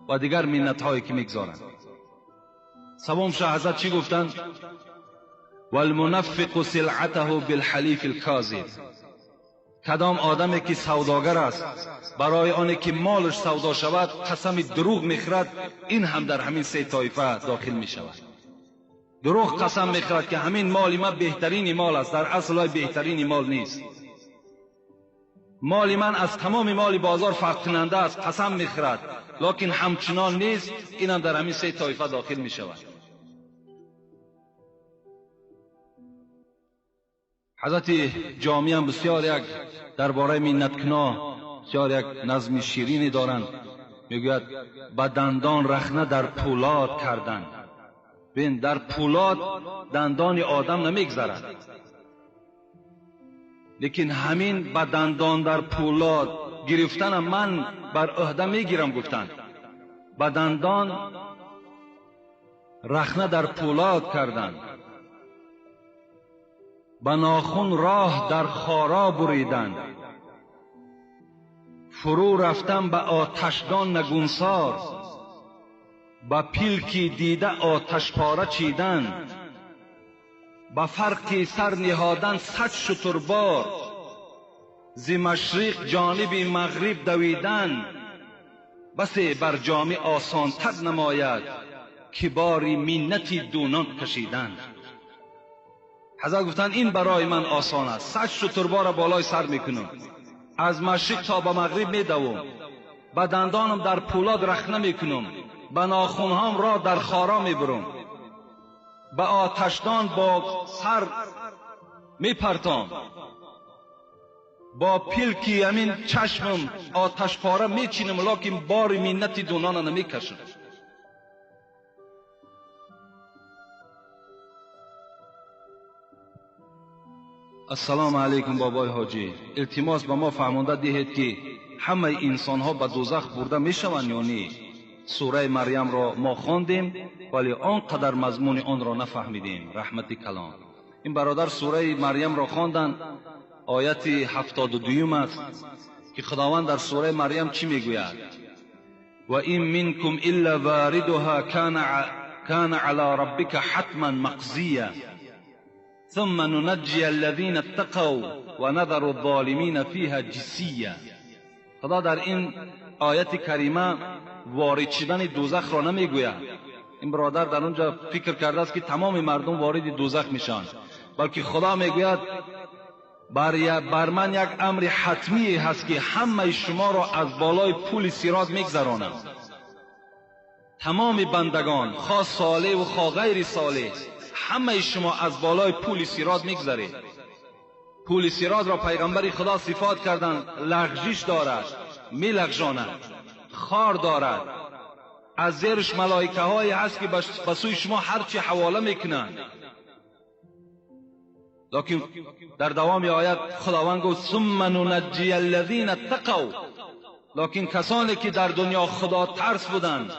و دیگر منت هایی که میگذارند. سوم شاه حضرت چی گفتند؟ والمنفق سلعته بالحلیف الکاذب. کدام آدمی که سوداگر است برای آنی که مالش سودا شود قسم دروغ میخورد، این هم در همین سه طایفه داخل میشود. دروغ قسم میخورد که همین مال من بهترین مال است، در اصل بهترین مال نیست، مال من از تمام مال بازار فرق کننده است، قسم میخورد لکن همچنان نیست، این هم در همین سه طایفه داخل میشود. حضرت جامی هم بسیار یک درباره منت کنا بسیار یک نظم شیرینی دارند، میگوید با دندان رخنه در پولاد کردن. ببین در پولاد دندان آدم نمیگذرد، لیکن همین با دندان در پولاد گرفتن من بر عهده میگیرم. گفتن با دندان رخنه در پولاد کردن، با ناخن راه در خارا بریدن، فرو رفتن به آتشدان نگونسار، با پیلکی دیده آتش پاره چیدن، با فرقی سر نهادن 100 شتربار، ز مشرق جانب مغرب دویدن، بس بر جامع آسان تر نماید که باری منتی دونان کشیدن. حضرت گفتند این برای من آسان است، 100 شتربار بالای سر میکنم، از مشرق تا به مغرب میدوم، با دندانم در پولاد رخنه میکنم، با ناخونهام را در خارا میبرم، با آتشدان با سر میپرتام، با پیلکی همین چشمم آتش پاره میچینم، لکن بار منت دونان نمیکشم. السلام علیکم بابای حاجی، التماس به ما فهمانده دهید که همه انسان ها به دوزخ برده میشوند یا نه؟ سوره مریم را ما خواندیم ولی آنقدر مضمون آن را نفهمیدیم. رحمت کلام. این برادر سوره مریم را خواندند، آیت 72 است که خداوند در سوره مریم چی میگوید؟ و این منکم الا واردها کان علی ربک حتما مقضیه ثم ننجی الذین اتقوا و نذر الظالمین فیها جثیا. خدا در این آیت کریمه وارد شدن دوزخ را نمیگوید. این برادر در اونجا فکر کرده است که تمام مردم وارد دوزخ میشن، بلکه خدا میگوید بر من یک امر حتمی هست که همه شما را از بالای پول صراط میگذرانم. تمام بندگان، خواه صالح و خواه غیر صالح، همه شما از بالای پول صراط میگذرید. پول صراط را پیغمبر خدا صفات کردند، لغزش دارد، میلغزاند، خار دارد، از زیرش ملائکه هایی هست که به سوی شما هرچی حواله میکنند. لکن در دوام آیت خداوند گفت ثم ننجی الذین اتقوا. لکن کسانی که در دنیا خدا ترس بودند،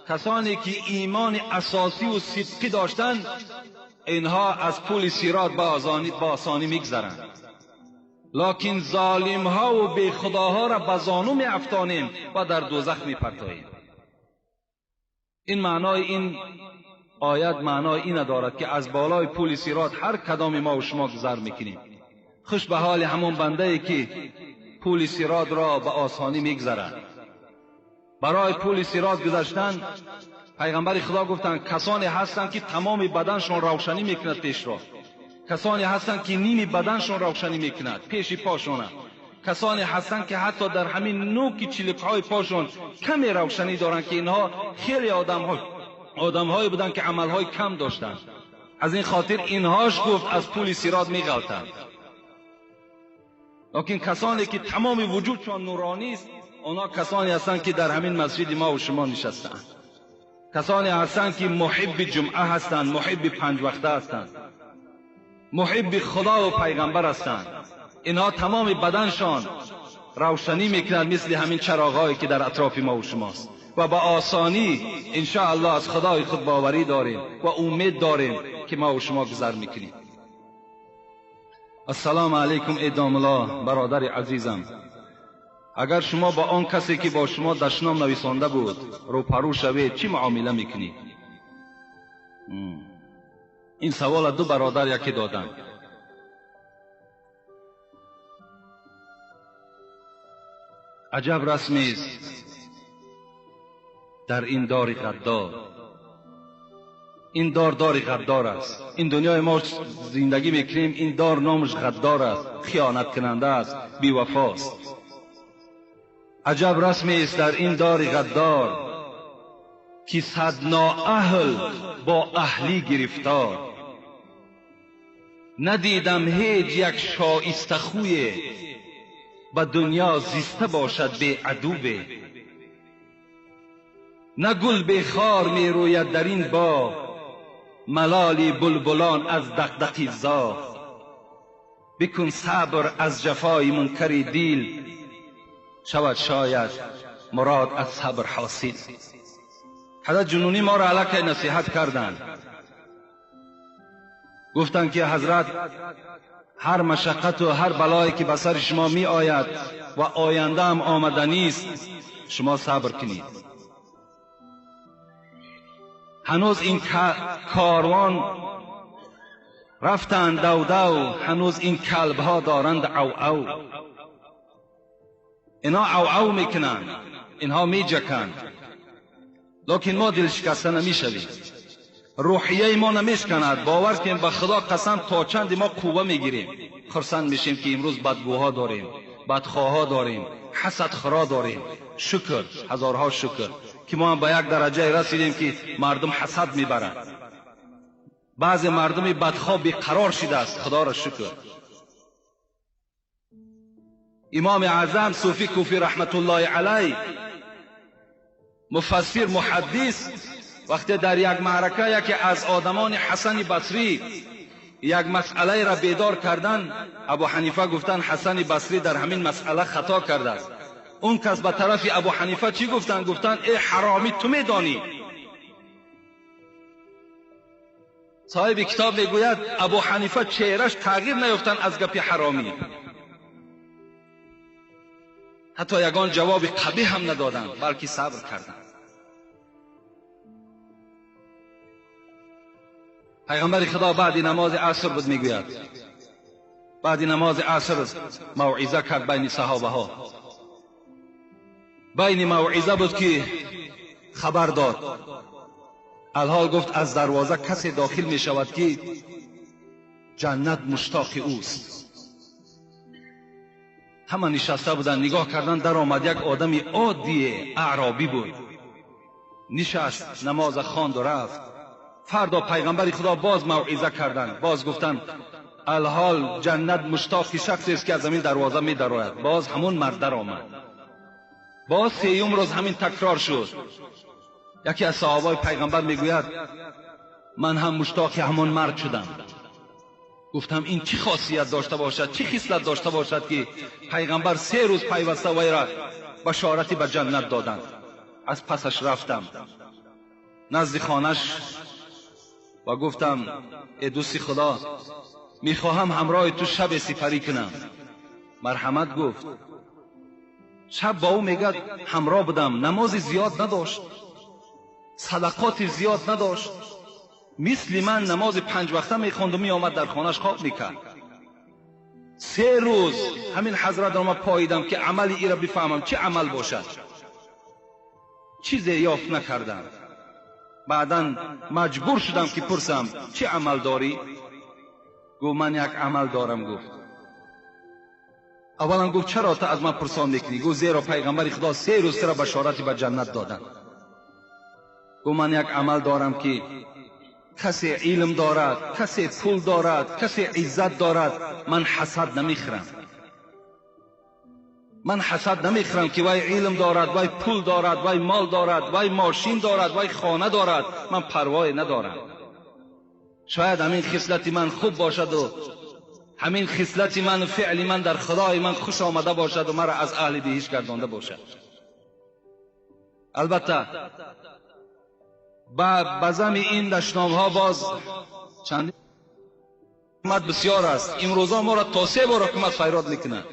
کسانی که ایمان اساسی و صدقی داشتند، اینها از پول صراط با آسانی میگذرند. لکن ظالم ها و بی خداها را به زانو می افتانیم و در دوزخ می پرتاییم. این معنای این آیت معنای این دارد که از بالای پول صراط هر کدام ما و شما گذر میکنیم. خوش به حال همون بنده ای که پول صراط را به آسانی میگذرند. برای پول صراط گذشتن پیغمبر خدا گفتند کسانی هستند که تمام بدنشون روشنی میکند پیش را، کسانی هستند که نیم بدنشون روشنی میکند پیش پاشون، کسانی هستند که حتی در همین نوک چلیپهای پاشون کمی روشنی دارند که اینها خیلی آدم‌هایی بودند که عملهای کم داشتند. از این خاطر اینهاش گفت از پول صراط میغلطند. لیکن کسانی که تمام وجودشان نورانی است، اونا کسانی هستند که در همین مسجد ما و شما نشستند. کسانی هستند که محب جمعه هستند، محب 5 وقته هستند، محب خدا و پیغمبر هستند. اینها تمام بدنشان روشنی میکند مثل همین چراغایی که در اطراف ما و شماست و با آسانی انشاءالله از خدای خود باوری داریم و امید داریم که ما و شما گذر میکنیم. السلام علیکم ادام الله برادر عزیزم. اگر شما با آن کسی که با شما دشنام نویسانده بود روپرو شوید چی معامله میکنید؟ این سوال دو برادر یکی دادن. عجب رسمی است در این دار غدار. این دار غدار است. این دنیای ما زندگی میکنیم، این دار نامش غدار است، خیانت کننده است، بی وفاست. عجب رسمی است در این دار غدار که صد نااهل با اهلی گرفتار. ندیدم هیچ یک شایسته خوی به دنیا زیسته باشد به عدوبه. نه گل به خار می روید در این باغ، ملالی بلبلان از دغدغه زاغ. بکن صبر از جفای منکر دیل، شود شاید مراد از صبر حاصل. حضرت جنونی ما را علیه نصیحت کردند. گفتند که حضرت هر مشقت و هر بلایی که به سر شما می آید و آینده هم آمدنی است شما صبر کنید. هنوز این کاروان رفتند دو دو، هنوز این کلب ها دارند او او. اینا او او میکنند، اینها میجکند، لیکن ما دل شکسته نمیشویم. روحیه ما نمیشکند. باور کنیم به خدا قسم تا چند ما قوه میگیریم خرسند میشیم که امروز بدگوها داریم، بدخواها داریم، حسدخورا داریم. شکر، هزارها شکر که ما به یک درجه رسیدیم که مردم حسد میبرند. بعضی مردم بدخواه بیقرار شده است. خدا را شکر. امام اعظم صوفی کوفی رحمت الله علیه، مفسر محدث، وقتی در یک معرکه یکی از آدمان حسن بصری یک مسئله را بیدار کردن، ابو حنیفه گفتن حسن بصری در همین مسئله خطا کرده است. اون کس به طرف ابو حنیفه چی گفتن؟ گفتن ای حرامی تو میدانی. صاحب کتاب میگوید ابو حنیفه چهرش تغییر نیافتن از گپ حرامی، حتی یگان جواب قبیح هم ندادن بلکه صبر کردند. پیغمبر خدا بعد نماز عصر بود میگوید، بعد نماز عصر موعظه کرد بین صحابه ها. بین موعظه بود که خبر داد، الحال گفت از دروازه کسی داخل می شود که جنت مشتاق اوست. همه نشسته بودن نگاه کردن، در آمد یک آدمی عادی اعرابی بود، نشست نماز خواند و رفت. فردا پیغمبر خدا باز موعظه کردند، باز گفتند الحال جنت مشتاق شخصی است که از زمین دروازه می درآید. باز همون مرد در آمد. باز سیوم روز همین تکرار شد. یکی از صحابه پیغمبر میگوید من هم مشتاق همون مرد شدم. گفتم این چه خاصیت داشته باشد، چه خصلت داشته باشد که پیغمبر 3 روز پیوسته وی را بشارتی به جنت دادند. از پسش رفتم نزد خانش و گفتم ای دوستی خدا، میخواهم همراه تو شب سپری کنم. مرحمت گفت شب با او میگد همراه بودم، نماز زیاد نداشت، صدقات زیاد نداشت، مثل من نماز 5 وقته میخواند و میآمد در خانهش خواب میکرد. 3 روز همین حضرت را من پاییدم که عملی ای را بفهمم چه عمل باشد. چیزی یافت نکردم. بعداً مجبور شدم که پرسم چه عمل داری؟ گفت من یک عمل دارم. گفت اولا گفت چرا تا از من پرسان میکنی؟ گفت زیرا پیغمبر خدا 3 روز سر بشارتی به جنت دادند. گفت من یک عمل دارم که کسی علم دارد، کسی پول دارد، کسی عزت دارد، من حسد نمیخرم. من حسد نمیخرم که وای علم دارد، وای پول دارد، وای مال دارد، وای ماشین دارد، وای خانه دارد، من پروایی ندارم. شاید همین خصلت من خوب باشد و همین خصلت من و فعل من در خدای من خوش آمده باشد و مرا از اهل بهشت گردانده باشد. البته با زم این دشنامها باز چند حکومت بسیار است. امروزا ما را تا 3 بار حکومت فریاد میکنه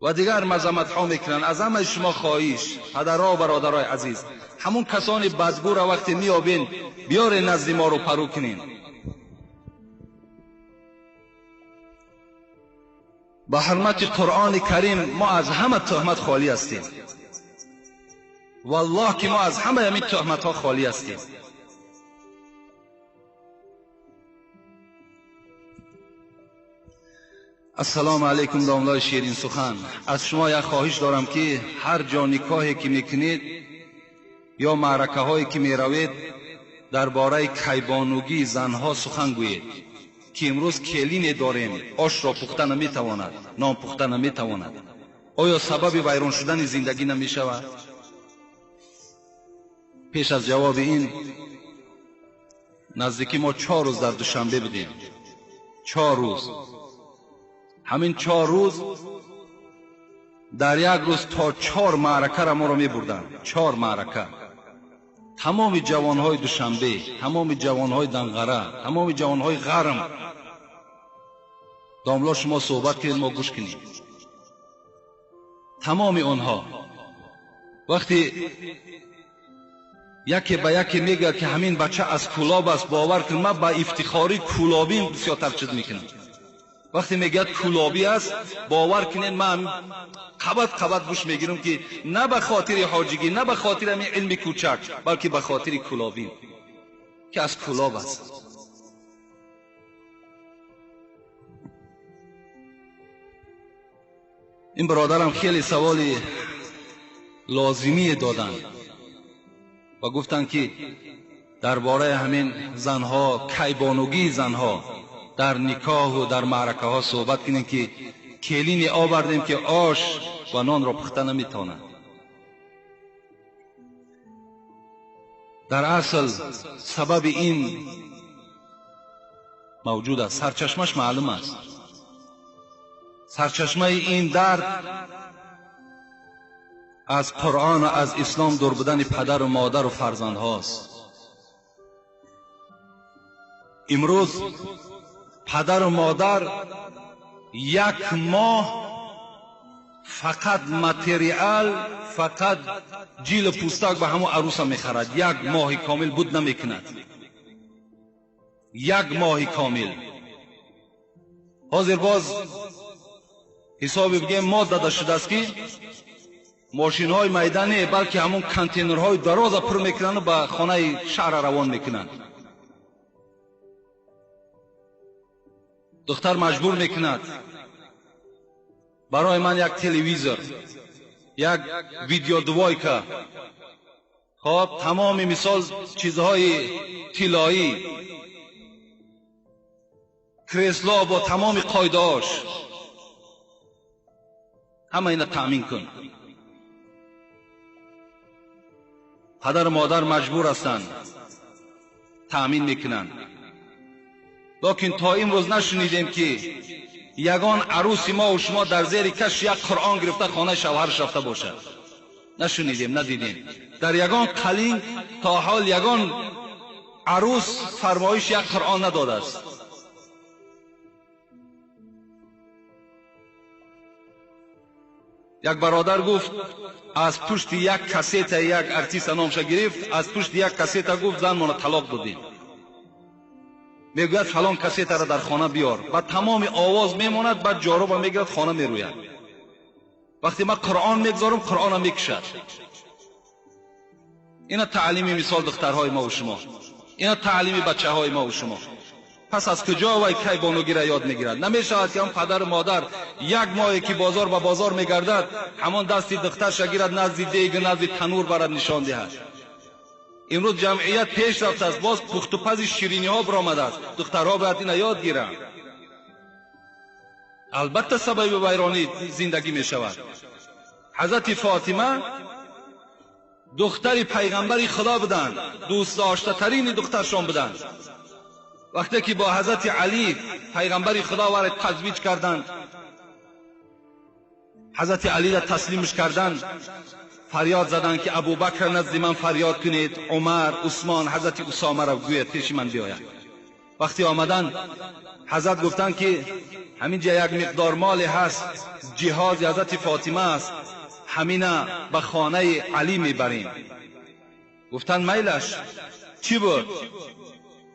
و دیگر مذمت ها میکنن. از همه شما خواهش، پدرها و برادرای عزیز، همون کسانی بدگو را وقتی میابین بیارین نزد ما رو پرو کنین. با حرمت قرآن کریم ما از همه تهمت خالی هستیم. والله که ما از همه همین تهمت ها خالی هستیم. السلام علیکم داملای شیرین سخن. از شما یک خواهش دارم که هر جا نکاحی که میکنید یا معرکه هایی که میروید درباره کیبانوگی زنها سخن گویید که امروز کلین داریم، آش را پخته نمیتواند، نان پخته نمیتواند. آیا سبب ویران شدن زندگی نمیشود؟ پیش از جواب این نزدیکی ما 4 روز در دوشنبه بودیم. 4 روز. همین 4 روز در یک روز تا 4 معرکه را ما را می بردن. 4 معرکه. تمام جوانهای دوشنبه، تمام جوانهای دنغره، تمام جوانهای غرم. داملا شما صحبت کنید ما گوش کنید. تمام آنها وقتی یکی به یکی میگه که همین بچه از کلاب است، باور کن من با افتخاری کلابی بسیار ترچید میکنم. وقتی میگه کلابی است باور کنید من قبط گوش میگیرم که نه به خاطر حاجگی، نه به خاطر همین علم کوچک، بلکه به خاطر کلابی که از کلاب است. این برادرم خیلی سوالی لازمی دادن و گفتن که درباره همین زنها، کیبانوگی زنها در نکاح و در معرکه ها صحبت کنیم که کلین آوردیم که آش و نان را پخته نمیتونند. در اصل سبب این موجود است، سرچشمش معلوم است. سرچشمه این درد از قرآن و از اسلام دور بودن پدر و مادر و فرزند هاست. امروز پدر و مادر 1 ماه فقط متریال، فقط جیل پوستک به همون عروس میخرد. 1 ماه کامل بود نمیکند. 1 ماه کامل. حاضر باز حسابی بگیم ما داده شده است که ماشین های میدانی بلکه همون کانتینر های دراز پر میکنن و به خانه شهر روان میکنن. دختر مجبور میکند برای من یک تلویزور، یک ویدیو دوایکا، خب تمام مثال چیزهای طلایی، کرسلا با تمام قاعده‌اش، همه اینا تامین کن. پدر و مادر مجبور هستند تامین میکنند. لیکن تا امروز نشنیدیم که یگان عروس ما و شما در زیر کش یک قرآن گرفته خانه شوهرش رفته باشد. نشنیدیم، ندیدیم. در یگان قلین تا حال یگان عروس فرمایش یک قرآن نداده است. یک برادر گفت از پشت یک کاست یک ارتیست نامش گرفت، از پشت یک کاست گفت زن من طلاق دادیم. میگوید فلان کاست را در خانه بیار، بعد تمام آواز میماند، بعد جارو با میگیرد خانه میروید. وقتی من قرآن میگذارم قرآن میکشد. اینا تعلیمی مثال دخترهای ما و شما، اینا تعلیمی بچه های ما و شما. پس از کجا وای کیبانوگی را یاد میگیرد؟ نمیشود که هم پدر و مادر 1 ماهی که بازار به بازار میگردد همان دستی دخترش گیرد نزد دیگ نزد تنور برد نشان دهد. امروز جمعیت پیش رفته است، باز پخت و پز شیرینی ها برآمده است، دخترها باید اینا یاد گیرند. البته سبب ویرانی زندگی می شود. حضرت فاطمه دختر پیغمبر خدا بودند، دوست داشته ترین دخترشان بودند. وقتی که با حضرت علی پیغمبر خدا وارد تزویج کردند، حضرت علی را تسلیمش کردند، فریاد زدند که ابوبکر نزد من فریاد کنید، عمر، عثمان، حضرت اسامه را گوید پیش من بیاید. وقتی آمدند حضرت گفتند که همین جا یک مقدار مال هست، جهاز حضرت فاطمه است، همین به خانه علی میبریم. گفتند میلش. چی بود؟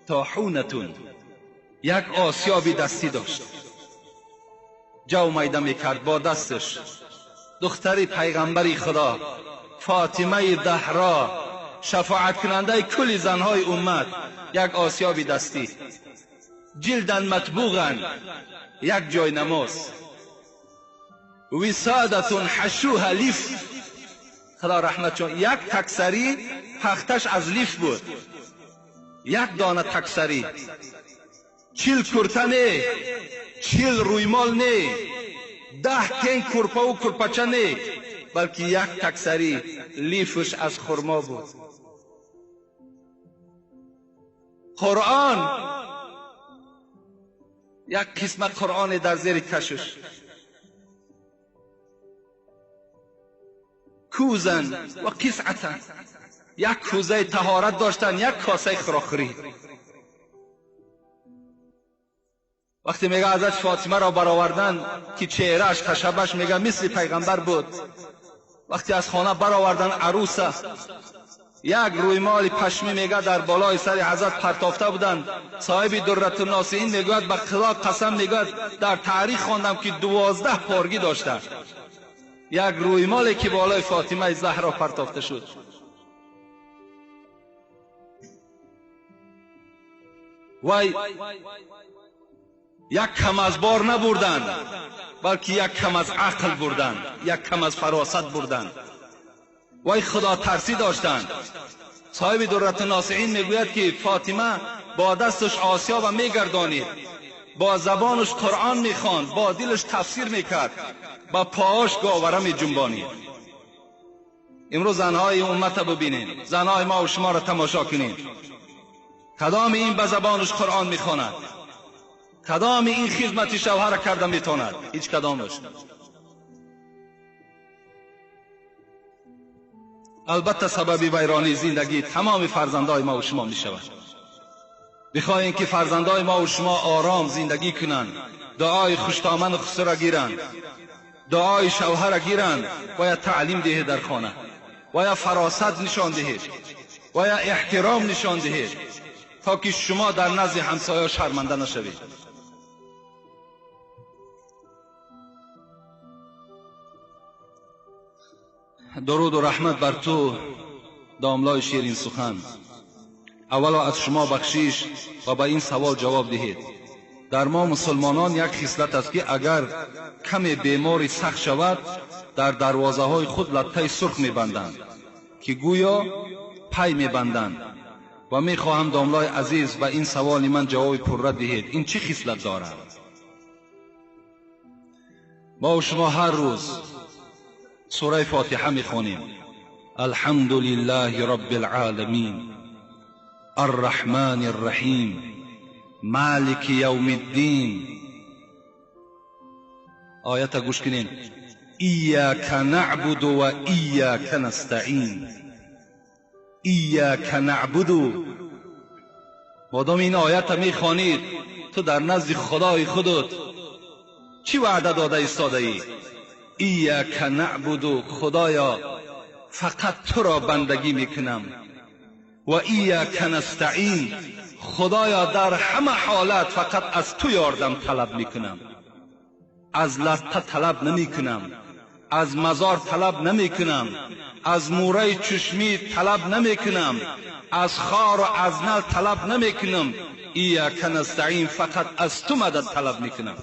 طاحونتون، یک آسیابی دستی داشت، جو میده میکرد با دستش. دختری پیغمبری خدا فاطمه زهرا، شفاعت کننده کل زنهای امت، یک آسیابی دستی، جلدن مطبوغن، یک جای نماز، وسادتون حشوها لیف، خدا رحمت چون، یک تکسری پختش از لیف بود، یک دانه تکسری، 40 کرته نه، 40 رویمال نه، 10 تن کرپا و کرپچه نه، بلکه یک تکسری لیفش از خرما بود. قرآن، یک قسمت قرآن در زیر کشش، کوزن و قسعتن، یک کوزه طهارت داشتن، یک کاسه خوراخوری. وقتی میگه حضرت فاطمه را برآوردن که چهرهش خشبش میگه مثل پیغمبر بود. وقتی از خانه برآوردن عروسه، یک رویمال پشمی میگه در بالای سر حضرت پرتافته بودند. صاحب درة الناصحین میگوید به خدا قسم میگوید در تاریخ خواندم که 12 پارگی داشته، یک رویمالی که بالای فاطمه زهرا پرتافته شد. وای یک کم از بار نبردند، بلکه یک کم از عقل بردند، یک کم از فراست بردند. وای خدا ترسی داشتند. صاحب درة الناصحین میگوید که فاطمه با دستش آسیا و میگردانید، با زبانش قرآن میخواند، با دلش تفسیر میکرد، با پاهاش گاوره میجنبانید. امروز زنهای امت ببینید، زنهای ما و شما را تماشا کنید، کدام این به زبانش قرآن میخواند، کدام این خدمت شوهر کرده میتواند؟ هیچ کدامش. البته سبب ویرانی زندگی تمام فرزندای ما و شما میشود. بخواهیم که فرزندای ما و شما آرام زندگی کنند، دعای خوشتامن خود را گیرند، دعای شوهر را گیرند، باید تعلیم دهید در خانه، باید فراست نشان دهید، باید احترام نشان دهید، تا که شما در نزد همسایه شرمنده نشوید. درود و رحمت بر تو داملای شیرین سخن. اولا از شما بخشش و به این سوال جواب دهید. در ما مسلمانان یک خصلت است که اگر کمی بیماری سخت شود، در دروازه های خود لطه سرخ میبندند که گویا پی میبندند. و میخواهم داملای عزیز به این سوال من جواب پررد دهید. این چه خصلت دارد؟ ما و شما هر روز سوره فاتحه میخوانیم. الحمد لله رب العالمین الرحمن الرحیم مالک یوم الدین. آیت گوش کنین. ایاک نعبد و ایاک نستعین. ایاک نعبد. مادام این آیت میخوانید، تو در نزد خدای خودت چی وعده داده ایستاده ای؟ ایاک نعبد، خدایا فقط تو را بندگی میکنم. و ایاک نستعین، خدایا در همه حالت فقط از تو یاردم طلب میکنم. از لطه طلب نمیکنم، از مزار طلب نمیکنم، از موره چشمی طلب نمیکنم، از خار و از نل طلب نمیکنم. ایاک نستعین، فقط از تو مدد طلب میکنم.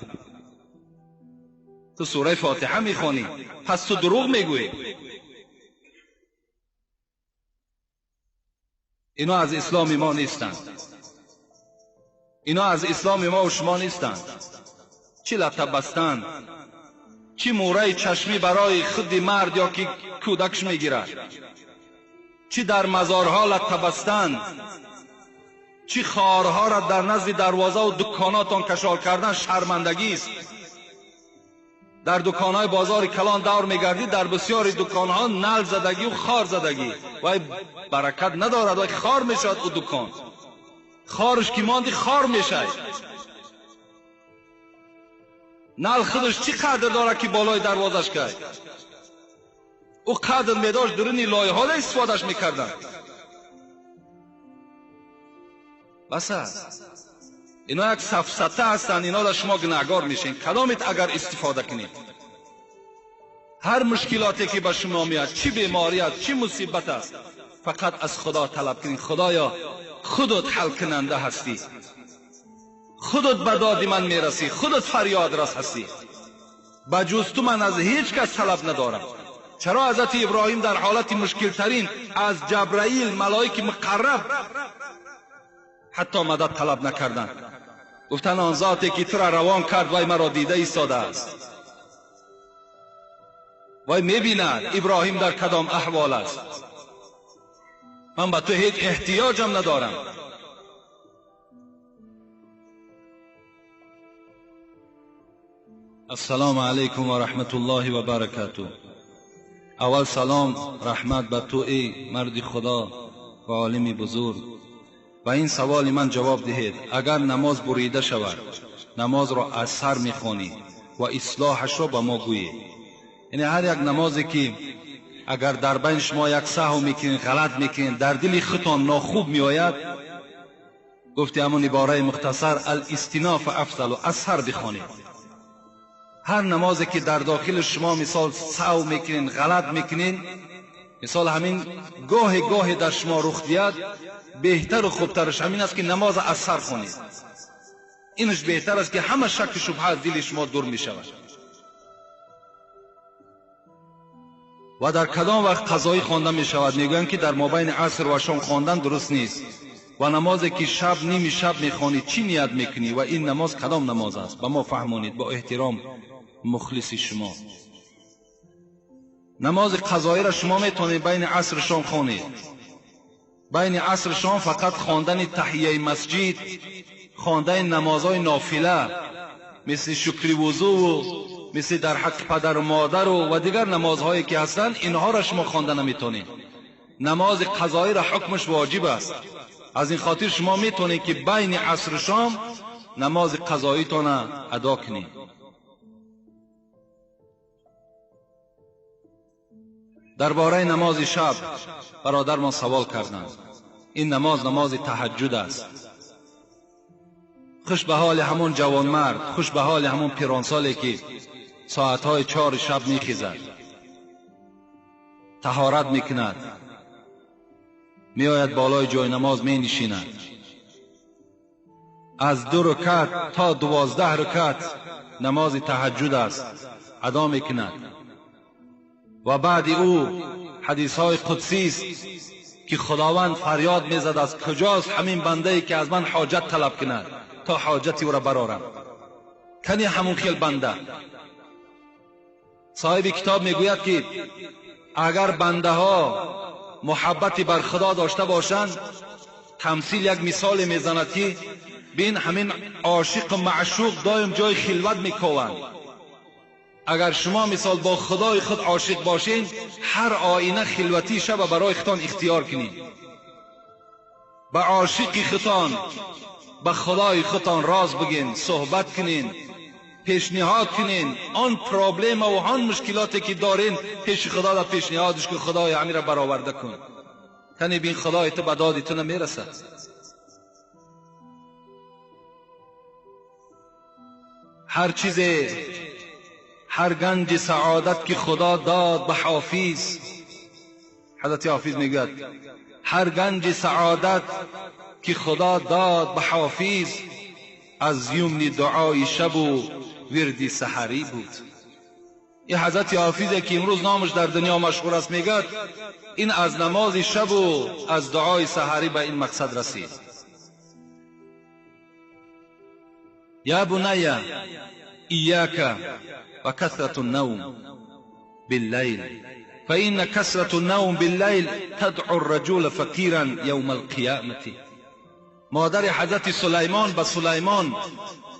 تو سوره فاتحه میخوانی، پس تو دروغ میگویی. اینا از اسلام ما نیستند، اینا از اسلام ما و شما نیستند. چی لطه بستند، چی موره چشمی برای خود مرد یا که کودکش میگیرد، چی در مزارها لطه بستند، چی خارها را در نزد دروازه و دکاناتان کشال کردن شرمندگی است. در دکانهای بازار کلان دور میگردید، در بسیاری دکانها نل زدگی و خار زدگی، وای برکت ندارد، وای خار میشد او دکان، خارش که ماندی خار میشه. نل خودش چی قدر داره که بالای دروازش کرد، او قدر میداشت درونی لایه ها استفادهش میکردن. بس اینا یک سفسطه هستن، اینا در شما گناهگار میشین. کدامت اگر استفاده کنید، هر مشکلاتی که به شما میاد، چی بیماری است، چی مصیبت است، فقط از خدا طلب کنید. خدایا خودت حل کننده هستی، خودت به داد من میرسی، خودت فریاد رس هستی، بجز تو من از هیچ کس طلب ندارم. چرا حضرت ابراهیم در حالت مشکل ترین از جبرائیل ملائک مقرب حتی مدد طلب نکردند؟ گفتن آن ذاتی که تو را روان کرد وای مرا دیده ایستاده است، وای میبیند ابراهیم در کدام احوال است، من به تو هیچ احتیاجم ندارم. السلام علیکم و رحمت الله و برکاته. اول سلام رحمت به تو ای مرد خدا و عالم بزرگ. و این سوال من جواب دهید، اگر نماز بریده شود نماز را از سر میخوانی و اصلاحش را به ما گویی. یعنی هر یک نمازی که اگر در بین شما یک سهو میکنین، غلط میکنین، در دل خودتان ناخوب میآید، گفتی همون عباره مختصر الاستناف افضل و از سر بخوانید. هر نمازی که در داخل شما مثال سهو میکنین، غلط میکنین، مثال همین گاه در شما رخ دیاد، بهتر و خوبترش همین است که نماز از سر خوانید. اینش بهتر است که همه شک شبهه از دل شما دور می شود. و در کدام وقت قضایی خوانده می شود؟ میگویند که در مابین عصر و شام خواندن درست نیست. و نمازی که شب نیمی شب میخوانی چی نیت میکنی و این نماز کدام نماز است؟ به ما فهمونید با احترام مخلص شما. نماز قضایی را شما میتونید بین عصر شام خوانید. بین عصر شام فقط خواندن تحیه مسجد، خواندن نمازهای نافله مثل شکر وضو و مثل در حق پدر و مادر و دیگر نمازهایی که هستند، اینها را شما خوانده نمیتونید. نماز قضایی را حکمش واجب است. از این خاطر شما میتونید که بین عصر شام نماز قضاییتون ادا کنید. درباره نماز شب برادر ما سوال کردند. این نماز تهجد است. خوش به حال همون جوان مرد، خوش به حال همون پیرانسالی که ساعتهای 4 شب میخیزد، طهارت میکند، میآید بالای جای نماز می نشیند، از 2 رکعت تا 12 رکعت نماز تهجد است ادا میکند. و بعد او حدیث های قدسی است که خداوند فریاد میزد از کجاست همین بنده ای که از من حاجت طلب کند تا حاجتی او را برارم. کنی همون خیل بنده. صاحب کتاب میگوید که اگر بنده ها محبتی بر خدا داشته باشند، تمثیل یک مثال میزند که بین همین عاشق و معشوق دایم جای خلوت میکوند. اگر شما مثال با خدای خود عاشق باشین، هر آینه خلوتی شب برای خودتان اختیار کنین. با عاشقی خودتان، با خدای خودتان راز بگین، صحبت کنین، پیشنهاد کنین. آن پرابلم و آن مشکلاتی که دارین پیش خدا را پیشنهادش که خدای همین را برآورده کن. کنی بین خدای تو به داد تو نمیرسد. هر چیز، هر گنج سعادت که خدا داد به حافظ، حضرت حافظ میگوید هر گنج سعادت که خدا داد به حافظ، از یمن دعای شب و ورد سحری بود. این حضرت حافظه که امروز نامش در دنیا مشهور است، میگوید این از نماز شب و از دعای سحری به این مقصد رسید. یا بنی ایاک و کثرة النوم باللیل فإن کثرة النوم باللیل تدعو الرجل فقیرا یوم القیامة. مادر حضرت سلیمان به سلیمان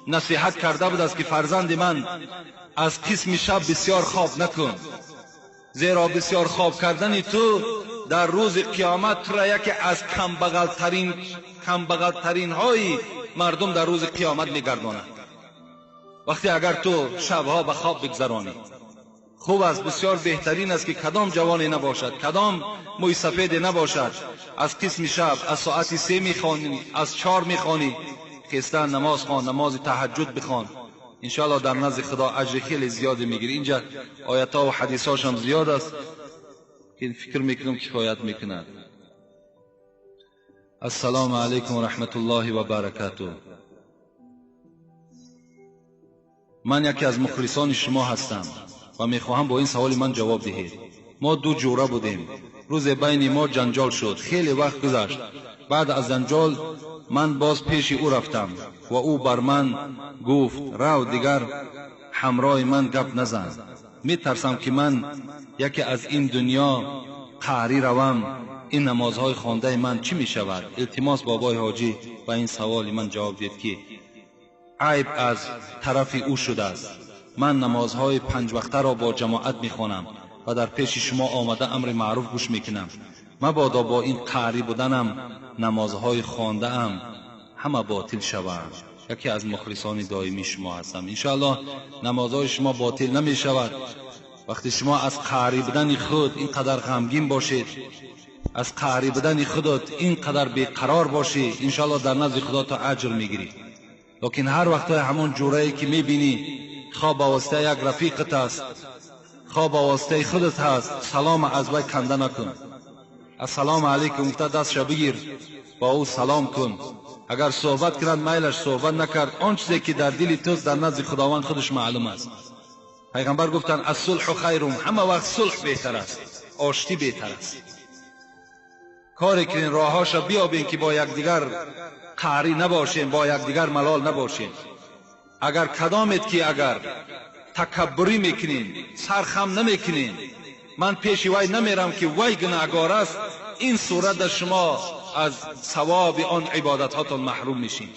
نصیحت کرده بود است که فرزند من از قسم شب بسیار خواب نکن، زیرا بسیار خواب کردن تو در روز قیامت تو را یکی از کم بغلترین های مردم در روز قیامت میگرداند. وقتی اگر تو شبها به خواب بگذرانی خوب است، بسیار بهترین است که کدام جوانی نباشد، کدام موی سفید نباشد، از قسم شب از ساعت 3 میخوانی، از 4 میخوانی، خیستن نماز خوان، نماز تهجد بخوان، انشاءالله در نزد خدا اجر خیلی زیادی میگیری. اینجا آیات ها و حدیث هاش هم زیاد است که فکر میکنم کفایت میکند. السلام علیکم و رحمت الله و برکاته. من یکی از مخلصان شما هستم و میخواهم با این سوال من جواب دهید. ما دو جوره بودیم، روز بین ما جنجال شد، خیلی وقت گذشت. بعد از جنجال من باز پیش او رفتم و او بر من گفت رو دیگر همراه من گپ نزن، میترسم که من یکی از این دنیا قهری روم، این نمازهای خوانده من چی می شود؟ التماس بابای حاجی و این سوال من جواب دید که عیب از طرف او شده است. من نمازهای 5 وقته را با جماعت می خوانم و در پیش شما آمده امر معروف گوش می کنم. مبادا با این قهری بودنم نمازهای خوانده ام همه باطل شود. یکی از مخلصان دائمی شما هستم. انشاءالله نمازهای شما باطل نمی شود. وقتی شما از قهری بودن خود اینقدر غمگین باشید، از قهری بودن خودت اینقدر بیقرار باشی، انشاءالله در نزد خدا تا اجر میگیری. لیکن هر وقت همون جورایی که میبینی خواب با واسطه یک رفیقت است، خواب با واسطه خودت هست، سلام از وی کنده نکن. السلام علیکم گفته دستش بگیر با او سلام کن. اگر صحبت کرد میلش، صحبت نکرد آن چیزی که در دل توست در نزد خداوند خودش معلوم است. پیغمبر گفتن الصلح خیر، همه وقت صلح بهتر است، آشتی بهتر است. کاری کنین راهاشا بیابین که با یکدیگر قهری نباشین، با یکدیگر ملال نباشین. اگر کدامت که اگر تکبری میکنین، سرخم نمیکنین، من پیش وی نمیرم که وی گناهگار است، این صورت در شما از ثواب آن عبادت هاتون محروم میشین.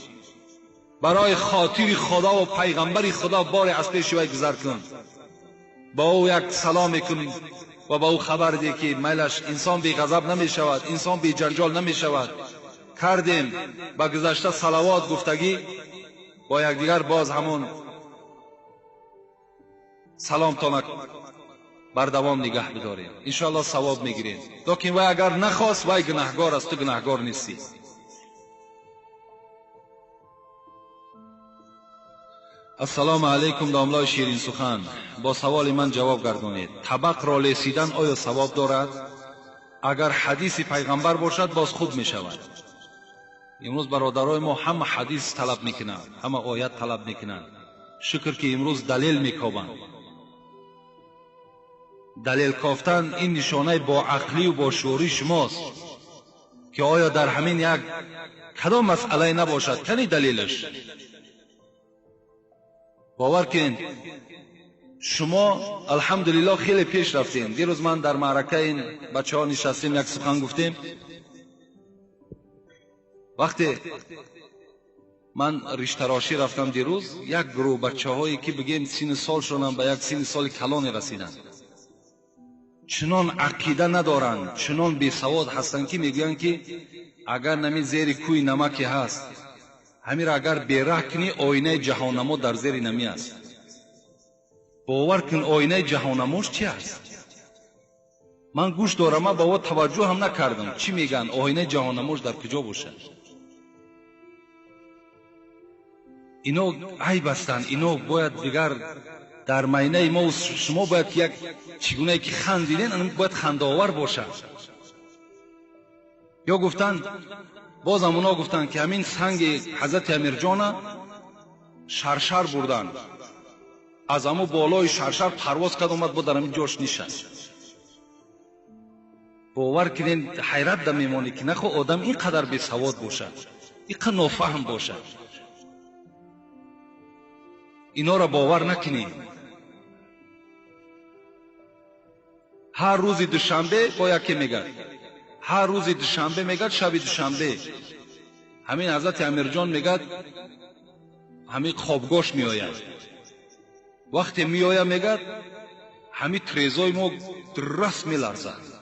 برای خاطر خدا و پیغمبر خدا بار از پیش وی گذر کن، با او یک سلام کن و با او خبر ده که میلش انسان بی غضب نمی شود، انسان بی جنجال نمی شود. کردیم با گذشته صلوات گفتگی، با یک دیگر باز همون سلام تانک بر دوام نگه بداریم، انشاءالله ثواب میگیریم. لیکن وی اگر نخواست وی گناهگار است، تو گناهگار نیستی. السلام علیکم داملای شیرین سخن، با سوال من جواب گردانید. طبق را لیسیدن آیا ثواب دارد؟ اگر حدیث پیغمبر باشد باز خود می شود. امروز برادرای ما همه حدیث طلب میکنند، همه آیت طلب میکنند. شکر که امروز دلیل میکوبند. دلیل کافتن این نشانه با عقلی و با شعوری شماست که آیا در همین یک کدام مسئله نباشد کنی دلیلش. باور کن شما الحمدلله خیلی پیش رفتین. دیروز من در معرکه این بچه ها نشستیم، یک سخن گفتیم. وقتی من ریشتراشی رفتم دیروز، یک گروه بچه هایی که بگیم سن سال شدن به یک سن سال کلان رسیدن، چنان عقیده ندارن، چنان بی سواد هستن که میگن که اگر نمی زیر کوی نمکی هست، همین اگر بیره کنی آینه جهانمو در زیر نمی است. باور کن آینه جهانموش چی است؟ من گوش دارم، من با او توجه هم نکردم چی میگن آینه جهانموش در کجا باشه. اینو عیب هستند، اینو باید دیگر در معنی ما و شما باید یک چگونه که خندیدین این باید خنداور باشه. یا گفتن باز هم اونا گفتن که همین سنگ حضرت امیر جان شرشر بردن، از همو بالای شرشر پرواز کرد اومد با در همین جاش نشست. باور کنین حیرت در میمانی که نخو آدم اینقدر بی سواد باشه، اینقدر نافهم باشه. اینا را باور نکنین. هر روز دوشنبه با یکی میگه، هر روز دوشنبه میگه شب دوشنبه، همین حضرت امیرجان میگد همین خوابگاش میآید، وقتی میآید میگد همین تریزای ما درست میلرزد.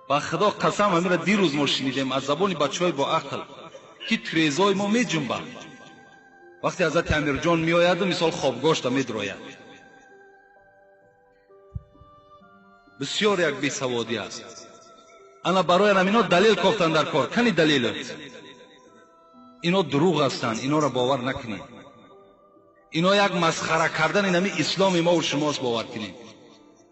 با خدا قسم همین را دیروز ما شنیدیم از زبان بچهای با عقل که تریزای ما میجنبه وقتی حضرت امیرجان میآید و مثال خوابگاش میدراید. بسیار یک بیسوادی است. انا برای اینا دلیل کوفتن در کار کنی دلیل اینا دروغ هستند، اینا را باور نکنید. اینا یک مسخره کردن اینمی اسلام ما و شماست، باور کنید.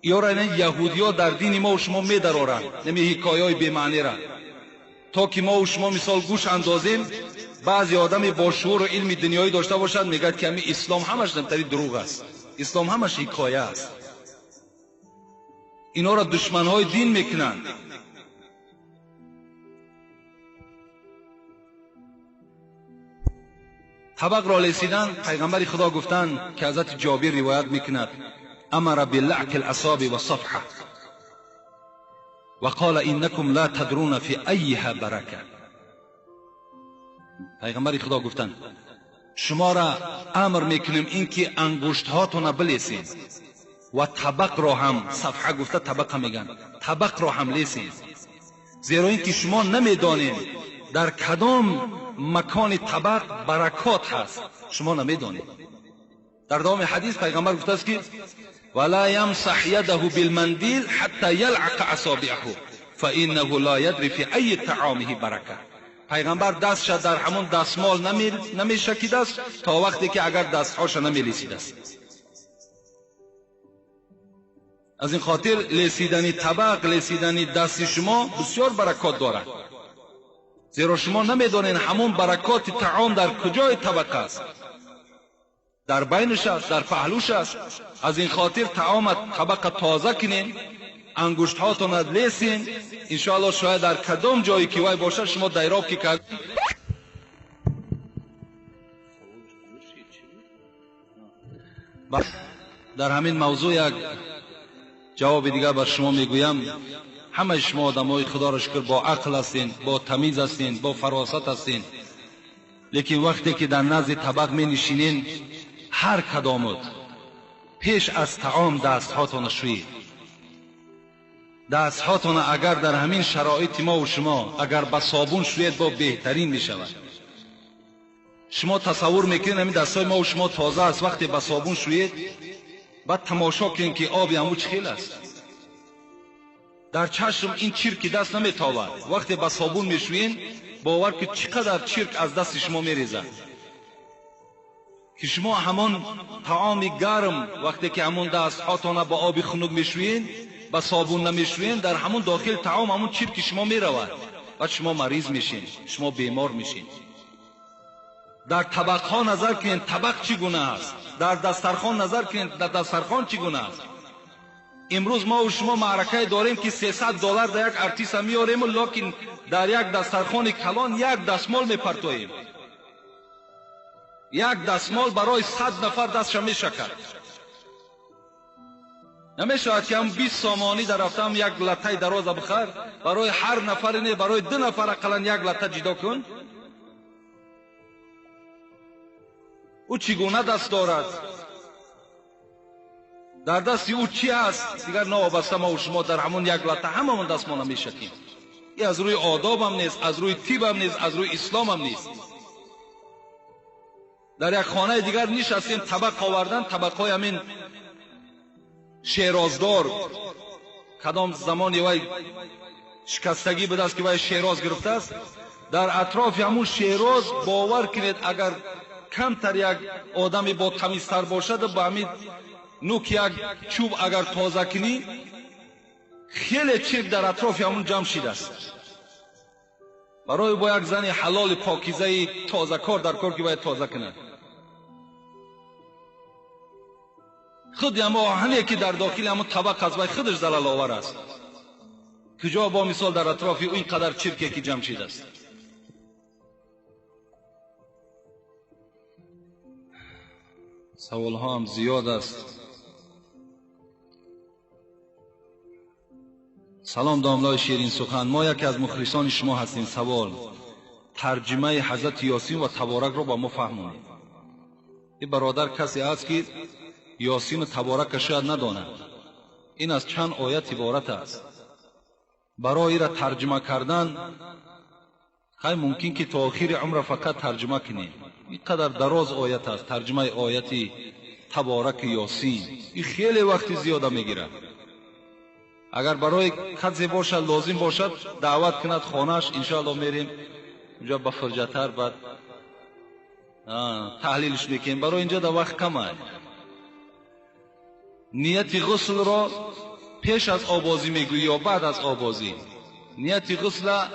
یا را این یهودی‌ها در دین ما و شما می‌درارند نمی حکایه‌های بی معنی را تا که ما و شما مثال گوش اندازیم. بعضی آدم با شعور و علم دنیایی داشته باشد میگه که همین اسلام همش نمتری دروغ است، اسلام همش حکایه است. اینا را دشمن‌های دین میکنند. طبق را لیسیدن پیغمبر خدا گفتند که حضرت جابر روایت میکند امر باللعق الاصابع والصفحه وقال انکم لا تدرون فی ایها برکه. پیغمبر خدا گفتند شما را امر میکنیم اینکه انگشت هاتون بلیسین و طبق را هم، صفحه گفته طبق هم میگن، طبق را هم لیسین، زیرا اینکه شما نمیدانید در کدام مکان طبق برکات هست، شما نمیدانید. در دوام حدیث پیغمبر گفته است که ولا یمسح یده بالمندیل حتی یلعق اصابعه فانه لا یدری فی ای طعامه برکه. پیغمبر دستش در همون دستمال نمیشکیده است تا وقتی که اگر دستهاش نمیلیسیده است. از این خاطر لیسیدن طبق، لیسیدن دست شما بسیار برکات دارد، زیرا شما نمیدانید همون برکات طعام در کجای طبق است، در بینش است، در پهلوش است. از این خاطر طعام طبق تازه کنین، انگشت هاتون لیسین، انشاءالله شاید در کدام جایی که وای باشه شما دیراب که کرد. در همین موضوع یک جواب دیگر بر شما میگویم. همه شما آدمای خدا را شکر با عقل هستین، با تمیز هستین، با فراست هستین، لیکن وقتی که در نزد طبق می نشینین هر کدامت پیش از طعام دست هاتون شویید. دست هاتون اگر در همین شرایط ما و شما اگر با صابون شوید با بهترین می شود. شما تصور میکنید همین دستای ما و شما تازه است، وقتی با صابون شوید بعد تماشا کنید که آبی همو چخیل است، در چشم این چرک دست نمیتابد. وقتی با صابون میشوین باور که چقدر چرک از دست شما میریزد، که شما همون طعام گرم وقتی که همون دست هاتون با آب خنک میشوین با صابون نمیشوین، در همون داخل طعام همون چرک شما میرود و شما مریض میشین، شما بیمار میشین. در طبق ها نظر کنید طبق چگونه است، در دسترخوان نظر کنید در دسترخوان چگونه است. امروز ما و شما معرکه داریم که $300 در یک ارتیس میاریم، لیکن در یک دسترخوان کلان یک دستمال میپرتویم. یک دستمال برای 100 نفر دستش میشکد. نمیشود که هم 20 سامانی در رفتم یک لطه دراز بخر برای هر نفر نه، برای 2 نفر اقلا یک لطه جدا کن. او چگونه دست دارد؟ در دستی او چی است؟ دیگر نوابسته ما و شما در همون یک لطه هممون دستمال میشکیم. این از روی آداب هم نیست، از روی طب هم نیست، از روی اسلام هم نیست. در یک خانه دیگر نشستیم طبق آوردن، طبقهای همین شیرازدار، کدام زمانی وای شکستگی به دست که وای شیراز گرفته است، در اطراف همون شیراز باور کنید اگر کمتر یک آدمی با تمیزتر باشد با همین نوک یک چوب اگر تازه کنی خیلی چرک در اطراف همون جمع شده است. برای با یک زن حلال پاکیزه تازه کار در کار که باید تازه کند. خود هم آهنی که در داخل همون طبق از باید خودش زلال آور است، کجا با مثال در اطراف این قدر چرکی که جمع شده است. سوال ها هم زیاد است. سلام داملای شیرین سخن، ما یکی از مخلصان شما هستیم. سوال: ترجمه حضرت یاسین و تبارک رو با ما فهمونید. این برادر کسی است که یاسین و تبارک شاید نداند. این از چند آیت عبارت است. برای را ترجمه کردن خیلی ممکن که تا آخر عمر فقط ترجمه کنیم. اینقدر دراز آیت است. ترجمه آیت تبارک یاسین این خیلی وقت زیاده میگیره. اگر برای کسی باشد لازم باشد دعوت کند خانهش، انشاءالله میریم اونجا با فرجتر بعد تحلیلش میکنیم. برای اینجا در وقت کم است. نیت غسل را پیش از آبازی میگویی یا بعد از آبازی؟ نیت غسل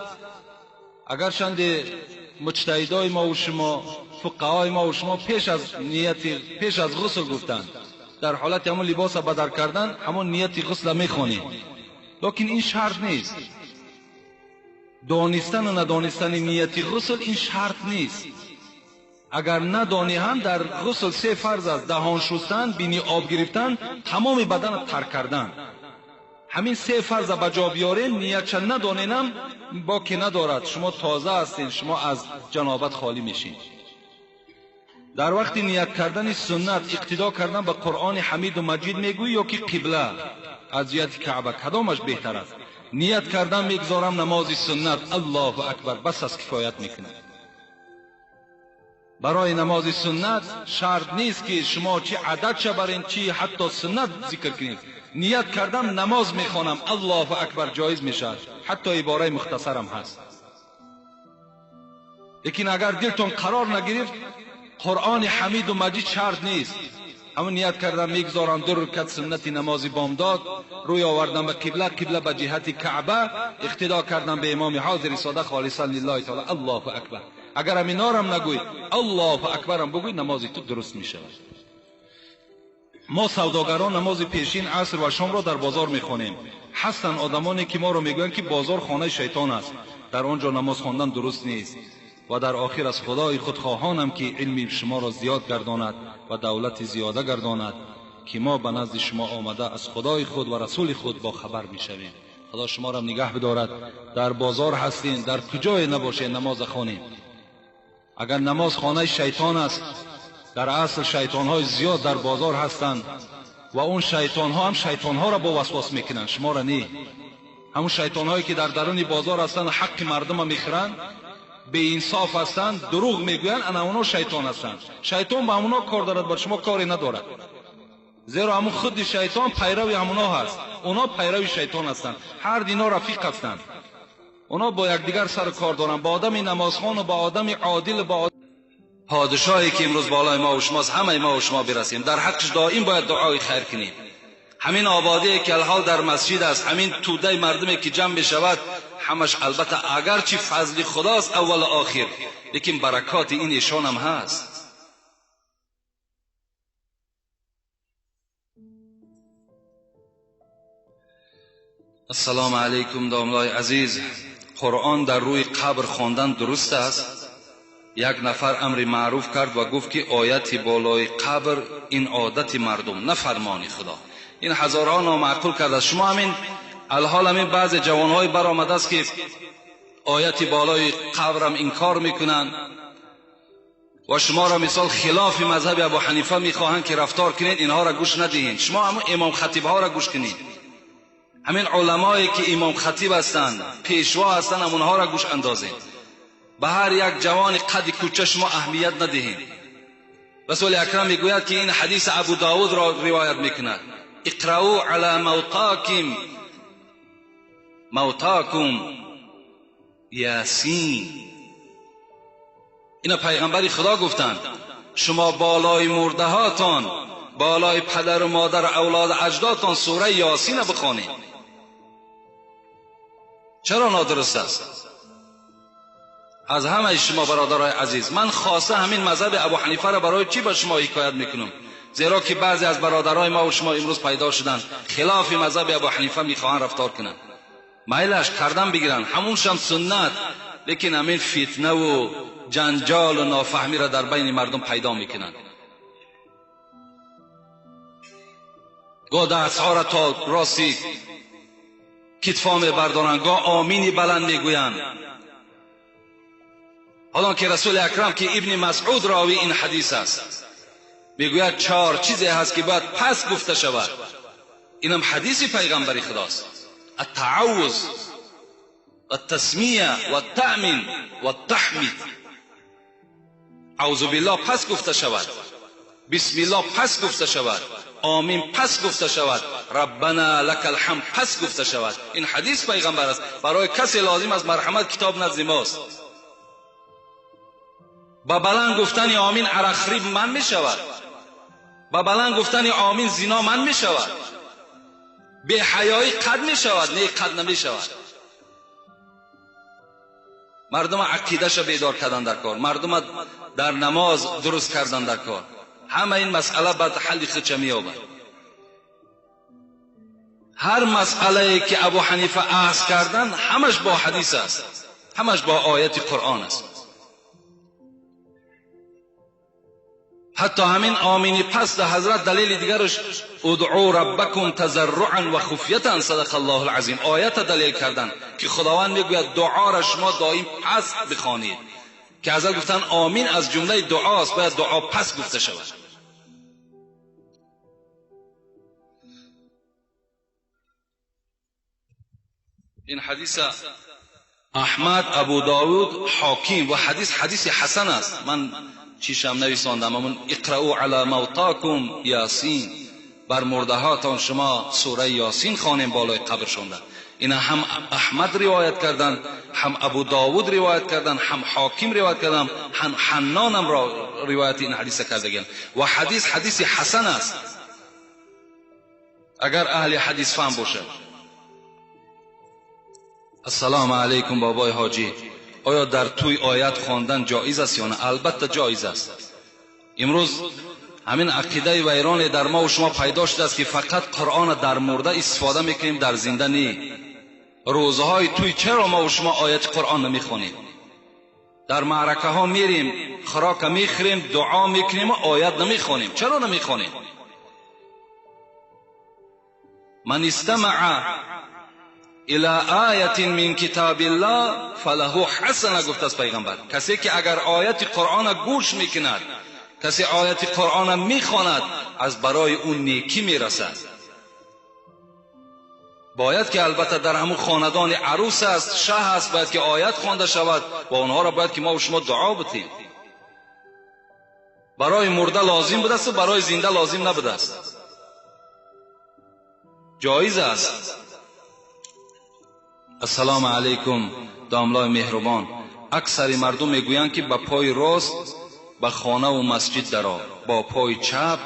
اگر چند مجتهدای ما و شما فقهای ما و شما پیش از غسل گفتند، در حالت همون لباس بدر کردن همون نیت غسل میخوانیم، لیکن این شرط نیست. دانستن و ندانستن نیت غسل این شرط نیست. اگر ندانی هم در غسل 3 فرض است: دهان شستن، بینی آب گرفتن، تمام بدن ترک کردن. همین 3 فرض به جا بیارین، نیت ندانینم باکی ندارد، شما تازه هستین، شما از جنابت خالی میشین. در وقت نیت کردن سنت اقتدا کردن به قرآن حمید و مجید میگوی یا که قبله از جهت کعبه، کدامش بهتر است؟ نیت کردن میگذارم نماز سنت الله اکبر بس از کفایت میکنه. برای نماز سنت شرط نیست که شما چی عدد چه برین چی حتی سنت ذکر کنید. نیت کردم نماز میخوانم الله اکبر جایز میشه، حتی عباره مختصرم هست. لیکن اگر دلتون قرار نگرفت قرآن حمید و مجید شرط نیست. همون نیت کردم میگذارم 2 رکعت سنت نماز بامداد، روی آوردم به قبله، قبله به جهت کعبه، اقتدا کردم به امام حاضر ساده خالصا لله تعالی الله اکبر. اگر همین نارم نگوی الله اکبرم بگوی نماز تو درست میشه. ما سوداگران نماز پیشین عصر و شام را در بازار میخوانیم. هستن آدمانی که ما را میگویند که بازار خانه شیطان است، در آنجا نماز خواندن درست نیست. و در آخر از خدای خود خواهانم که علم شما را زیاد گرداند و دولت زیاده گرداند که ما به نزد شما آمده از خدای خود و رسول خود با خبر میشویم. خدا شما را نگه بدارد. در بازار هستین، در کجای نباشه نماز خوانید. اگر نماز خانه شیطان است، در اصل شیطان های زیاد در بازار هستند و اون شیطان ها هم شیطان ها را با وسواس میکنن، شما را نه. همون شیطان هایی که در درون بازار هستند حق مردم میخرند، بی انصاف هستند، دروغ میگویند، انا اونا شیطان هستند. شیطان با اونا کار دارد، با شما کاری ندارد. زیرا همون خود شیطان پیروی همونا هست، اونا پیروی شیطان هستند. هر دینا رفیق هستند. اونا با یکدیگر سر کار دارند، با آدم نمازخوان و با آدم عادل، با پادشاهی که امروز بالای ما و شماست، همه ما و شما برسیم. در حقش دائم باید دعای خیر کنیم. همین آبادی که الحال در مسجد است، همین توده مردمی که جمع بشود، همش البته اگرچه فضل خداست اول و آخر، لیکن برکات این ایشان هم هست. السلام علیکم داملای عزیز. قرآن در روی قبر خواندن درست است؟ یک نفر امر معروف کرد و گفت که آیت بالای قبر این عادت مردم نه فرمان خدا. این هزارها نامعقول کرده. شما همین الحال همین بعض جوانهای برآمده است که آیت بالای قبرم انکار میکنند و شما را مثال خلاف مذهب ابو حنیفه میخواهند که رفتار کنید، اینها را گوش ندهید. شما همون امام خطیب ها را گوش کنید. همین علمایی که امام خطیب هستند، پیشوا هستند، همونها را گوش اندازید. به هر یک جوان قد کوچه شما اهمیت ندهید. رسول اکرم میگوید که این حدیث ابو داود را روایت میکند: اقرأوا علی موتاکم یاسین. اینا پیغمبر خدا گفتند شما بالای مرده هاتان، بالای پدر و مادر اولاد اجدادتان سوره یاسین بخوانید. چرا نادرست است؟ از همه شما برادرای عزیز، من خاصه همین مذهب ابو حنیفه را برای چی به شما حکایت میکنم؟ زیرا که بعضی از برادرای ما و شما امروز پیدا شدن خلاف مذهب ابو حنیفه میخواهند رفتار کنند. میلش کردن بگیرن، همونش هم سنت، لیکن همین فتنه و جنجال و نافهمی را در بین مردم پیدا میکنند. گاه دستها را تا راستی کتفا میبردارند، گاه آمینی بلند میگویند. حالا که رسول اکرم که ابن مسعود راوی این حدیث است میگوید 4 چیزی هست که باید پس گفته شود. اینم حدیث پیغمبر خداست: التعوذ التسمیه و التأمین و التحمید. اعوذ بالله پس گفته شود، بسم الله پس گفته شود، آمین پس گفته شود، ربنا لك الحمد پس گفته شود. این حدیث پیغمبر است. برای کسی لازم است مرحمت کتاب نزد ماست. با بلند گفتن آمین عرقخریب من می شود، با بلند گفتن آمین زنا من می شود، بی حیایی قد می شود، نه قد نمی شود. مردم عقیده‌اش بیدار کردن در کار، مردم در نماز درست کردن در کار. همه این مسئله بعد حل خودش می‌یابد. هر مسئله که ابو حنیفه عرض کردن همش با حدیث است، همش با آیت قرآن است. حتی همین آمینی پس ده حضرت دلیل دیگرش ادعوا ربکم تضرعا و خفیه، صدق الله العظیم، آیت دلیل کردن که خداوند میگوید دعا را شما دائم پس بخوانید، که ازل گفتن آمین از جمله دعاست، باید دعا پس گفته شود. این حدیث احمد، ابو داود، حاکم و حدیث حسن است. من چیشم نویساندم، اما اقرأوا علی موتاکم یاسین، بر مرده هاتان شما سوره یاسین خوانیم بالای قبرشون. اینا هم احمد روایت کردن، هم ابو داود روایت کردن، هم حاکم روایت کردن، هم حنان هم روایت این حدیث کردگن. و حدیث حسن است اگر اهل حدیث فهم باشه. السلام علیکم بابای حاجی، آیا در توی آیت خواندن جایز است یا نه؟ البته جایز است. امروز همین عقیده ویران در ما و شما پیدا شده است که فقط قرآن در مرده استفاده میکنیم، در زنده نی. روزهای توی چرا ما و شما آیت قرآن نمیخونیم؟ در معرکه ها میریم، خوراک میخوریم، دعا میکنیم و آیت نمیخونیم. چرا نمیخونیم؟ من استمع الى آیت من کتاب الله فله حسنه، گفت است پیغمبر. کسی که اگر آیت قرآن گوش میکند، کسی آیت قرآن میخواند، از برای اون نیکی میرسد. باید که البته در همون خاندان عروس است، شه است، باید که آیت خوانده شود و اونها را باید که ما و شما دعا بتیم. برای مرده لازم بوده است و برای زنده لازم نبوده است. جایز است. السلام علیکم داملای مهربان، اکثر مردم میگویند که با پای راست به خانه و مسجد درآ، با پای چپ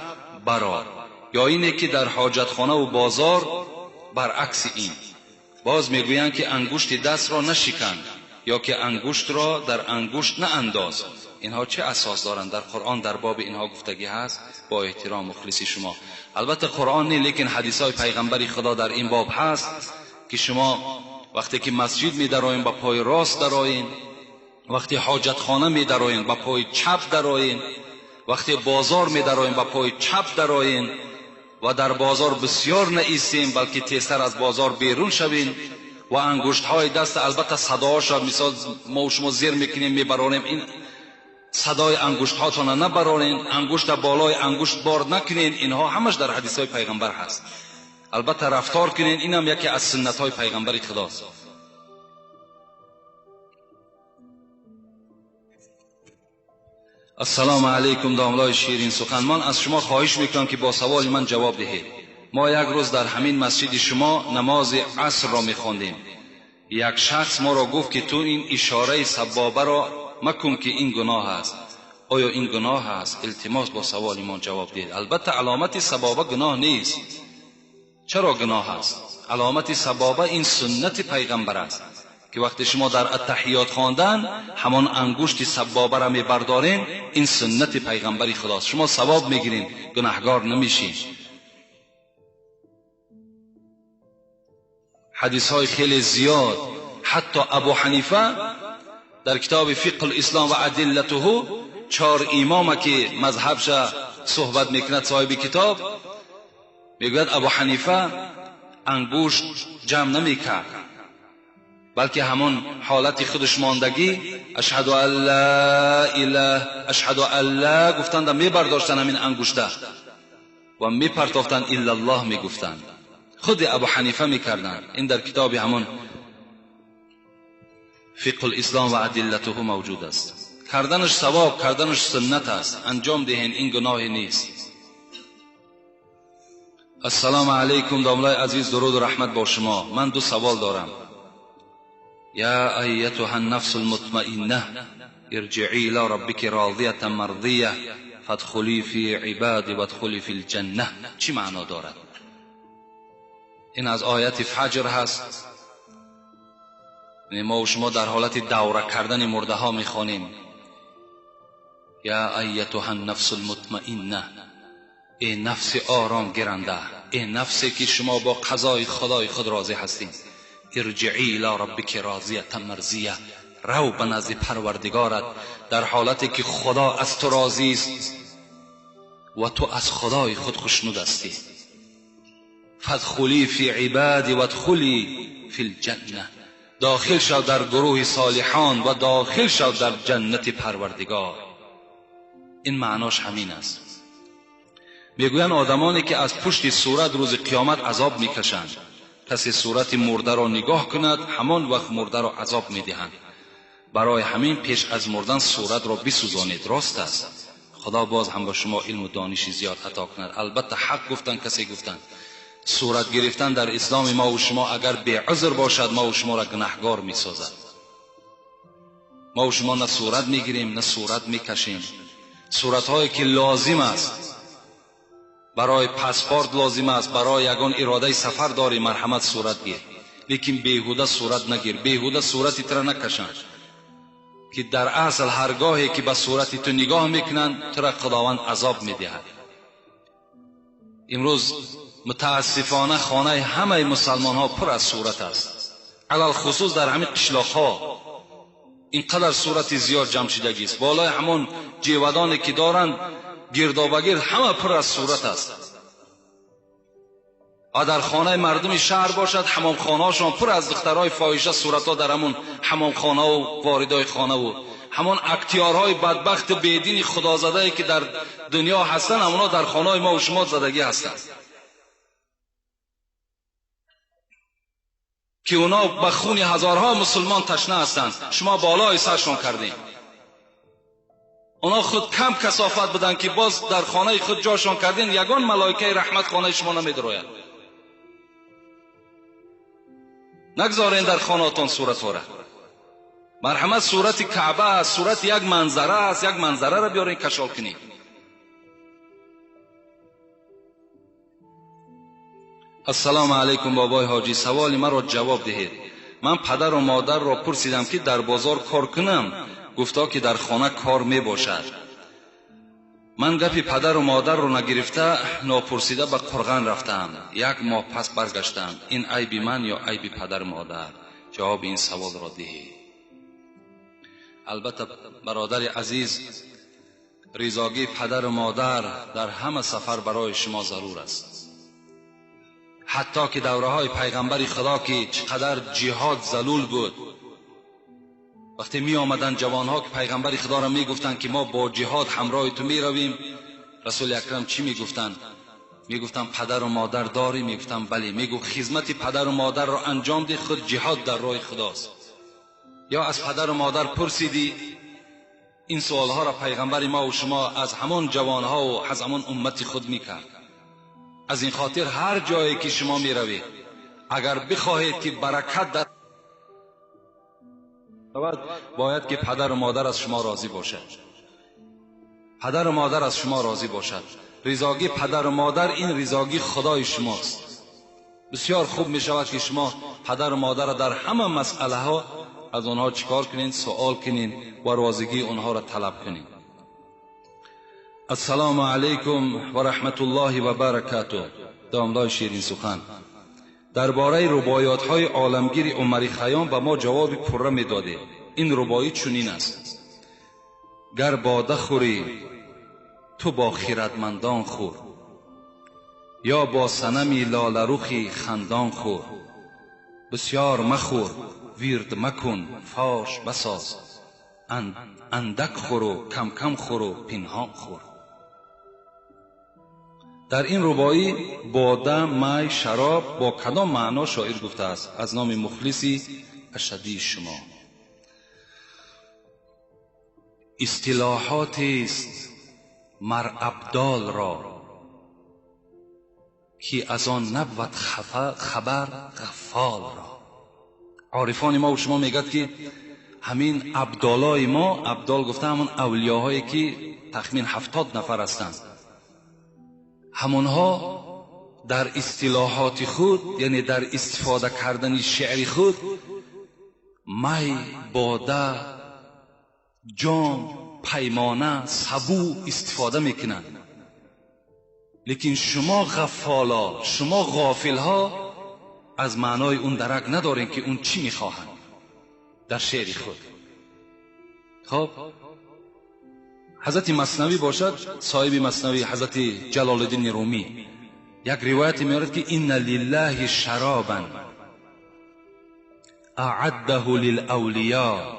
برآ، یا اینه که در حاجتخانه و بازار برعکس این. باز میگویند که انگشت دست را نشکن، یا که انگشت را در انگشت نانداز. اینها چه اساس دارند؟ در قرآن در باب اینها گفتگی هست. با احترام مخلصی شما، البته قرآن نه، لیکن حدیث های پیغمبر خدا در این باب هست که شما وقتی که مسجد می درآیین با پای راست درآیین، وقتی حاجتخانه می درآیین با پای چپ درآیین، وقتی بازار می درآیین با پای چپ درآیین، و در بازار بسیار نایستیم بلکه تیزتر از بازار بیرون شوین. و انگشت های دست البته صداهاش را مثال ما و شما زیر میکنیم میبرانیم، این صدای انگشت هاتون نبرانین، انگشت بالای انگشت بار نکنین. اینها همش در حدیث های پیغمبر هست. البته رفتار کنین، اینم یکی از سنت های پیغمبر خداست. السلام علیکم داملای شیرین سخن، من از شما خواهش میکنم که با سوال من جواب دهید. ما یک روز در همین مسجد شما نماز عصر را میخواندیم. یک شخص ما را گفت که تو این اشاره سبابه را مکن که این گناه است. آیا این گناه است؟ التماس با سوال من جواب دهید. البته علامت سبابه گناه نیست. چرا گناه است؟ علامت سبابه این سنت پیغمبر است که وقتی شما در التحیات خواندن همان انگشت سبابه را میبردارین، این سنت پیغمبری خداست. شما ثواب میگیرین، گناهگار نمیشین. حدیث های خیلی زیاد، حتی ابو حنیفه در کتاب فقه الاسلام و ادلته 4 امام که مذهبش صحبت میکند، صاحب کتاب میگوید ابو حنیفه انگشت جمع نمیکرد، بلکه همون حالت خودش ماندگی اشهد ان لا اله اشهد ان لا گفتند میبرداشتن همین انگشته و میپرتافتن الا الله میگفتند. خود ابو حنیفه میکردند. این در کتاب همون فقه الاسلام و ادلته موجود است. کردنش ثواب، کردنش سنت است. انجام دهین، این گناه نیست. السلام علیکم داملای عزیز، درود و رحمت با شما. من دو سوال دارم. یا ایتها النفس المطمئنه ارجعی الى ربک راضیه مرضیه فادخلی فی عبادی وادخلی فی الجنه. چی معنا دارد؟ این از آیت فجر هست. ما و شما در حالت دوره کردن مرده ها میخوانیم یا ایتها النفس المطمئنه، ای نفس آرام گیرنده، ای نفسی که شما با قضای خدای خود راضی هستید، ارجعی الی ربک راضیه مرضیه، رو به نزد پروردگارت در حالتی که خدا از تو راضی است و تو از خدای خود خوشنود هستی. فادخلی فی عبادی وادخلی فی الجنه، داخل شو در گروه صالحان و داخل شو در جنت پروردگار. این معناش همین است. میگویند آدمانی که از پشت صورت روز قیامت عذاب میکشند، کسی صورت مرده را نگاه کند همان وقت مرده را عذاب میدهند. برای همین پیش از مردن صورت را بسوزانید. راست است. خدا باز هم با شما علم و دانش زیاد عطا کند. البته حق گفتند کسی گفتند صورت گرفتن در اسلام ما و شما اگر به عذر باشد ما و شما را گناهگار میسازد. ما و شما نه صورت میگیریم نه صورت میکشیم. صورت هایی که لازم است، برای پاسپورت لازم است، برای یگان اراده سفر داری مرحمت صورت گیر، لیکن بیهوده صورت نگیر، بیهوده صورتی تر نکشن که در اصل هرگاهی که به صورتی تو نگاه میکنن تو را خداوند عذاب میدهد. امروز متاسفانه خانه همه مسلمان ها پر از صورت است، علل خصوص در همین قشلاق ها اینقدر صورت زیاد جمع شدگی است. بالای همون جیودانی که دارند گردابگیر همه پر از صورت است. در خانه مردم شهر باشد حمام خانه هاشون پر از دخترای فاحشه صورت ها در همون حمام خانه و واردای خانه و همون اکتیارهای بدبخت بیدین خدازده که در دنیا هستند همونا در خانه ما و شما زدگی هستند که اونا به خون هزارها مسلمان تشنه هستند. شما بالای سرشون کردین. اونا خود کم کثافت بدن که باز در خانه خود جاشون کردین. یگان ملائکه رحمت خانه شما نمیدروید. نگذارین در خانهاتون صورت ها را. مرحمت صورت کعبه است، صورت یک منظره است. یک منظره را بیارین کشال کنین. السلام علیکم بابای حاجی، سوالی مرا جواب دهید. من پدر و مادر را پرسیدم که در بازار کار کنم، گفتا که در خانه کار می باشد. من گپی پدر و مادر را نگرفته ناپرسیده به قرغن رفتم. یک ماه پس برگشتم. این عیب من یا عیب پدر و مادر؟ جواب این سوال را دهید. البته برادر عزیز، رضاگی پدر و مادر در همه سفر برای شما ضرور است. حتی که دوره های پیغمبر خدا که چقدر جهاد ذلول بود، وقتی می آمدن جوان ها که پیغمبر خدا را می گفتن که ما با جهاد همراه تو می رویم، رسول اکرم چی می گفتن؟ می گفتن پدر و مادر داری؟ می گفتن بله. می گفت خدمت پدر و مادر را انجام دی، خود جهاد در راه خداست. یا از پدر و مادر پرسیدی؟ این سوال ها را پیغمبر ما و شما از همان جوان ها و از همان امت خود می کرد. از این خاطر هر جایی که شما می روید اگر بخواهید که برکت در باید که پدر و مادر از شما راضی باشد. پدر و مادر از شما راضی باشد. رضاگی پدر و مادر این رضاگی خدای شماست. بسیار خوب می شود که شما پدر و مادر را در همه مسئله ها از آنها چیکار کنین؟ سوال کنین و راضیگی آنها را طلب کنین. السلام علیکم و رحمت الله و برکاته. دامدار شیرین سخن، درباره رباعیات های عالمگیر عمر خیام به ما جواب پره می داده. این رباعی چنین است: گر باده خوری تو با خیرتمندان خور، یا با صنمی لاله رخی خندان خور. بسیار مخور ویرد مکن فاش بساز، اندک خور و کم کم خور و پنهان خور. در این رباعی باده، می، شراب با کدام معنا شاعر گفته است؟ از نام مخلصی اشدی شما. اصطلاحاتی است مر ابدال را که از آن نبود خبر غفال را. عارفان ما و شما میگد که همین ابدالای ما، ابدال گفته همون اولیاهایی که تخمین 70 نفر هستند، همونها در اصطلاحات خود، یعنی در استفاده کردن شعر خود، می، باده، جام، پیمانه، سبو استفاده میکنند. لیکن شما غفالا، شما غافلها از معنای اون درک ندارین که اون چی میخواهند در شعر خود. خب حضرت مثنوی باشد، صاحب مثنوی حضرت جلال الدین رومی یک روایت میارد که ان لله شرابا اعده للاولیاء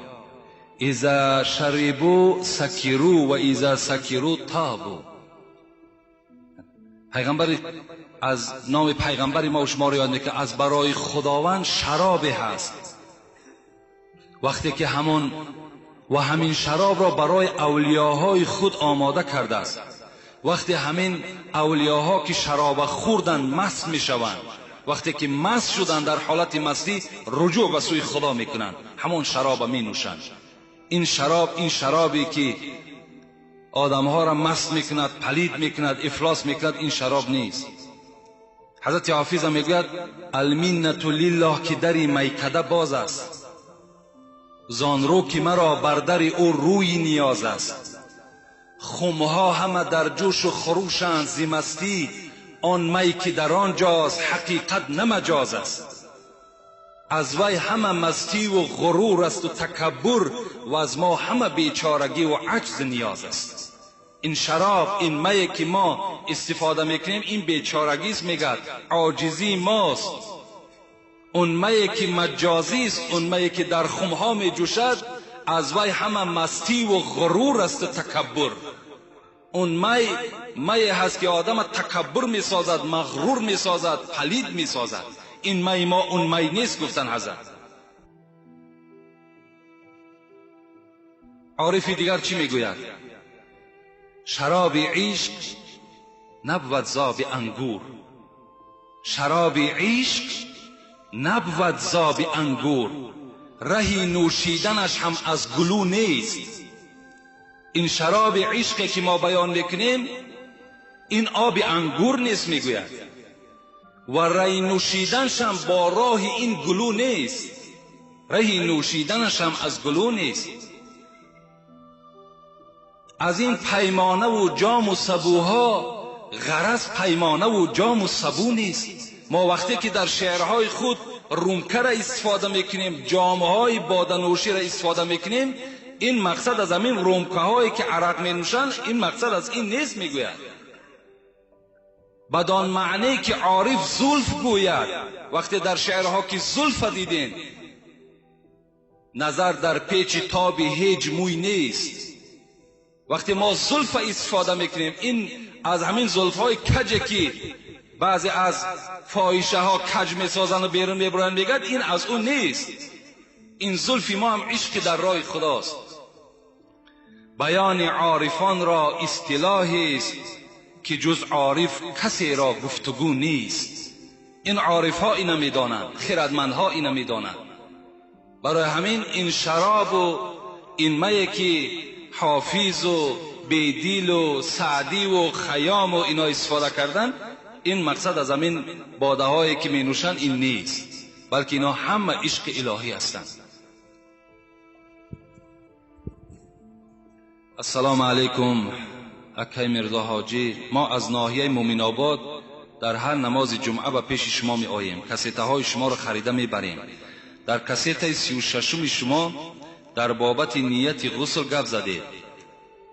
اذا شربوا سکروا و اذا سکروا طابوا. پیغمبر از نام پیغمبر ما و شما یاد میکنه که از برای خداوند شراب هست، وقتی که همین شراب را برای اولیاهای خود آماده کرده است. وقتی همین اولیاها که شراب خوردن مست میشوند، وقتی که مست شدن در حالت مستی رجوع به سوی خدا میکنند، همون شراب می نوشند. این شرابی که آدمها را مست میکند، پلید میکند، افلاس میکند، این شراب نیست. حضرت حافظ میگوید المنت لله که در میکده باز است، زان رو که مرا بر در او روی نیاز است. خمها همه در جوش و خروشند ز مستی، آن می که در آنجاست حقیقت نه مجاز است. از وی همه مستی و غرور است و تکبر، و از ما همه بیچارگی و عجز نیاز است. این شراب، این می که ما استفاده میکنیم، این بیچارگی است، میگه عاجزی ماست. اون می که مجازی است، اون می که در خمها می جوشد، از وی همه مستی و غرور است و تکبر. اون می هست که آدم تکبر می سازد، مغرور می سازد، پلید می سازد. این می ما اون می نیست. گفتن حضرت. عارفی دیگر چی می گوید؟ شراب عشق نبود زاب انگور، شراب عشق نبود زاب انگور، رهی نوشیدنش هم از گلو نیست. این شراب عشقی که ما بیان میکنیم، این آب انگور نیست میگوید، و رهی نوشیدنش هم با راه این گلو نیست، رهی نوشیدنش هم از گلو نیست. از این پیمانه و جام و سبوها غرض پیمانه و جام و سبو نیست. ما وقتی که در شعرهای خود رومکه را استفاده میکنیم، جامهای بادنوشی را استفاده میکنیم، این مقصد از همین رومکه هایی که عرق می نوشند، این مقصد از این نیست میگوید. بدان معنی که عارف زلف گوید. وقتی در شعرها که زلف دیدین، نظر در پیچ تاب هیچ موی نیست. وقتی ما زلف استفاده میکنیم، این از همین زلف های کجه که بعضی از فاحشه ها کج میسازن و بیرون میبرن، میگد این از اون نیست. این زلف ما هم عشق در راه خداست. بیان عارفان را اصطلاحی است که جز عارف کسی را گفتگو نیست. این عارف ها اینو میدانند، خردمندها اینو میدانند. برای همین این شراب و این می که حافظ و بیدیل و سعدی و خیام و اینا استفاده کردن، این مقصد از همین باده هایی که می نوشن این نیست، بلکه اینا همه عشق الهی هستند. السلام علیکم. اکای مرزا حاجی، ما از ناحیه مومن آباد در هر نماز جمعه به پیش شما می آییم. کسیته های شما را خریده می بریم. در کسیته 36 شما در بابت نیت غسل گپ زدید.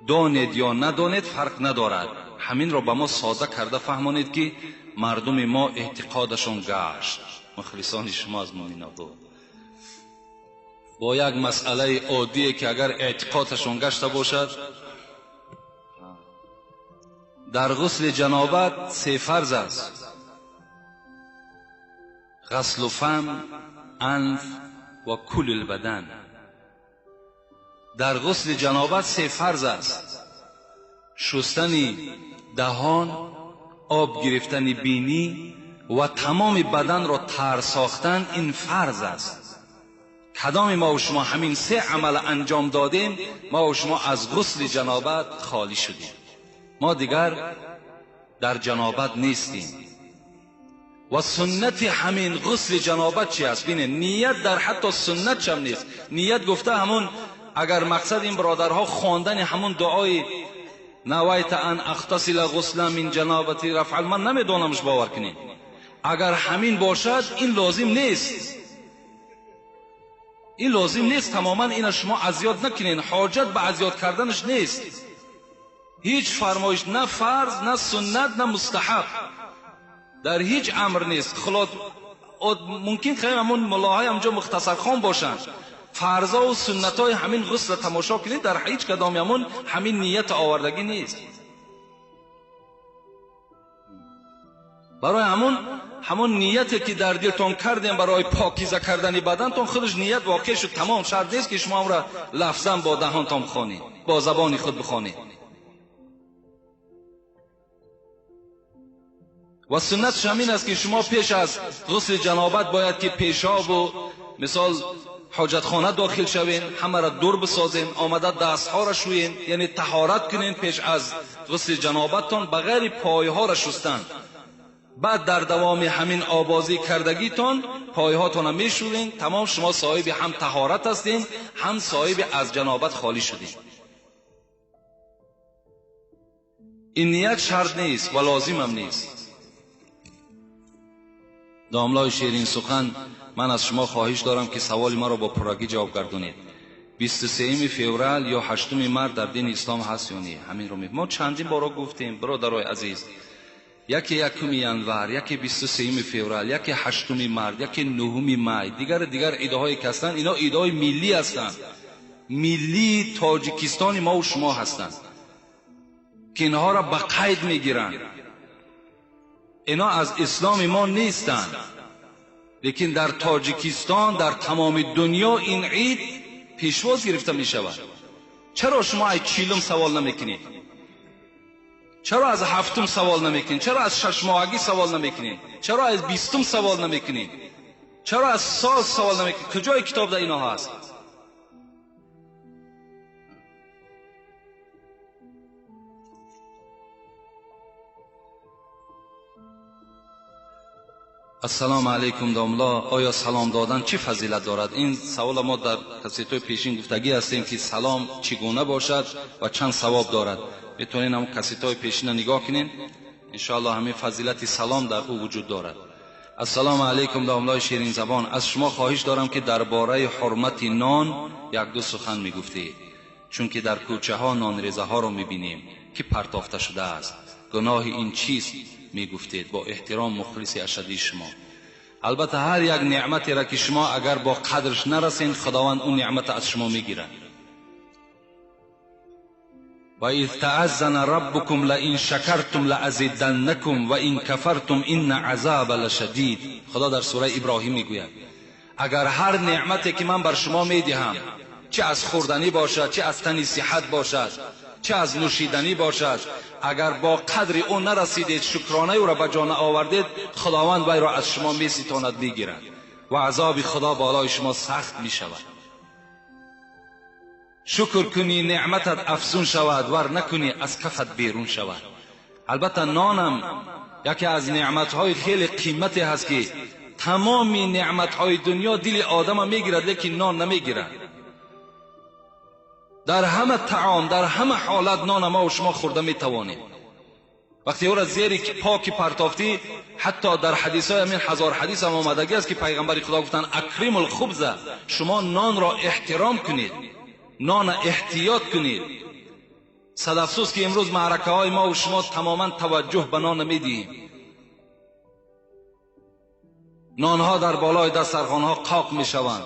دانید یا ندانید فرق ندارد. همین را به ما ساده کرده فهمانید که مردم ما اعتقادشون گشت. مخلصان شما از مومن آباد. با یک مسئله عادیه که اگر اعتقادشون گشته باشد، در غسل جنابت 3 فرض است: غسل فم، انف و کل البدن. در غسل جنابت 3 فرض است: شستن دهان، آب گرفتن بینی و تمام بدن را تر ساختن. این فرض است. کدام ما و شما همین 3 عمل انجام دادیم، ما و شما از غسل جنابت خالی شدیم. ما دیگر در جنابت نیستیم. و سنت همین غسل جنابت چی است؟ بینه نیت در حتی سنت چم نیست. نیت گفته همون، اگر مقصد این برادرها خواندن همون دعای نویت ان اغتسل غسلا من جنابتی رفع، من نمیدونمش باور کنین. اگر همین باشد این لازم نیست، این لازم نیست. تماما این شما اذیت نکنین، حاجت به اذیت کردنش نیست. هیچ فرمایش، نه فرض نه سنت نه مستحب، در هیچ امر نیست. خلاص ممکن خیلی همون ملاهای همجا مختصر خان باشند، فرضا و سنتای همین غسل تماشا کنید، در هیچ کدام همین نیت آوردگی نیست. برای همون نیتی که در دلتون کردیم برای پاکیزه کردن بدنتون، خودش نیت واقع شد، تمام. شرط نیست که شما را لفظاً با دهانتون بخوانید، با زبان خود بخوانید. و سنت همین است که شما پیش از غسل جنابت باید که پیشاب و مثال حاجتخانه داخل شوین، همه را دور بسازین، آمده دستها را شوین، یعنی طهارت کنین پیش از غسل جنابتتون بغیر پایها را شستن. بعد در دوام همین آبازی کردگیتون پایهاتون را میشورین، تمام. شما صاحب هم طهارت هستین، هم صاحب از جنابت خالی شدین. این نیت شرط نیست و لازم هم نیست. داملای شیرین سخن، من از شما خواهش دارم که سوال ما را با پراگی جواب گردونید. 23 فوریه یا 8 مارس در دین اسلام هست یا نه؟ همین رو ما چندین بار گفتیم برادرای عزیز. یکی 1 ینور، یکی 23 فوریه، یکی 8 مارس، یکی 9 می. دیگر ایده های که هستند، اینا ایده های ملی هستند، ملی تاجیکستان ما و شما هستند که اینها را به قید میگیرند. اینا از اسلام ما نیستند، لیکن در تاجیکستان، در تمام دنیا این عید پیشواز گرفته می شود. چرا شما از 40 سوال نمیکنید؟ چرا از 7 سوال نمیکنید؟ چرا از 6 ماهگی سوال نمیکنید؟ چرا از 20 سوال نمیکنید؟ چرا از سال سوال نمیکنید؟ کجای کتاب در اینا هست؟ السلام علیکم داملا، آیا سلام دادن چه فضیلت دارد؟ این سوال ما در کسیتوی پیشین گفتگی هستیم که سلام چگونه باشد و چند ثواب دارد. میتونین هم کسیتوی پیشین نگاه کنین، انشاءالله همین فضیلت سلام در او وجود دارد. السلام علیکم داملای شیرین زبان، از شما خواهش دارم که درباره حرمت نان 1-2 سخن میگفتید، چون که در کوچه ها نان ریزه ها رو میبینیم که پرتافته شده است. گناه این چیست؟ میگفتید. با احترام مخلص اشدی شما. البته هر یک نعمتی را که شما اگر با قدرش نرسین، خداوند اون نعمت از شما میگیرد. و اذ تعذن ربکم لئن شکرتم لازیدنکم و ان کفرتم ان عذاب لشدید. خدا در سوره ابراهیم میگوید اگر هر نعمتی که من بر شما میدهم، چه از خوردنی باشد، چه از تن صحت باشد، چه از نوشیدنی باشد، اگر با قدر او نرسیدید، شکرانه او را به جا آوردید، خداوند وی را از شما میستاند، میگیرد و عذاب خدا بالای شما سخت میشود. شکر کنی نعمتت افزون شود، ور نکنی از کفت بیرون شود. البته نانم یکی از نعمتهای خیلی قیمتی هست که تمام نعمتهای دنیا دل آدم میگیرد، لیکن نان نمیگیرد. در همه طعام، در همه حالت نان ما و شما خورده میتوانید. وقتی او را زیر پاکی پرتافتی، حتی در حدیث های همین 1000 حدیث هم آمدگی است که پیغمبر خدا گفتن اکریم الخبز، شما نان را احترام کنید، نان احتیاط کنید. صد افسوس که امروز معرکه های ما و شما تماما توجه به نان نمیدیم. نان ها در بالای دسترخوان ها قاق می شوند.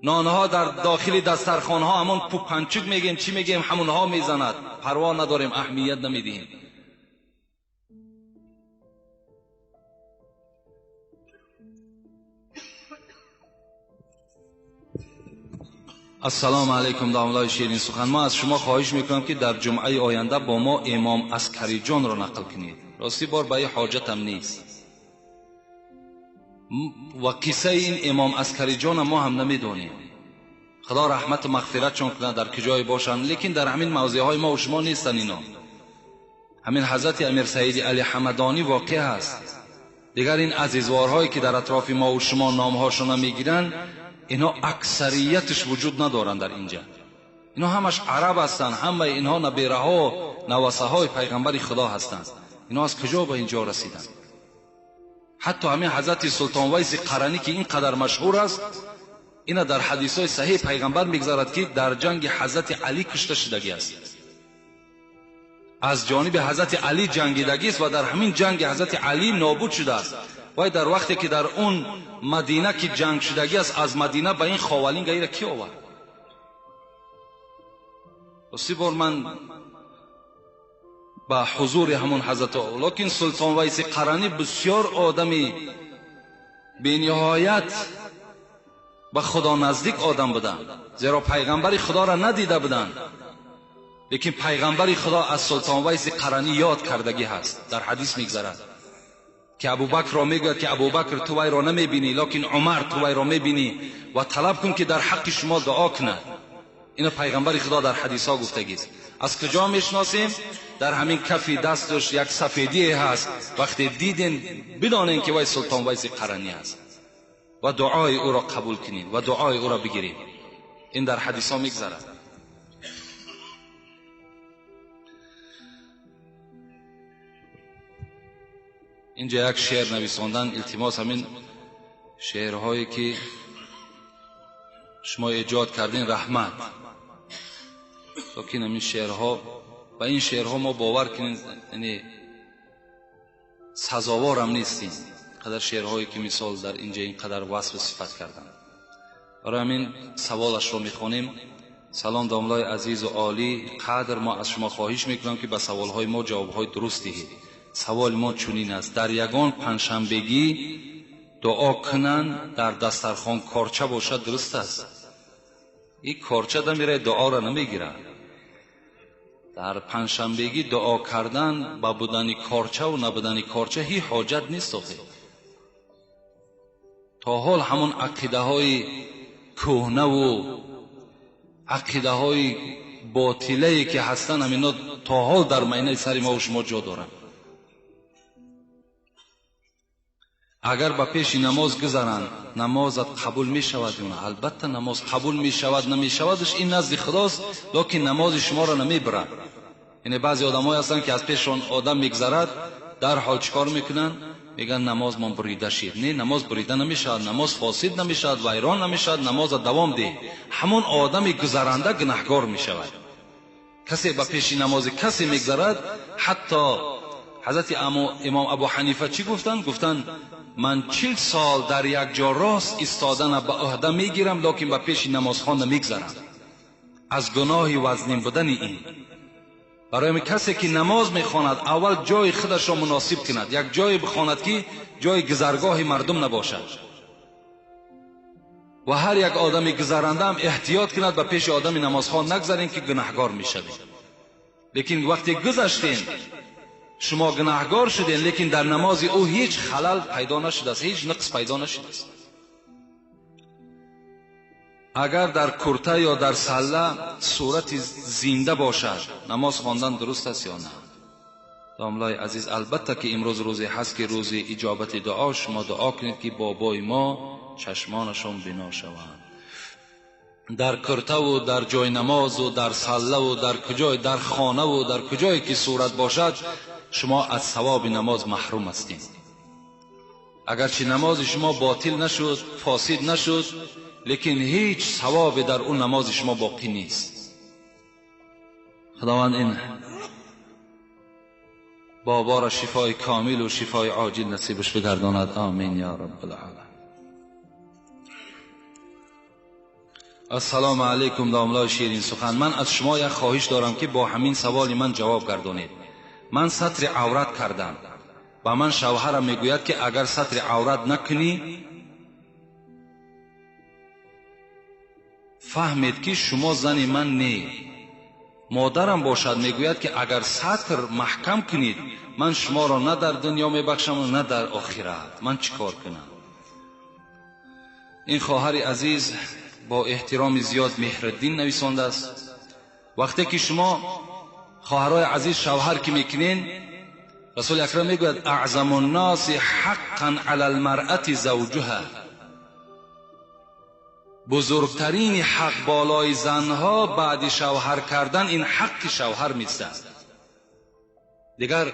نانها در داخل دسترخوان ها همون پوپنچک میگیم چی میگیم همونها میزند، پروا نداریم، اهمیت نمیدیم. السلام علیکم داملای شیرین سخن. ما از شما خواهش میکنم که در جمعه آینده با ما امام عسکری جان را نقل کنید. راستی بار به حاجتم نیست و قصه این امام عسکری جان ما هم نمیدونیم. خدا رحمت و مغفرت چون کنه در کجای باشند، لیکن در همین موضع های ما و شما نیستن. اینا همین حضرت امیر سید علی حمدانی واقع هست. دیگر این عزیزوارهایی که در اطراف ما و شما نامهاشون میگیرن، اینا اکثریتش وجود ندارن در اینجا. اینا همش عرب هستن، همه اینها نبیره ها نواسه های پیغمبر خدا هستند. اینا از کجا به اینجا رسیدن؟ حتی همین حضرت سلطان ویس قرنی که اینقدر مشهور است، اینا در حدیث های صحیح پیغمبر میگذارد که در جنگ حضرت علی کشته شدگی است، از جانب حضرت علی جنگیدگی است و در همین جنگ حضرت علی نابود شده است. و در وقتی که در اون مدینه که جنگ شدگی است، از مدینه به این خاولین غیر کی آورد؟ اسی بار من با حضور همون حضرت لیکن سلطان ویس قرنی بسیار آدمی بینهایت به خدا نزدیک آدم بودن، زیرا پیغمبر خدا را ندیده بودند، لیکن پیغمبر خدا از سلطان ویس قرنی یاد کردگی هست. در حدیث میگذرد که ابوبکر را میگه که ابوبکر تو وی را نمیبینی، لیکن عمر تو وی را میبینی و طلب کن که در حق شما دعا کنه. این پیغمبر خدا در حدیث ها گفتگی است. از کجا میشناسیم؟ در همین کف دستش یک سفیدی هست، وقتی دیدین بدانین که وی سلطان ویس قرنی است و دعای او را قبول کنین و دعای او را بگیرین. این در حدیث ها میگذرد. اینجا یک شعر نویساندن، التماس همین شعرهایی که شما ایجاد کردین رحمت، لیکن همین شعرها و این شعرها ما باور کنین یعنی سزاوار هم نیستیم. قدر شعرهایی که مثال در اینجا اینقدر وصف صفت کردن. برای همین سوالش رو میخوانیم. سلام داملای عزیز و عالی، قدر ما از شما خواهش میکنم که به سوالهای ما جوابهای درست دهید. سوال ما چنین است: در یگان پنجشنبگی دعا کنن در دسترخوان کارچه باشد درست است؟ این کارچه دمیره دعا را نمیگیره. در پنجشنبگی دعا کردن با بودن کارچه و نبودن کارچه هیچ حاجت نیست. تا حال همون عقیده های کهنه و عقیده های باطله که هستن، همینا تا حال در معنی سر ما و شما جا دارن. اگر با پیش نماز گذارن نمازت قبول می شود یا نه؟ البته نماز قبول می شود نمی شودش این نزد خداست، لیکن نماز شما را نمی برد. یعنی بعضی آدمایی هستن که از پیششون آدم میگذرد در حال چیکار میکنن؟ میگن نماز من بریده شد. نه، نماز بریده نمیشود، نماز فاسد نمیشود، ویران نمیشود، نماز دوام ده. همون آدم گذرنده گناهگار میشود. کسی با پیش نماز کسی میگذرد، حتی حضرت امام ابو حنیفه چی گفتن؟ گفتن من 40 سال در یک جا راست ایستادن به عهده میگیرم، لیکن با پیش نمازخوان نمیگذرم. از گناه وزنین بودن این. برای کسی که نماز میخواند اول جای خودش را مناسب کند، یک جای بخواند که جای گذرگاه مردم نباشد و هر یک آدم گذرنده هم احتیاط کند به پیش آدم نمازخوان نگذارین که گناهگار میشوید. لیکن وقتی گذشتین شما گناهگار شدین، لیکن در نماز او هیچ خلل پیدا نشده است، هیچ نقص پیدا نشده است. اگر در کرته یا در سله صورت زنده باشد نماز خواندن درست است یا نه؟ داملای عزیز، البته که امروز روزی هست که روز اجابت دعا. شما دعا کنید که بابای ما چشمانشان بینا شوند. در کرته و در جای نماز و در سله و در کجای در خانه و در کجایی که صورت باشد شما از ثواب نماز محروم هستید. اگرچه نماز شما باطل نشد، فاسد نشد، لیکن هیچ ثواب در اون نماز شما باقی نیست. خداوند این بابا را شفای کامل و شفای عاجل نصیبش بگرداند. آمین یا رب العالمین. السلام علیکم داملای شیرین سخن. من از شما یک خواهش دارم که با همین سوال من جواب گردانید. من ستر عورت کردم و من شوهرم میگوید که اگر ستر عورت نکنی فهمید که شما زن من نی. مادرم باشد میگوید که اگر ستر محکم کنید من شما را نه در دنیا میبخشم و نه در آخرت. من چیکار کنم؟ این خواهر عزیز با احترام زیاد مهرالدین نویسنده است. وقتی که شما خواهرای عزیز شوهر که میکنین، رسول اکرم میگوید اعظم الناس حقا علی المرأة زوجها، بزرگترین حق بالای زنها بعد شوهر کردن این حق شوهر میست. دیگر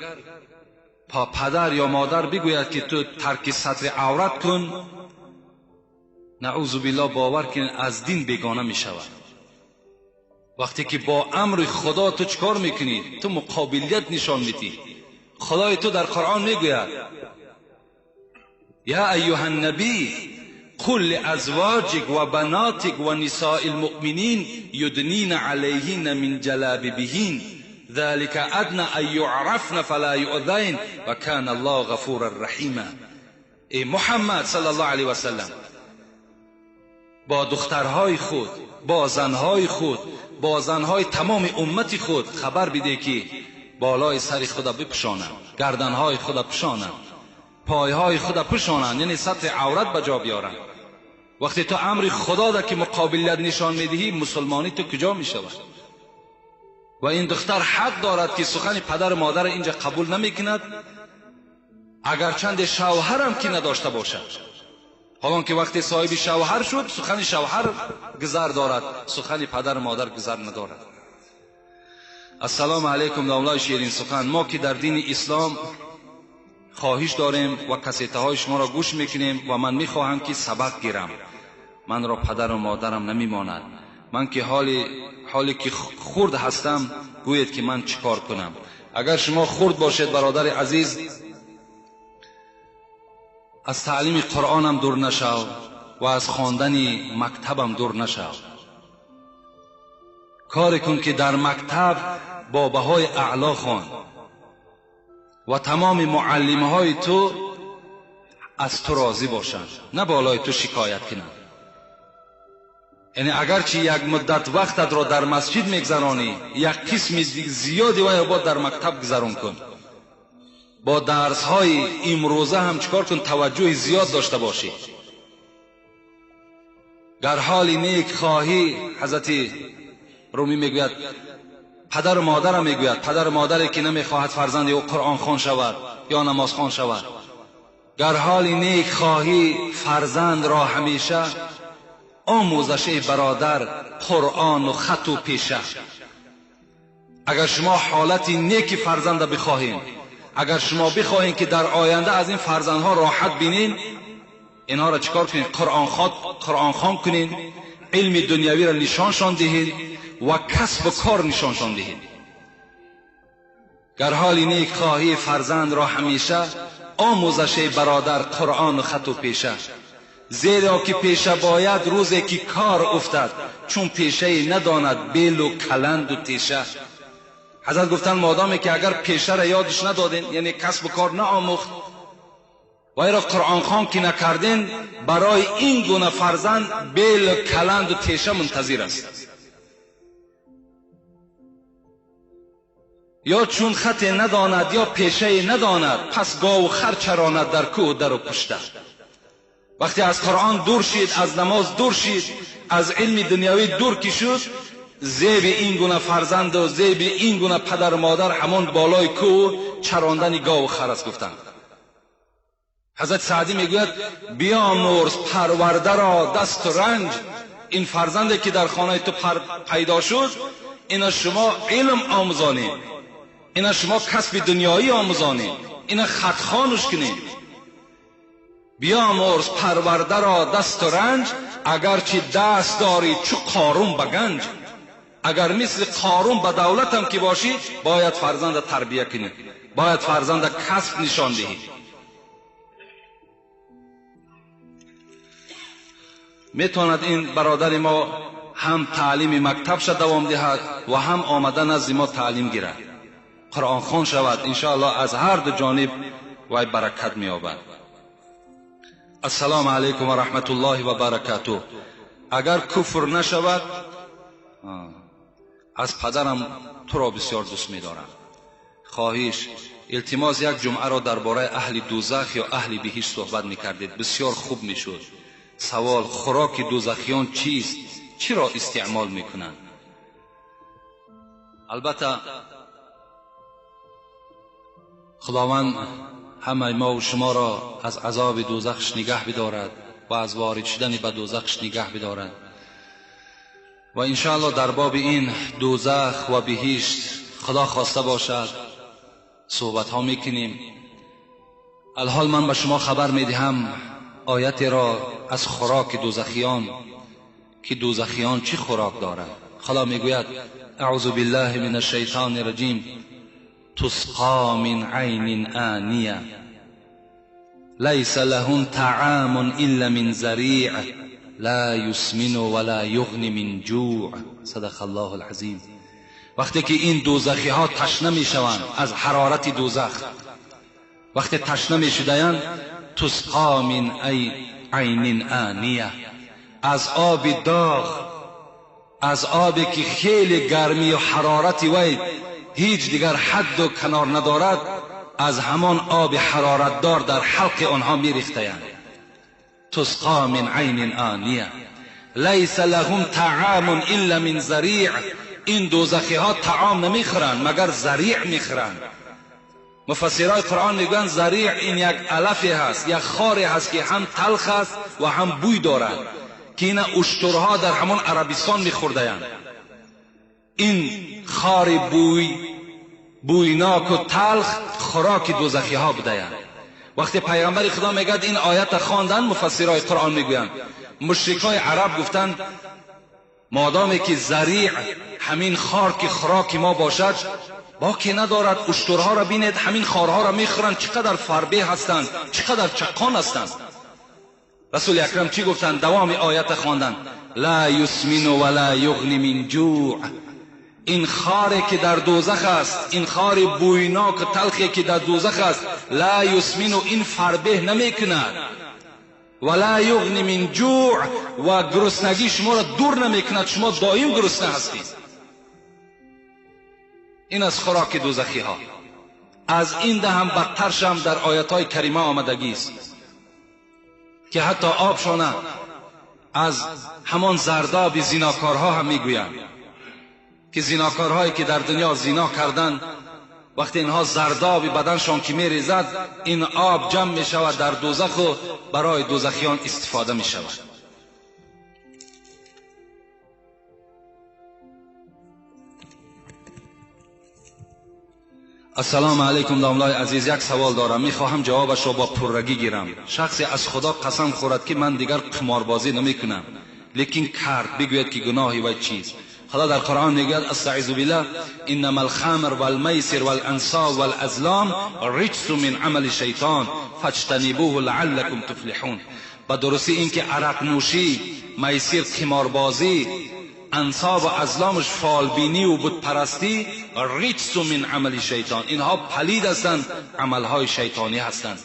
پدر یا مادر بگوید که تو ترک ستر عورت کن، نعوذ بالله باور کن از دین بیگانه می شود. وقتی که با امر خدا تو چکار میکنی؟ تو مقابلیت نشان میدی. خدای تو در قرآن میگوید یا ایها النبی قل لازواجک و بناتک و نساء المؤمنین یدنین علیهن من جلابیبهن ذلك ادنی ان یعرفن فلا یؤذین و کان الله غفورا رحیما. ای محمد صلی الله علیه و سلم با دخترهای خود، با زنهای خود، با زنهای تمام امت خود خبر بده که بالای سر خدا بپوشانند، گردنهای خدا پوشانند، پایهای خدا پوشانند، یعنی سطح عورت به جا بیارند. وقتی تو امر خدا را که مقابلیت نشان میدهی، مسلمانی تو کجا میشود؟ و این دختر حق دارد که سخن پدر و مادر اینجا قبول نمیکند، اگرچند شوهرم که نداشته باشد. حالان که وقتی صاحب شوهر شد سخن شوهر گذر دارد، سخن پدر و مادر گذر ندارد. السلام علیکم داملای شیرین سخن. ما که در دین اسلام خواهش داریم و کسیته های شما را گوش میکنیم و من میخواهم که سبق گیرم. من را پدر و مادرم نمیماند. من که حالی که خرد هستم گوید که من چیکار کنم. اگر شما خرد باشید برادر عزیز، از تعلیم قرآنم دور نشو و از خواندن مکتبم دور نشو. کاری کن که در مکتب با بهای اعلا خوان و تمام معلمه های تو از تو راضی باشند، نه بالای تو شکایت کنند. یعنی اگرچه یک مدت وقتت را در مسجد میگذرانی، یک قسم زیادی و با در مکتب گذران کن. با درس های امروزه هم چکار کن؟ توجه زیاد داشته باشی. گر حال نیک خواهی، حضرت رومی میگوید پدر و مادر میگوید، پدر و مادری که نمیخواهد فرزند او قرآن خوان شود یا نماز خوان شود، گر حال نیک خواهی فرزند را همیشه آموزش برادر قرآن و خط و پیشه. اگر شما حالت نیک فرزند بخواهید، اگر شما بخواهید که در آینده از این فرزندها راحت بینین، اینها را چیکار کنید؟ قرآن خوان کنید، علم دنیوی را نشانشان دهید و کسب و کار نشانشان دهید. گر حال نیک خواهی فرزند را همیشه آموزش برادر قرآن و خط و پیشه. زیرا که پیشه باید روزی که کار افتد، چون پیشه نداند بیل و کلند و تیشه. حضرت گفتن مادامی که اگر پیشه را یادش ندادین، یعنی کسب و کار نآموخت و ایرا قرآن خوان که نکردین، برای این گونه فرزند بیل و کلند و تیشه منتظر است. یا چون خط نداند یا پیشه نداند، پس گاو و خر چراند در کوه و در و پشته. وقتی از قرآن دور شید، از نماز دور شید، از علم دنیوی دور کی شد، زیب این گونه فرزند و زیب این گونه پدر و مادر همان بالای کوه چراندن گاو و خر است. گفتند حضرت سعدی میگوید بیامرز پرورده را دست و رنج. این فرزندی که در خانه تو پیدا شد، اینا شما علم آموزانید، اینا شما کسب دنیایی آموزانید، اینا خط خوانش کنید. بیامرز پرورده را دست و رنج، اگرچه دست داری چو قارون به گنج. اگر مثل قارون به دولتم که باشی، باید فرزند تربیه کنی، باید فرزند کسب نشان دهی. میتواند این برادر ما هم تعلیم مکتبش دوام دهد و هم آمده نزد ما تعلیم گیرد، قرآن خوان شود. انشاءالله از هر دو جانب وی برکت می‌یابد. السلام علیکم و رحمت الله و برکاته. اگر کفر نشود، از پدرم تو را بسیار دوست می‌دارم. خواهش التماس یک جمعه را درباره اهل دوزخ یا اهل بهشت صحبت می‌کردید، بسیار خوب می‌شد. سوال: خوراک دوزخیان چیست؟ چرا استعمال می‌کنند؟ البته خداوند همه ما و شما را از عذاب دوزخش نگه بدارد و از وارد شدن به دوزخش نگه بدارد. و انشاءالله در باب این دوزخ و بهشت خدا خواسته باشد صحبت ها میکنیم. الحال من به شما خبر میدهم آیت را از خوراک دوزخیان، که دوزخیان چی خوراک دارند. خدا میگوید: اعوذ بالله من الشیطان الرجیم، تسقى من عین آنیه لیس لهم طعام الا من ذریع لا یسمن ولا یغنی من جوع. صدق الله العظیم. وقتی که این دوزخی ها تشنه می شوند از حرارت دوزخ، وقتی تشنه می شدند، تسقى من عین آنیه، از آب داغ، از آبی که خیلی گرمی و حرارت وی هیچ دیگر حد و کنار ندارد، از همان آب حرارت دار در حلق آنها می ریختند. تسقى من عین آنیه لیس لهم طعام الا من ذریع. این دوزخی ها طعام نمیخورند مگر ذریع میخورند. مفسرای قرآن میگویند ذریع این یک علفی هست، یک خاری هست که هم تلخ است و هم بوی دارد، که این اشترها در همان عربستان میخوردند. این خار بویناک و تلخ خوراک دوزخی ها بودند. وقتی پیغمبر خدا میگه این آیت خواندن، مفسرای قرآن میگویند مشرکای عرب گفتند مادامی که ذریع همین خار که خوراک ما باشد باکی ندارد، اشترها را بینید همین خارها را میخورند، چقدر فربه هستند، چقدر چقان هستند. رسول اکرم چی گفتند؟ دوام آیت خواندن: لا یسمن ولا یغنی من جوع. این خاری که در دوزخ است، این خار بویناک و تلخی که در دوزخ است، لا یسمن، این فربه نمیکند، ولا یغنی من جوع، و گرسنگی شما را دور نمیکند، شما دائم گرسنه هستید. این از خوراک دوزخی ها. از این ده هم بدترش هم در آیات های کریمه آمدگی است که حتی آبشانه از همان زرداب زیناکارها هم میگویند که زیناکارهایی که در دنیا زینا کردند، وقتی اینها زرداب بدنشان که میریزد، این آب جمع می شود در دوزخ و برای دوزخیان استفاده می شود. السلام علیکم داملای عزیز، یک سوال دارم، میخواهم جوابش را با پررگی گیرم. شخصی از خدا قسم خورد که من دیگر قماربازی نمی کنم، لیکن کرد، بگوید که گناهی و چیز. خدا در قرآن میگوید: استعوذ بالله انما الخمر والمیسر والانصاب والازلام رجس من عمل شیطان فاجتنبوه لعلکم تفلحون. و درستی این که عرق نوشی، میسر قماربازی، انصاب و ازلامش فالبینی و بت پرستی، رجس من عمل شیطان، اینها پلید هستند، عملهای شیطانی هستند.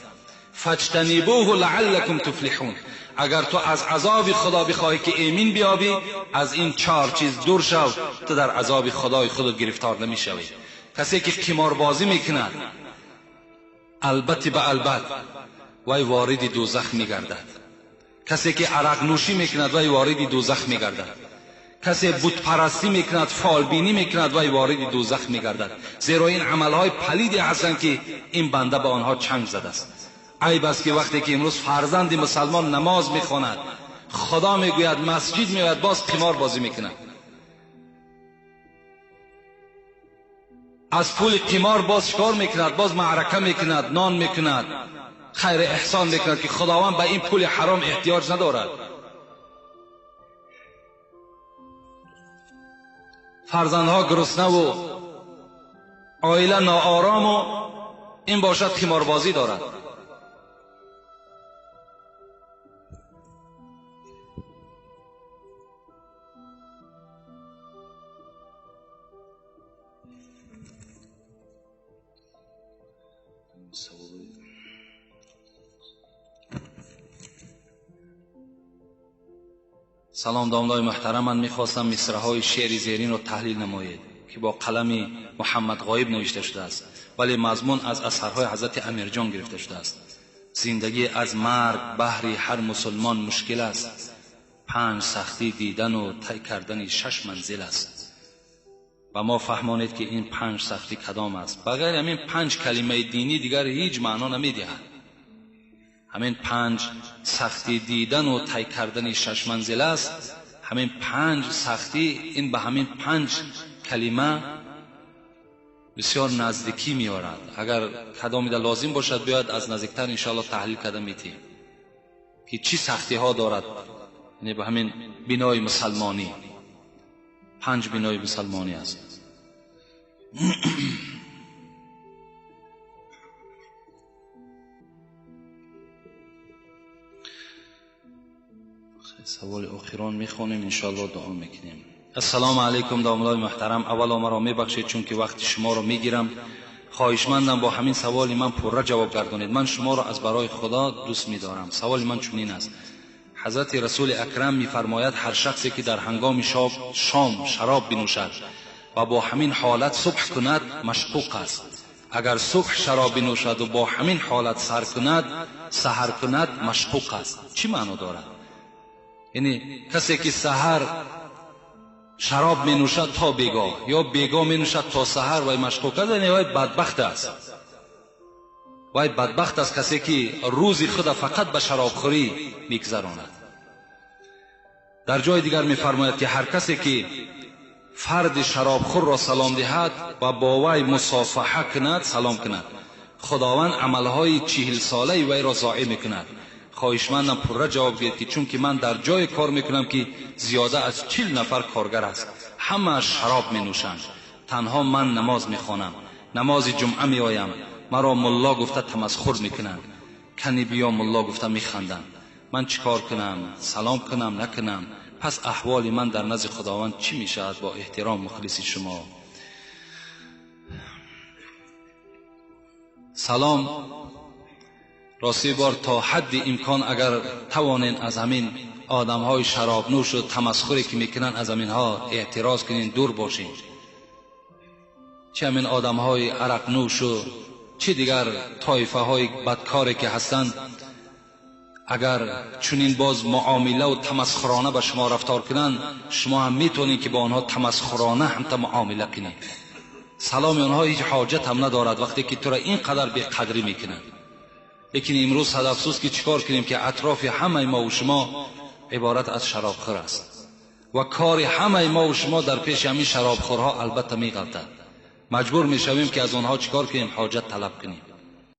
فاجتنبوه لعلکم تفلحون. اگر تو از عذاب خدا بخواهی که ایمن بیابی، از این چهار چیز دور شو، تو در عذاب خدای خود گرفتار نمی شوی. کسی که قماربازی میکند، البته به البته وی وارد دوزخ میگردد. کسی که عرق نوشی میکند وی وارد دوزخ میگردد. کسی بت پرستی میکند، فالبینی میکند وی وارد دوزخ میگردد. زیرا این عملهای پلیدی هستند که این بنده به آنها چنگ زده است. عیب است که وقتی که امروز فرزند مسلمان نماز میخواند، خدا میگوید، مسجد میآید، باز قمار بازی میکند. از پول قمار باز شکار میکند، باز معرکه میکند، نان میکند، خیر احسان میکند که خداوند به این پول حرام احتیاج ندارد. فرزندها گرسنه و عائله ناآرام و این باشد قماربازی دارد. سلام دامدای محترم، من میخواستم مصرع‌های شعر زیرین رو تحلیل نمایید که با قلم محمد غایب نوشته شده است، ولی مضمون از اثرهای حضرت امیرجان گرفته شده است. زندگی از مرگ بهر هر مسلمان مشکل است، 5 سختی دیدن و طی کردن 6 منزل است. و ما فهمانید که این 5 سختی کدام است. بغیر همین 5 کلمه دینی دیگر هیچ معنا نمیدهد. همین 5 سختی دیدن و طی کردن 6 منزل است. همین 5 سختی، این به همین 5 کلمه بسیار نزدیکی می‌آورد. اگر کدامی در لازم باشد بیاید از نزدیکتر انشاءالله تحلیل کرده میتیم که چی سختی ها دارد. یعنی به همین بنای مسلمانی 5 بنای مسلمانی است. سوال آخران میخونیم انشاءالله دعا میکنیم. السلام علیکم داملای محترم، اولا مرا میبخشید چون که وقت شما رو میگیرم. خواهشمندم با همین سوالی من پره جواب گردانید. من شما را از برای خدا دوست می‌دارم. سوال من چنین است: حضرت رسول اکرم می‌فرماید هر شخصی که در هنگام شام شراب بنوشد و با همین حالت صبح کند مشکوک است. اگر صبح شراب بنوشد و با همین حالت سحر کند مشکوک است. چی معنی دارد؟ یعنی کسی که سحر شراب می نوشد تا بیگاه یا بیگاه می نوشد تا سحر وای مشکوک است، یعنی وای بدبخت است. وای بدبخت است کسی که روزی خود فقط به شراب خوری میگذراند. در جای دیگر می فرماید که هر کسی که فرد شراب خور را سلام دهد و با وی مصافحه کند، سلام کند، خداوند عملهای 40 ساله وی را ضایع میکند. خواهشمندم پره جواب دهید که چون که من در جای کار میکنم که زیاده از 40 نفر کارگر است، همه شراب می نوشند، تنها من نماز میخوانم، نماز جمعه می آیم، مرا ملا گفته تمسخر میکنند، کنی بیا ملا گفته میخندند. من چیکار کنم؟ سلام کنم نکنم؟ پس احوال من در نزد خداوند چی میشود؟ با احترام مخلص شما. سلام. راستی بار تا حد امکان اگر توانین از همین آدم های شراب نوش و تمسخری که میکنن از همین ها اعتراض کنین، دور باشین. چه همین آدم های عرق نوش و چه دیگر طایفه های بدکاری که هستند، اگر چنین باز معامله و تمسخرانه به شما رفتار کنن، شما هم میتونین که با آنها تمسخرانه هم معامله کنین. سلام آنها هیچ حاجت هم ندارد وقتی که تو را اینقدر بی قدری میکنن. لیکن امروز صد افسوس که چیکار کنیم که اطراف همه ما و شما عبارت از شرابخور است و کار همه ما و شما در پیش همین شرابخورها البته میغلطد. مجبور میشویم که از آنها چیکار کنیم؟ حاجت طلب کنیم.